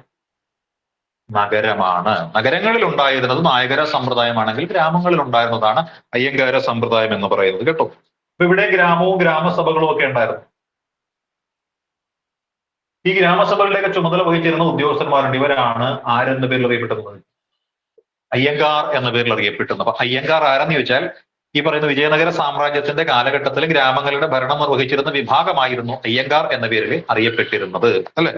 Speaker 1: നഗരമാണ്. നഗരങ്ങളിൽ ഉണ്ടായിരുന്നത് നായകര സമ്പ്രദായമാണെങ്കിൽ ഗ്രാമങ്ങളിൽ ഉണ്ടായിരുന്നതാണ് അയ്യങ്കാര സമ്പ്രദായം എന്ന് പറയുന്നത് കേട്ടോ. അപ്പൊ ഇവിടെ ഗ്രാമവും ഗ്രാമസഭകളും ഒക്കെ ഉണ്ടായിരുന്നു. ഈ ഗ്രാമസഭകളുടെയൊക്കെ ചുമതല വഹിച്ചിരുന്ന ഉദ്യോഗസ്ഥന്മാരുണ്ട്. ഇവരാണ് ആരെന്ന പേരിൽ അറിയപ്പെടുന്നത്? അയ്യങ്കാർ എന്ന പേരിൽ അറിയപ്പെടുന്നത്. അപ്പൊ അയ്യങ്കാർ ആരെന്ന് ചോദിച്ചാൽ ഈ പറയുന്ന വിജയനഗര സാമ്രാജ്യത്തിന്റെ കാലഘട്ടത്തിൽ ഗ്രാമങ്ങളുടെ ഭരണം നിർവഹിച്ചിരുന്ന വിഭാഗമായിരുന്നു അയ്യങ്കാർ എന്ന പേരിൽ അറിയപ്പെട്ടിരുന്നത് അല്ലെ.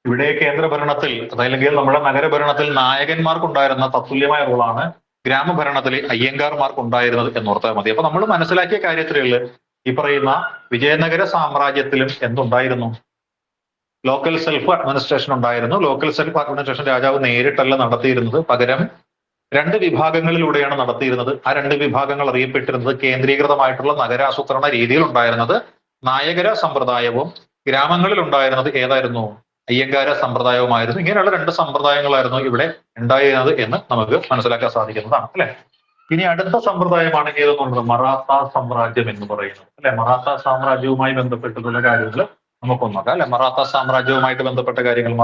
Speaker 1: ഇവിടെ കേന്ദ്ര ഭരണത്തിൽ, അതല്ലെങ്കിൽ നമ്മുടെ നഗരഭരണത്തിൽ നായകന്മാർക്കുണ്ടായിരുന്ന തത്തുല്യമായ റോളാണ് ഗ്രാമഭരണത്തിൽ അയ്യങ്കാർമാർക്കുണ്ടായിരുന്നത് എന്നോർത്താൽ മതി. അപ്പൊ നമ്മൾ മനസ്സിലാക്കിയ കാര്യത്തിലുള്ള ഈ പറയുന്ന വിജയനഗര സാമ്രാജ്യത്തിലും എന്തുണ്ടായിരുന്നു? ലോക്കൽ സെൽഫ് അഡ്മിനിസ്ട്രേഷൻ ഉണ്ടായിരുന്നു. ലോക്കൽ സെൽഫ് അഡ്മിനിസ്ട്രേഷൻ രാജാവ് നേരിട്ടല്ല നടത്തിയിരുന്നത്, പകരം 2 വിഭാഗങ്ങളിലൂടെയാണ് നടത്തിയിരുന്നത്. ആ 2 വിഭാഗങ്ങൾ അറിയപ്പെട്ടിരുന്നത് കേന്ദ്രീകൃതമായിട്ടുള്ള നഗരാസൂത്രണ രീതിയിൽ ഉണ്ടായിരുന്നത് നായകര സമ്പ്രദായവും ഗ്രാമങ്ങളിൽ ഉണ്ടായിരുന്നത് ഏതായിരുന്നു? അയ്യങ്കാര സമ്പ്രദായവുമായിരുന്നു. ഇങ്ങനെയുള്ള 2 സമ്പ്രദായങ്ങളായിരുന്നു ഇവിടെ ഉണ്ടായിരുന്നത് എന്ന് നമുക്ക് മനസ്സിലാക്കാൻ സാധിക്കുന്നതാണ് അല്ലെ. ഇനി അടുത്ത സമ്പ്രദായമാണ് ഏതെന്നുള്ളത് മറാത്ത സാമ്രാജ്യം എന്ന് പറയുന്നത് അല്ലെ. മറാത്ത സാമ്രാജ്യവുമായി ബന്ധപ്പെട്ടിട്ടുള്ള കാര്യങ്ങൾ നമുക്കൊന്ന് നോക്കാം അല്ലെ. മറാത്ത സാമ്രാജ്യവുമായിട്ട് ബന്ധപ്പെട്ട കാര്യങ്ങൾ.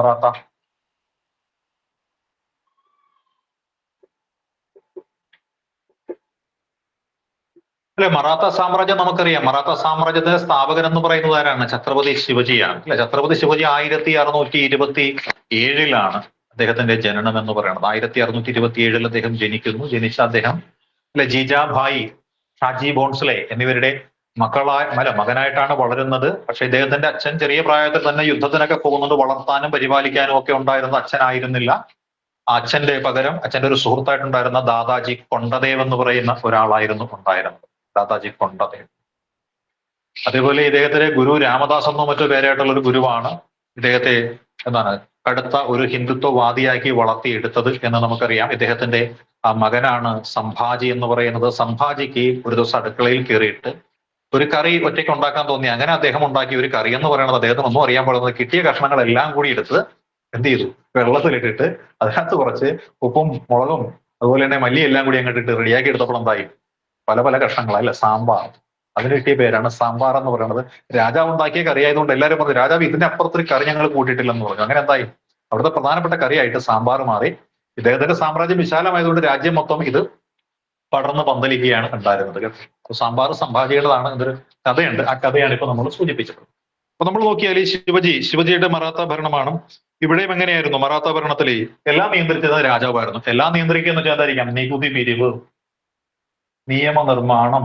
Speaker 1: മറാത്ത സാമ്രാജ്യം നമുക്കറിയാം. മറാത്ത സാമ്രാജ്യത്തിന്റെ സ്ഥാപകൻ എന്ന് പറയുന്നത് ആരാണ്? ഛത്രപതി ശിവജിയാണ് അല്ലെ. ഛത്രപതി ശിവജി 1627 അദ്ദേഹത്തിന്റെ ജനനം എന്ന് പറയുന്നത് 1627 അദ്ദേഹം ജനിക്കുന്നു. ജനിച്ച അദ്ദേഹം അല്ലെ ജീജാഭായി, ഷാജി ബോൺസ്ലെ എന്നിവരുടെ മകനായിട്ടാണ് വളരുന്നത്. പക്ഷെ ഇദ്ദേഹത്തിന്റെ അച്ഛൻ ചെറിയ പ്രായത്തിൽ തന്നെ യുദ്ധത്തിനൊക്കെ പോകുന്നത് വളർത്താനും പരിപാലിക്കാനും ഒക്കെ ഉണ്ടായിരുന്ന അച്ഛനായിരുന്നില്ല. അച്ഛന്റെ പകരം അച്ഛന്റെ ഒരു സുഹൃത്തായിട്ടുണ്ടായിരുന്ന ദാദാജി കൊണ്ടദേവ് എന്ന് പറയുന്ന ഒരാളായിരുന്നു ഉണ്ടായിരുന്നത്. ദാദാജി കൊണ്ടദേവ്. അതേപോലെ ഇദ്ദേഹത്തിന്റെ ഗുരു രാമദാസ് എന്നോ മറ്റോ പേരായിട്ടുള്ള ഒരു ഗുരുവാണ് ഇദ്ദേഹത്തെ കടുത്ത ഒരു ഹിന്ദുത്വവാദിയാക്കി വളർത്തിയെടുത്തത് എന്ന് നമുക്കറിയാം. ഇദ്ദേഹത്തിന്റെ മകനാണ് സംഭാജി എന്ന് പറയുന്നത്. സംഭാജിക്ക് ഒരു ദിവസം അടുക്കളയിൽ കയറിയിട്ട് ഒരു കറി ഒറ്റയ്ക്ക് ഉണ്ടാക്കാൻ തോന്നി. അങ്ങനെ അദ്ദേഹം ഉണ്ടാക്കിയ ഒരു കറി എന്ന് പറയുന്നത് അദ്ദേഹത്തിന് ഒന്നും അറിയാൻ പാടുന്നത് കിട്ടിയ കഷ്ണങ്ങളെല്ലാം കൂടി എടുത്ത് എന്ത് ചെയ്തു, വെള്ളത്തിലിട്ടിട്ട് അതിനകത്ത് കുറച്ച് ഉപ്പും മുളകും അതുപോലെ തന്നെ മല്ലി എല്ലാം കൂടി അങ്ങോട്ടിട്ട് റെഡിയാക്കി എടുത്തപ്പോൾ എന്തായി, പല പല കഷ്ണങ്ങളല്ല സാമ്പാർ. അതിന് കിട്ടിയ പേരാണ് സാമ്പാർ എന്ന് പറയുന്നത്. രാജാവ് ഉണ്ടാക്കിയ കറി ആയതുകൊണ്ട് എല്ലാവരും പറഞ്ഞു രാജാവ് ഇതിന്റെ അപ്പുറത്തൊരു കറി ഞങ്ങൾ കൂട്ടിയിട്ടില്ലെന്ന് പറഞ്ഞു. അങ്ങനെ എന്തായി, അവിടുത്തെ പ്രധാനപ്പെട്ട കറിയായിട്ട് സാമ്പാർ മാറി. ഇദ്ദേഹത്തിന്റെ സാമ്രാജ്യം വിശാലമായതുകൊണ്ട് രാജ്യം മൊത്തം ഇത് പടർന്ന് പന്തലിക്കുകയാണ് ഉണ്ടായിരുന്നത്. സാമ്പാർ സംഭാജിയുടേതാണ്. ഇതൊരു കഥയുണ്ട്. ആ കഥയാണ് ഇപ്പൊ നമ്മൾ സൂചിപ്പിച്ചത്. അപ്പൊ നമ്മൾ നോക്കിയാൽ ഈ ശിവജിയുടെ മറാത്ത ഭരണമാണ്. ഇവിടെയും എങ്ങനെയായിരുന്നു? മറാത്ത ഭരണത്തിൽ എല്ലാം നിയന്ത്രിച്ചത് രാജാവായിരുന്നു. എല്ലാം നിയന്ത്രിക്കുക എന്ന് വെച്ചാൽ എന്തായിരിക്കാം? നികുതി പിരിവ്, നിയമനിർമ്മാണം,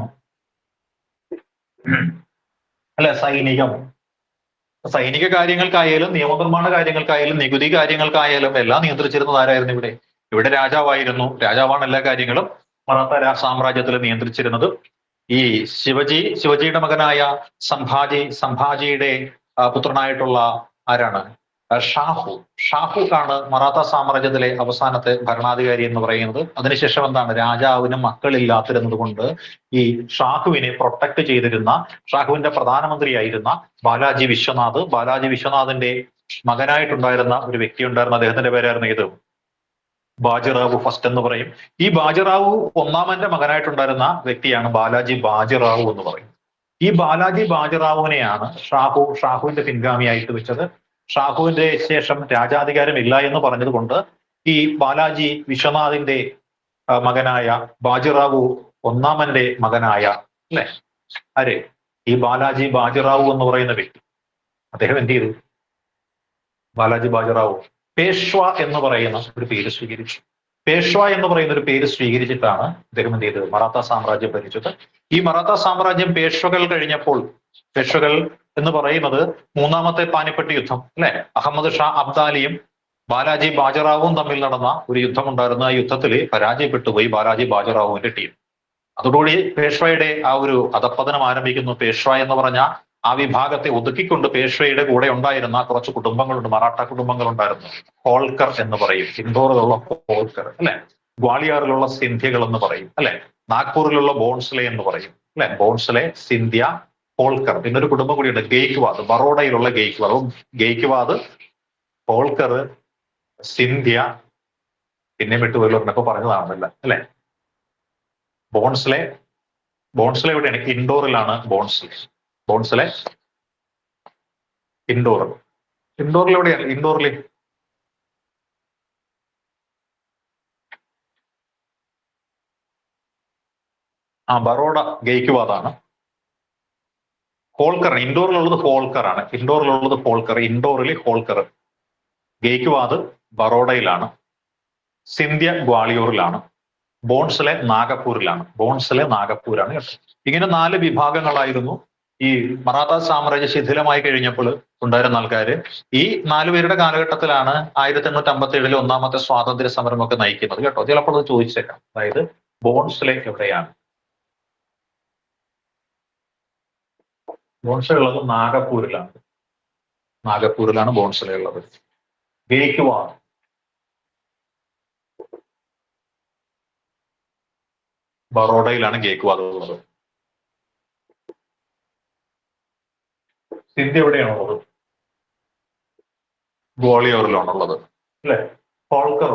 Speaker 1: അല്ലെ, സൈനിക കാര്യങ്ങൾക്കായാലും നിയമനിർമ്മാണ കാര്യങ്ങൾക്കായാലും നികുതി കാര്യങ്ങൾക്കായാലും എല്ലാം നിയന്ത്രിച്ചിരുന്നത് ആരായിരുന്നു? ഇവിടെ രാജാവായിരുന്നു. രാജാവാണ് എല്ലാ കാര്യങ്ങളും മറാത്ത സാമ്രാജ്യത്തിൽ നിയന്ത്രിച്ചിരുന്നത്. ഈ ശിവജിയുടെ മകനായ സംഭാജിയുടെ പുത്രനായിട്ടുള്ള ആരാണ്? ഷാഹു ആണ് മറാത്ത സാമ്രാജ്യത്തിലെ അവസാനത്തെ ഭരണാധികാരി എന്ന് പറയുന്നത്. അതിനുശേഷം എന്താണ്, രാജാവിന് മക്കളില്ലാത്തിരുന്നത് കൊണ്ട് ഈ ഷാഹുവിനെ പ്രൊട്ടക്ട് ചെയ്തിരുന്ന ഷാഹുവിന്റെ പ്രധാനമന്ത്രിയായിരുന്ന ബാലാജി വിശ്വനാഥിന്റെ മകനായിട്ടുണ്ടായിരുന്ന ഒരു വ്യക്തി ഉണ്ടായിരുന്ന. അദ്ദേഹത്തിന്റെ പേരായിരുന്നു ഇത് ബാജിറാവു ഫസ്റ്റ് എന്ന് പറയും. ഈ ബാജിറാവു ഒന്നാമന്റെ മകനായിട്ടുണ്ടായിരുന്ന വ്യക്തിയാണ് ബാലാജി ബാജിറാവു എന്ന് പറയും. ഈ ബാലാജി ബാജിറാവുവിനെയാണ് ഷാഹുവിന്റെ പിൻഗാമിയായിട്ട് വെച്ചത്. ഷാഹുവിന്റെ ശേഷം രാജാധികാരം ഇല്ല എന്ന് പറഞ്ഞത് കൊണ്ട് ഈ ബാലാജി വിശ്വനാഥിന്റെ മകനായ ബാജിറാവു ഒന്നാമന്റെ മകനായ അല്ലെ ഈ ബാലാജി ബാജിറാവു എന്ന് പറയുന്ന വ്യക്തി, അദ്ദേഹം എന്ത് ചെയ്തു? ബാലാജി ബാജിറാവു പേഷ്വ എന്ന് പറയുന്ന ഒരു പേര് സ്വീകരിച്ചു. പേഷ്വ എന്ന് പറയുന്ന ഒരു പേര് സ്വീകരിച്ചിട്ടാണ് അദ്ദേഹം എന്ത് ചെയ്തത്? മറാത്ത സാമ്രാജ്യം ഭരിച്ചത്. ഈ മറാത്ത സാമ്രാജ്യം പേഷ്വകൾ കഴിഞ്ഞപ്പോൾ, പേഷ്വകൾ എന്ന് പറയുന്നത് മൂന്നാമത്തെ പാനിപ്പട്ട് യുദ്ധം അല്ലെ, അഹമ്മദ് ഷാ അബ്ദാലിയും ബാലാജി ബാജിറാവുവും തമ്മിൽ നടന്ന ഒരു യുദ്ധം ഉണ്ടായിരുന്ന. ആ യുദ്ധത്തിൽ പരാജയപ്പെട്ടുപോയി ബാലാജി ബാജിറാവുവിന്റെ ടീം. അതോടുകൂടി പേഷ്വയുടെ ആ ഒരു അധപ്പതനം ആരംഭിക്കുന്നു. പേഷ്വ എന്ന് പറഞ്ഞ ആ വിഭാഗത്തെ ഒതുക്കിക്കൊണ്ട് പേഷ്വയുടെ കൂടെ ഉണ്ടായിരുന്ന കുറച്ച് കുടുംബങ്ങളുണ്ട്, മറാഠ കുടുംബങ്ങൾ ഉണ്ടായിരുന്നു. ഹോൾക്കർ എന്ന് പറയും, ഇൻഡോറിലുള്ള ഹോൾക്കർ അല്ലെ, ഗ്വാളിയാറിലുള്ള സിന്ധ്യകൾ എന്ന് പറയും അല്ലെ, നാഗ്പൂരിലുള്ള ബോൺസ്ലെ എന്ന് പറയും അല്ലെ. ബോൺസ്ലെ, സിന്ധ്യ, ഹോൾക്കർ എന്നൊരു കുടുംബം കൂടിയുണ്ട്. ഗെയ്ക്വാദ്, ബറോഡയിലുള്ള ഗെയ്ക്വാദ്, ഹോൾക്കർ, സിന്ധ്യ, പിന്നെ വിട്ടുപോയിപ്പോ പറഞ്ഞതാണെന്നല്ല അല്ലെ. ബോൺസ്ലെ എവിടെയാണ്? ഇൻഡോറിലാണ് ബോൺസ്ലെ ഇൻഡോറിൽ എവിടെയാണ്? ഇൻഡോറിൽ ബറോഡ ഗെയ്ക്വാദാണ്. ഹോൾക്കർ ഇൻഡോറിലുള്ളത് ഹോൾക്കറാണ്. ഇൻഡോറിൽ ഹോൾക്കർ. ഗെയ്ക്വാദ് ബറോഡയിലാണ്. സിന്ധ്യ ഗ്വാളിയോറിലാണ്. ബോൺസ്ലെ നാഗപ്പൂരിലാണ് കേട്ടോ. ഇങ്ങനെ 4 വിഭാഗങ്ങളായിരുന്നു ഈ മറാത്ത സാമ്രാജ്യം ശിഥിലമായി കഴിഞ്ഞപ്പോൾ ഉണ്ടായിരുന്ന ആൾക്കാര്. ഈ 4 പേരുടെ കാലഘട്ടത്തിലാണ് 1857 ഒന്നാമത്തെ സ്വാതന്ത്ര്യ സമരമൊക്കെ നയിക്കുന്നത് കേട്ടോ. ചിലപ്പോൾ അത് ചോദിച്ചേക്കാം. അതായത് ബോൺസ്ലെ എവിടെയാണ്? ബോൺസ്ലെ ഉള്ളത് നാഗപ്പൂരിലാണ് ബോൺസ്ലെ ഉള്ളത്. ഗെയ്ക്വാദ് ബറോഡയിലാണ് ഗെയ്ക്വാദ് ഉള്ളത്. സിന്ധ്യ എവിടെയാണുള്ളത്? ഗ്വാളിയോറിലാണുള്ളത് അല്ലെ. ഹോൾക്കർ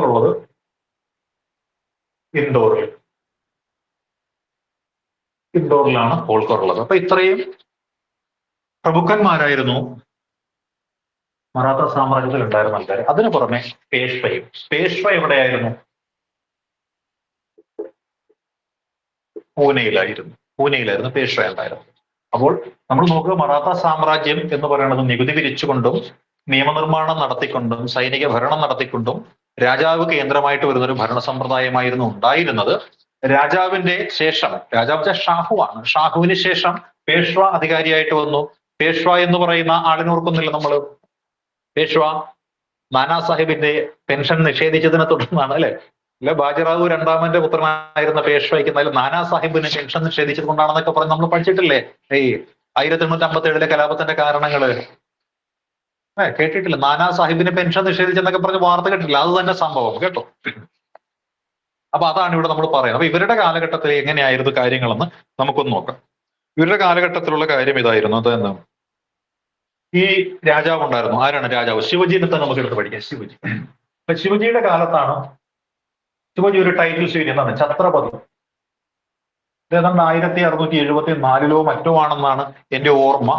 Speaker 1: ഉള്ളത് ഇൻഡോറിലാണ് ഹോൾക്കർ ഉള്ളത്. അപ്പൊ ഇത്രയും പ്രമുഖന്മാരായിരുന്നു മറാത്ത സാമ്രാജ്യത്തിൽ ഉണ്ടായിരുന്ന ആൾക്കാർ. അതിനു പുറമെ പേഷ്വ എവിടെയായിരുന്നു? പൂനെയിലായിരുന്നു പേഷ്വ ഉണ്ടായിരുന്നത്. അപ്പോൾ നമ്മൾ നോക്കുക, മറാത്ത സാമ്രാജ്യം എന്ന് പറയുന്നത് നികുതി പിരിച്ചുകൊണ്ടും നിയമനിർമ്മാണം നടത്തിക്കൊണ്ടും സൈനിക ഭരണം നടത്തിക്കൊണ്ടും രാജാവ് കേന്ദ്രമായിട്ട് വരുന്ന ഒരു ഭരണ സമ്പ്രദായമായിരുന്നു ഉണ്ടായിരുന്നത്. രാജാവിന്റെ ശേഷം, രാജാവ് ഷാഹുവാണ്, ഷാഹുവിന് ശേഷം പേഷ്വ അധികാരിയായിട്ട് വന്നു. പേഷ്വ എന്ന് പറയുന്ന ആളിനെ ഓർക്കുന്നില്ല നമ്മൾ? പേഷ്വ നാനാ സാഹിബിന്റെ പെൻഷൻ നിഷേധിച്ചതിനെ തുടർന്നാണ് അല്ലെ? അല്ലെ, ബാജിറാവു രണ്ടാമന്റെ പുത്രനായിരുന്ന പേഷ്വയ്ക്ക് നാനാ സാഹിബിന് പെൻഷൻ നിഷേധിച്ചത് കൊണ്ടാണെന്നൊക്കെ പറഞ്ഞ് നമ്മൾ പഠിച്ചിട്ടില്ലേ? ഈ 1857 കലാപത്തിന്റെ കാരണങ്ങള് കേട്ടിട്ടില്ല? നാനാ സാഹിബിന് പെൻഷൻ നിഷേധിച്ചെന്നൊക്കെ പറഞ്ഞ് വാർത്ത കേട്ടിട്ടില്ല? അത് തന്നെ സംഭവം കേട്ടോ. അപ്പൊ അതാണ് ഇവിടെ നമ്മൾ പറയുന്നത്. അപ്പൊ ഇവരുടെ കാലഘട്ടത്തിൽ എങ്ങനെയായിരുന്നു കാര്യങ്ങളെന്ന് നമുക്കൊന്ന് നോക്കാം. ഇവരുടെ കാലഘട്ടത്തിലുള്ള കാര്യം ഇതായിരുന്നു. അതെന്ന് ഈ രാജാവ് ഉണ്ടായിരുന്നു. ആരാണ് രാജാവ്? ശിവജിനെ തന്നെ നമുക്ക് എടുത്ത് പഠിക്കാം. ശിവജി. അപ്പൊ ശിവജിയുടെ കാലത്താണ് ശിവജി ഒരു ടൈറ്റിൽ സ്വീകരിക്കുന്നതാണ് ഛത്രപതി. ഏതാണ്ട് 1674 മറ്റോ ആണെന്നാണ് എന്റെ ഓർമ്മ.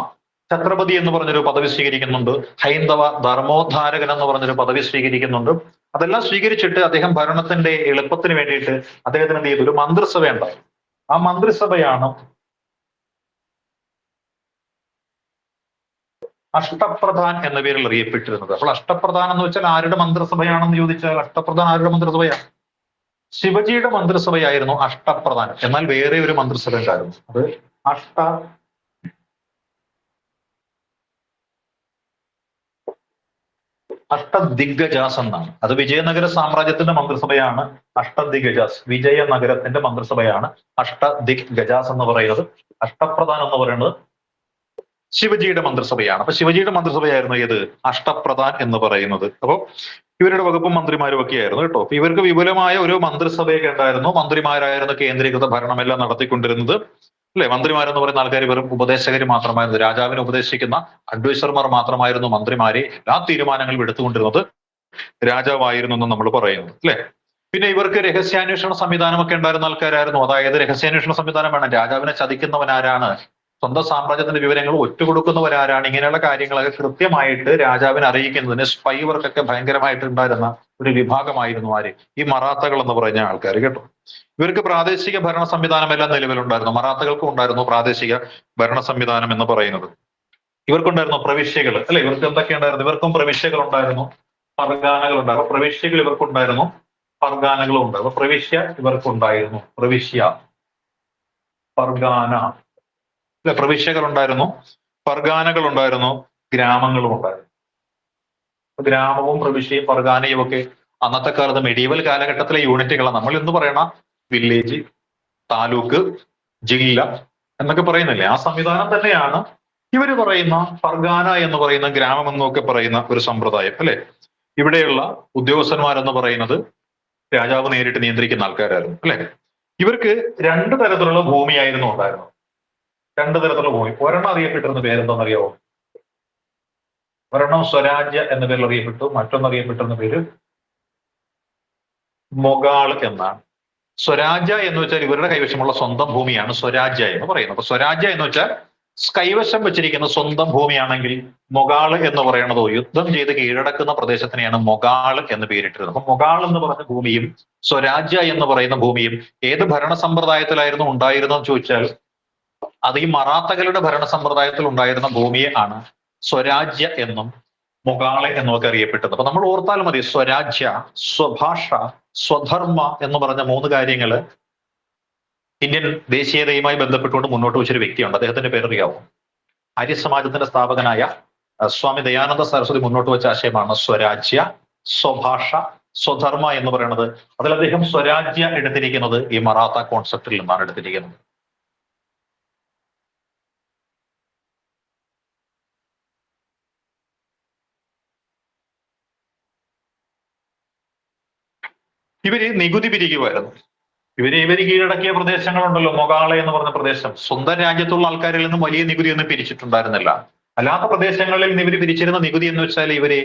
Speaker 1: ഛത്രപതി എന്ന് പറഞ്ഞൊരു പദവി സ്വീകരിക്കുന്നുണ്ട്. ഹൈന്ദവ ധർമ്മോദ്ധാരകൻ എന്ന് പറഞ്ഞൊരു പദവി സ്വീകരിക്കുന്നുണ്ട്. അതെല്ലാം സ്വീകരിച്ചിട്ട് അദ്ദേഹം ഭരണത്തിന്റെ എളുപ്പത്തിന് വേണ്ടിയിട്ട് അദ്ദേഹത്തിന് എന്ത് ചെയ്തു? ഒരു മന്ത്രിസഭ ഉണ്ടായി. ആ മന്ത്രിസഭയാണ് അഷ്ടപ്രധാൻ എന്ന പേരിൽ അറിയപ്പെട്ടിരുന്നത്. അപ്പോൾ അഷ്ടപ്രധാൻ എന്ന് വെച്ചാൽ ആരുടെ മന്ത്രിസഭയാണെന്ന് ചോദിച്ചാൽ അഷ്ടപ്രധാൻ ആരുടെ മന്ത്രിസഭയാണ്? ശിവജിയുടെ മന്ത്രിസഭയായിരുന്നു അഷ്ടപ്രധാൻ. എന്നാൽ വേറെ ഒരു മന്ത്രിസഭ ഉണ്ടായിരുന്നു. അത് അഷ്ടദിഗ്ഗജാസ് എന്നാണ്. അത് വിജയനഗര സാമ്രാജ്യത്തിന്റെ മന്ത്രിസഭയാണ് അഷ്ടദിഗ്ഗജാസ്. വിജയനഗരത്തിന്റെ മന്ത്രിസഭയാണ് അഷ്ടദിഗ്ഗജാസ് എന്ന് പറയുന്നത്. അഷ്ടപ്രധാൻ എന്ന് പറയുന്നത് ശിവജിയുടെ മന്ത്രിസഭയാണ്. അപ്പൊ ശിവജിയുടെ മന്ത്രിസഭയായിരുന്നു ഏത്? അഷ്ടപ്രധാൻ എന്ന് പറയുന്നത്. അപ്പോൾ ഇവരുടെ വകുപ്പും മന്ത്രിമാരും ഒക്കെ ആയിരുന്നു കേട്ടോ. ഇവർക്ക് വിപുലമായ ഒരു മന്ത്രിസഭയൊക്കെ ഉണ്ടായിരുന്നു. മന്ത്രിമാരായിരുന്നു കേന്ദ്രീകൃത ഭരണമെല്ലാം നടത്തിക്കൊണ്ടിരുന്നത് അല്ലെ? മന്ത്രിമാരെന്ന് പറയുന്ന ആൾക്കാർ വെറും ഉപദേശകർ മാത്രമായിരുന്നു. രാജാവിനെ ഉപദേശിക്കുന്ന അഡ്വൈസർമാർ മാത്രമായിരുന്നു മന്ത്രിമാരെ. എല്ലാ തീരുമാനങ്ങളും എടുത്തുകൊണ്ടിരുന്നത് രാജാവായിരുന്നു എന്ന് നമ്മൾ പറയുന്നത് അല്ലെ? പിന്നെ ഇവർക്ക് രഹസ്യാന്വേഷണ സംവിധാനമൊക്കെ ഉണ്ടായിരുന്ന ആൾക്കാരായിരുന്നു. അതായത് രഹസ്യാന്വേഷണ സംവിധാനം വേണം. രാജാവിനെ ചതിക്കുന്നവൻ ആരാണ്? സ്വന്തം സാമ്രാജ്യത്തിന്റെ വിവരങ്ങൾ ഒറ്റുകൊടുക്കുന്നവരാരാണ്? ഇങ്ങനെയുള്ള കാര്യങ്ങളൊക്കെ കൃത്യമായിട്ട് രാജാവിനെ അറിയിക്കുന്നതിന് സ്പൈ വർക്കൊക്കെ ഭയങ്കരമായിട്ട് ഉണ്ടായിരുന്ന ഒരു വിഭാഗമായിരുന്നു ആര്? ഈ മറാത്തകൾ എന്ന് പറഞ്ഞ ആൾക്കാർ കേട്ടോ. ഇവർക്ക് പ്രാദേശിക ഭരണ സംവിധാനം എല്ലാം നിലവിലുണ്ടായിരുന്നു. മറാത്തകൾക്കും ഉണ്ടായിരുന്നു പ്രാദേശിക ഭരണ സംവിധാനം എന്ന് പറയുന്നത്. ഇവർക്കുണ്ടായിരുന്നു പ്രവിശ്യകൾ അല്ലെ? ഇവർക്ക് എന്തൊക്കെ ഉണ്ടായിരുന്നു? ഇവർക്കും പ്രവിശ്യകൾ ഉണ്ടായിരുന്നു, പർഗാനകൾ ഉണ്ടായിരുന്നു. പ്രവിശ്യകൾ ഇവർക്കുണ്ടായിരുന്നു, പർഗാനകളും ഉണ്ടായിരുന്നു. പ്രവിശ്യ ഇവർക്കുണ്ടായിരുന്നു. പ്രവിശ്യ, പർഗാന അല്ലെ? പ്രവിശ്യകൾ ഉണ്ടായിരുന്നു, പർഗാനകൾ ഉണ്ടായിരുന്നു, ഗ്രാമങ്ങളും ഉണ്ടായിരുന്നു. ഗ്രാമവും പ്രവിശ്യയും പർഗാനയും ഒക്കെ അന്നത്തെ കാലത്ത് മെഡീവൽ കാലഘട്ടത്തിലെ യൂണിറ്റുകളാണ്. നമ്മൾ എന്ന് പറയണ വില്ലേജ്, താലൂക്ക്, ജില്ല എന്നൊക്കെ പറയുന്നില്ലേ? ആ സംവിധാനം തന്നെയാണ് ഇവര് പറയുന്ന പർഗാന എന്ന് പറയുന്ന ഗ്രാമം എന്നൊക്കെ പറയുന്ന ഒരു സമ്പ്രദായം അല്ലെ? ഇവിടെയുള്ള ഉദ്യോഗസ്ഥന്മാരെന്ന് പറയുന്നത് രാജാവ് നേരിട്ട് നിയന്ത്രിക്കുന്ന ആൾക്കാരായിരുന്നു അല്ലെ? ഇവർക്ക് 2 തരത്തിലുള്ള ഭൂമിയായിരുന്നു ഉണ്ടായിരുന്നത്. 2 തരത്തിലുള്ള ഭൂമി. ഒരെണ്ണം അറിയപ്പെട്ടിരുന്ന പേരെന്താണെന്നറിയാവോ? ഒരെണ്ണം സ്വരാജ്യ എന്ന പേരിൽ അറിയപ്പെട്ടു. മറ്റൊന്നറിയപ്പെട്ടിരുന്ന പേര് മൊഗാൾ എന്നാണ്. സ്വരാജ്യ എന്ന് വെച്ചാൽ ഇവരുടെ കൈവശമുള്ള സ്വന്തം ഭൂമിയാണ് സ്വരാജ്യ എന്ന് പറയുന്നത്. അപ്പൊ സ്വരാജ്യ എന്ന് വെച്ചാൽ കൈവശം വെച്ചിരിക്കുന്ന സ്വന്തം ഭൂമിയാണെങ്കിൽ മൊഗാൾ എന്ന് പറയുന്നത് യുദ്ധം ചെയ്ത് കീഴടക്കുന്ന പ്രദേശത്തിനെയാണ് മൊഗാൾ എന്ന് പേരിട്ടിരുന്നത്. അപ്പൊ മൊഗാൾ എന്ന് പറഞ്ഞ ഭൂമിയും സ്വരാജ്യ എന്ന് പറയുന്ന ഭൂമിയും ഏത് ഭരണ സമ്പ്രദായത്തിലായിരുന്നു ഉണ്ടായിരുന്നെന്ന് ചോദിച്ചാൽ അത് ഈ മറാത്തകളുടെ ഭരണ സമ്പ്രദായത്തിൽ ഉണ്ടായിരുന്ന ഭൂമിയെ ആണ് സ്വരാജ്യ എന്നും മൊഗാളെ എന്നൊക്കെ അറിയപ്പെട്ടത്. അപ്പൊ നമ്മൾ ഓർത്താൽ മതി, സ്വരാജ്യ, സ്വഭാഷ, സ്വധർമ്മ എന്ന് പറഞ്ഞ 3 കാര്യങ്ങൾ ഇന്ത്യൻ ദേശീയതയുമായി ബന്ധപ്പെട്ടുകൊണ്ട് മുന്നോട്ട് വെച്ചൊരു വ്യക്തിയുണ്ട്. അദ്ദേഹത്തിന്റെ പേരറിയാവും? ആര്യ സമാജത്തിന്റെ സ്ഥാപകനായ സ്വാമി ദയാനന്ദ സരസ്വതി മുന്നോട്ട് വെച്ച ആശയമാണ് സ്വരാജ്യ, സ്വഭാഷ, സ്വധർമ്മ എന്ന് പറയുന്നത്. അതിൽ അദ്ദേഹം സ്വരാജ്യ എടുത്തിരിക്കുന്നത് ഈ മറാത്ത കോൺസെപ്റ്റിൽ നിന്നാണ് എടുത്തിരിക്കുന്നത്. ഇവര് നികുതി പിരിക്കുമായിരുന്നു. ഇവര് കീഴടക്കിയ പ്രദേശങ്ങളുണ്ടല്ലോ, മൊഗാള എന്ന് പറഞ്ഞ പ്രദേശം, സ്വന്തം രാജ്യത്തുള്ള ആൾക്കാരിൽ നിന്നും വലിയ നികുതി ഒന്നും പിരിച്ചിട്ടുണ്ടായിരുന്നില്ല. അല്ലാത്ത പ്രദേശങ്ങളിൽ നിന്ന് ഇവര് പിരിച്ചിരുന്ന നികുതി എന്ന് വെച്ചാൽ ഇവര്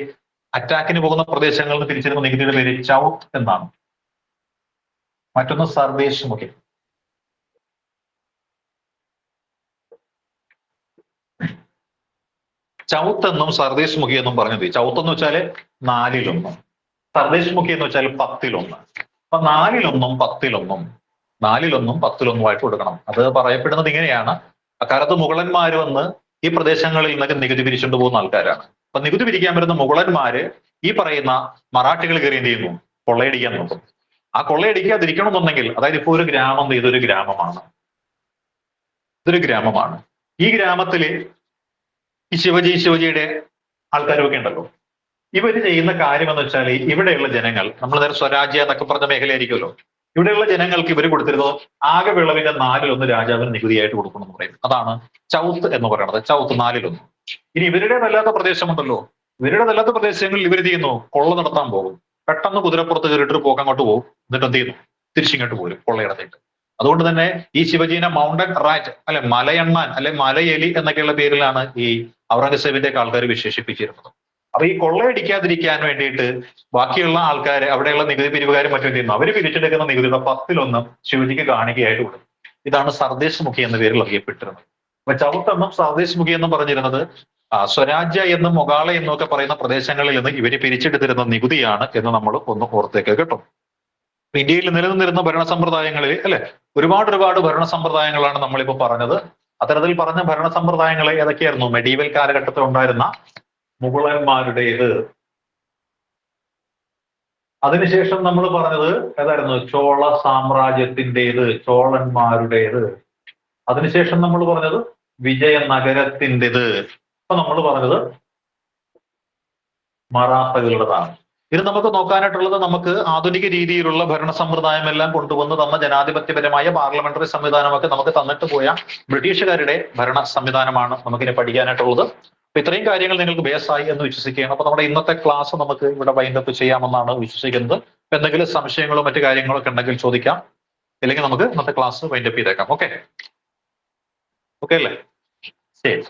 Speaker 1: അറ്റാക്കിന് പോകുന്ന പ്രദേശങ്ങളിൽ നിന്ന് പിരിച്ചിരുന്ന നികുതിയുടെ പേര് ചൗത്ത് എന്നാണ്. മറ്റൊന്ന് സർദേശ് മുഖി. ചൗത്ത് എന്നും സർദേശ് മുഖി എന്നും പറഞ്ഞത്. ചൗത്ത് എന്ന് വെച്ചാല് 4-1, സർദേശ് മുഖി എന്ന് വെച്ചാൽ 10-1. അപ്പൊ 4-1, 10-1, 4-1, 10-1 കൊടുക്കണം. അത് പറയപ്പെടുന്നത് ഇങ്ങനെയാണ്. അക്കാലത്ത് മുഗളന്മാർ വന്ന് ഈ പ്രദേശങ്ങളിൽ നിന്നൊക്കെ നികുതി പിരിച്ചുകൊണ്ട് പോകുന്ന ആൾക്കാരാണ്. അപ്പൊ നികുതി പിരിക്കാൻ വരുന്ന മുഗളന്മാര് ഈ പറയുന്ന മറാഠികൾ കയറി എന്ത് ചെയ്യുന്നു? കൊള്ളയടിക്കാൻ നോക്കും. ആ കൊള്ളയടിക്കാതിരിക്കണം എന്നുണ്ടെങ്കിൽ, അതായത് ഇപ്പൊ ഒരു ഗ്രാമം, ഇതൊരു ഗ്രാമമാണ്, ഈ ഗ്രാമത്തില് ഈ ശിവജിയുടെ ആൾക്കാരൊക്കെ ഉണ്ടല്ലോ. ഇവര് ചെയ്യുന്ന കാര്യം എന്ന് വെച്ചാൽ ഇവിടെയുള്ള ജനങ്ങൾ, നമ്മൾ നേരെ സ്വരാജ്യ എന്നൊക്കെ പറഞ്ഞ മേഖലയായിരിക്കുമല്ലോ, ഇവിടെയുള്ള ജനങ്ങൾക്ക് ഇവർ കൊടുത്തിരുന്നത് ആകെ വിളവിന്റെ 1/4 രാജാവിന് നികുതിയായിട്ട് കൊടുക്കണം എന്ന് പറയും. അതാണ് ചൗത്ത് എന്ന് പറയുന്നത്. ചൗത്ത് 1/4. ഇനി ഇവരുടേതല്ലാത്ത പ്രദേശമുണ്ടല്ലോ, ഇവരുടേതല്ലാത്ത പ്രദേശങ്ങളിൽ ഇവർ ചെയ്യുന്നു, കൊള്ള നടത്താൻ പോകും. പെട്ടെന്ന് കുതിരപ്പുറത്ത് കയറിയിട്ട് പോക്ക് അങ്ങോട്ട് പോകും. എന്നിട്ട് എന്ത് ചെയ്യുന്നു? തിരിച്ചിങ്ങോട്ട് പോരും കൊള്ളയിടത്തേക്ക്. അതുകൊണ്ട് തന്നെ ഈ ശിവജീനെ മൗണ്ടൻ റാറ്റ്, അല്ലെ മലയണ്ണാൻ, അല്ലെ മലയെലി എന്നൊക്കെയുള്ള പേരിലാണ് ഈ ഔറംഗസേബിന്റെ ഒക്കെ ആൾക്കാർ വിശേഷിപ്പിച്ചിരുന്നത്. അപ്പൊ ഈ കൊള്ളയടിക്കാതിരിക്കാൻ വേണ്ടിയിട്ട് ബാക്കിയുള്ള ആൾക്കാർ, അവിടെയുള്ള നികുതി പിരിവുകാരും മറ്റും ചെയ്യുന്നു, അവര് പിരിച്ചെടുക്കുന്ന നികുതിയുടെ 10-1 ശിവജിക്ക് കാണിക്കയായിട്ട് കൊടുക്കും. ഇതാണ് സർദേശ് മുഖി എന്ന പേരിൽ അറിയപ്പെട്ടിരുന്നത്. അപ്പൊ ചൗത്ത് എന്നും സർദേശ് മുഖി എന്നും പറഞ്ഞിരുന്നത് സ്വരാജ്യ എന്നും മൊഗാള എന്നും ഒക്കെ പറയുന്ന പ്രദേശങ്ങളിൽ നിന്ന് ഇവര് പിരിച്ചെടുത്തിരുന്ന നികുതിയാണ് എന്ന് നമ്മൾ ഒന്ന് ഓർത്തേക്ക് കേട്ടോ. ഇന്ത്യയിൽ നിലനിന്നിരുന്ന ഭരണ സമ്പ്രദായങ്ങളിൽ അല്ലെ, ഒരുപാട് ഭരണ സമ്പ്രദായങ്ങളാണ് നമ്മളിപ്പോ പറഞ്ഞത്. അത്തരത്തിൽ പറഞ്ഞ ഭരണ സമ്പ്രദായങ്ങൾ ഏതൊക്കെയായിരുന്നു? മെഡീവൽ കാലഘട്ടത്തിൽ ഉണ്ടായിരുന്ന മുഗളന്മാരുടേത്. അതിനുശേഷം നമ്മൾ പറഞ്ഞത് ഏതായിരുന്നു? ചോള സാമ്രാജ്യത്തിൻ്റെത്, ചോളന്മാരുടേത്. അതിനുശേഷം നമ്മൾ പറഞ്ഞത് വിജയനഗരത്തിൻ്റെത്. ഇപ്പൊ നമ്മൾ പറഞ്ഞത് മറാത്തകളുടേതാണ്. ഇത് നമുക്ക് നോക്കാനായിട്ടുള്ളത്, നമുക്ക് ആധുനിക രീതിയിലുള്ള ഭരണ സമ്പ്രദായം എല്ലാം കൊണ്ടുവന്ന് തന്ന ജനാധിപത്യപരമായ പാർലമെന്ററി സംവിധാനമൊക്കെ നമുക്ക് തന്നിട്ട് പോയ ബ്രിട്ടീഷുകാരുടെ ഭരണ സംവിധാനമാണ് നമുക്കിനി പഠിക്കാനായിട്ടുള്ളത്. അപ്പൊ ഇത്രയും കാര്യങ്ങൾ നിങ്ങൾക്ക് ബേസായി എന്ന് വിശ്വസിക്കുകയാണ്. അപ്പൊ നമ്മുടെ ഇന്നത്തെ ക്ലാസ് നമുക്ക് ഇവിടെ വൈൻഡപ്പ് ചെയ്യാമെന്നാണ് വിശ്വസിക്കുന്നത്. എന്തെങ്കിലും സംശയങ്ങളോ മറ്റു കാര്യങ്ങളോ ഒക്കെ ഉണ്ടെങ്കിൽ ചോദിക്കാം, ഇല്ലെങ്കിൽ നമുക്ക് ഇന്നത്തെ ക്ലാസ് വൈൻഡപ്പ് ചെയ്തേക്കാം. ഓക്കെ അല്ലേ? ശരി.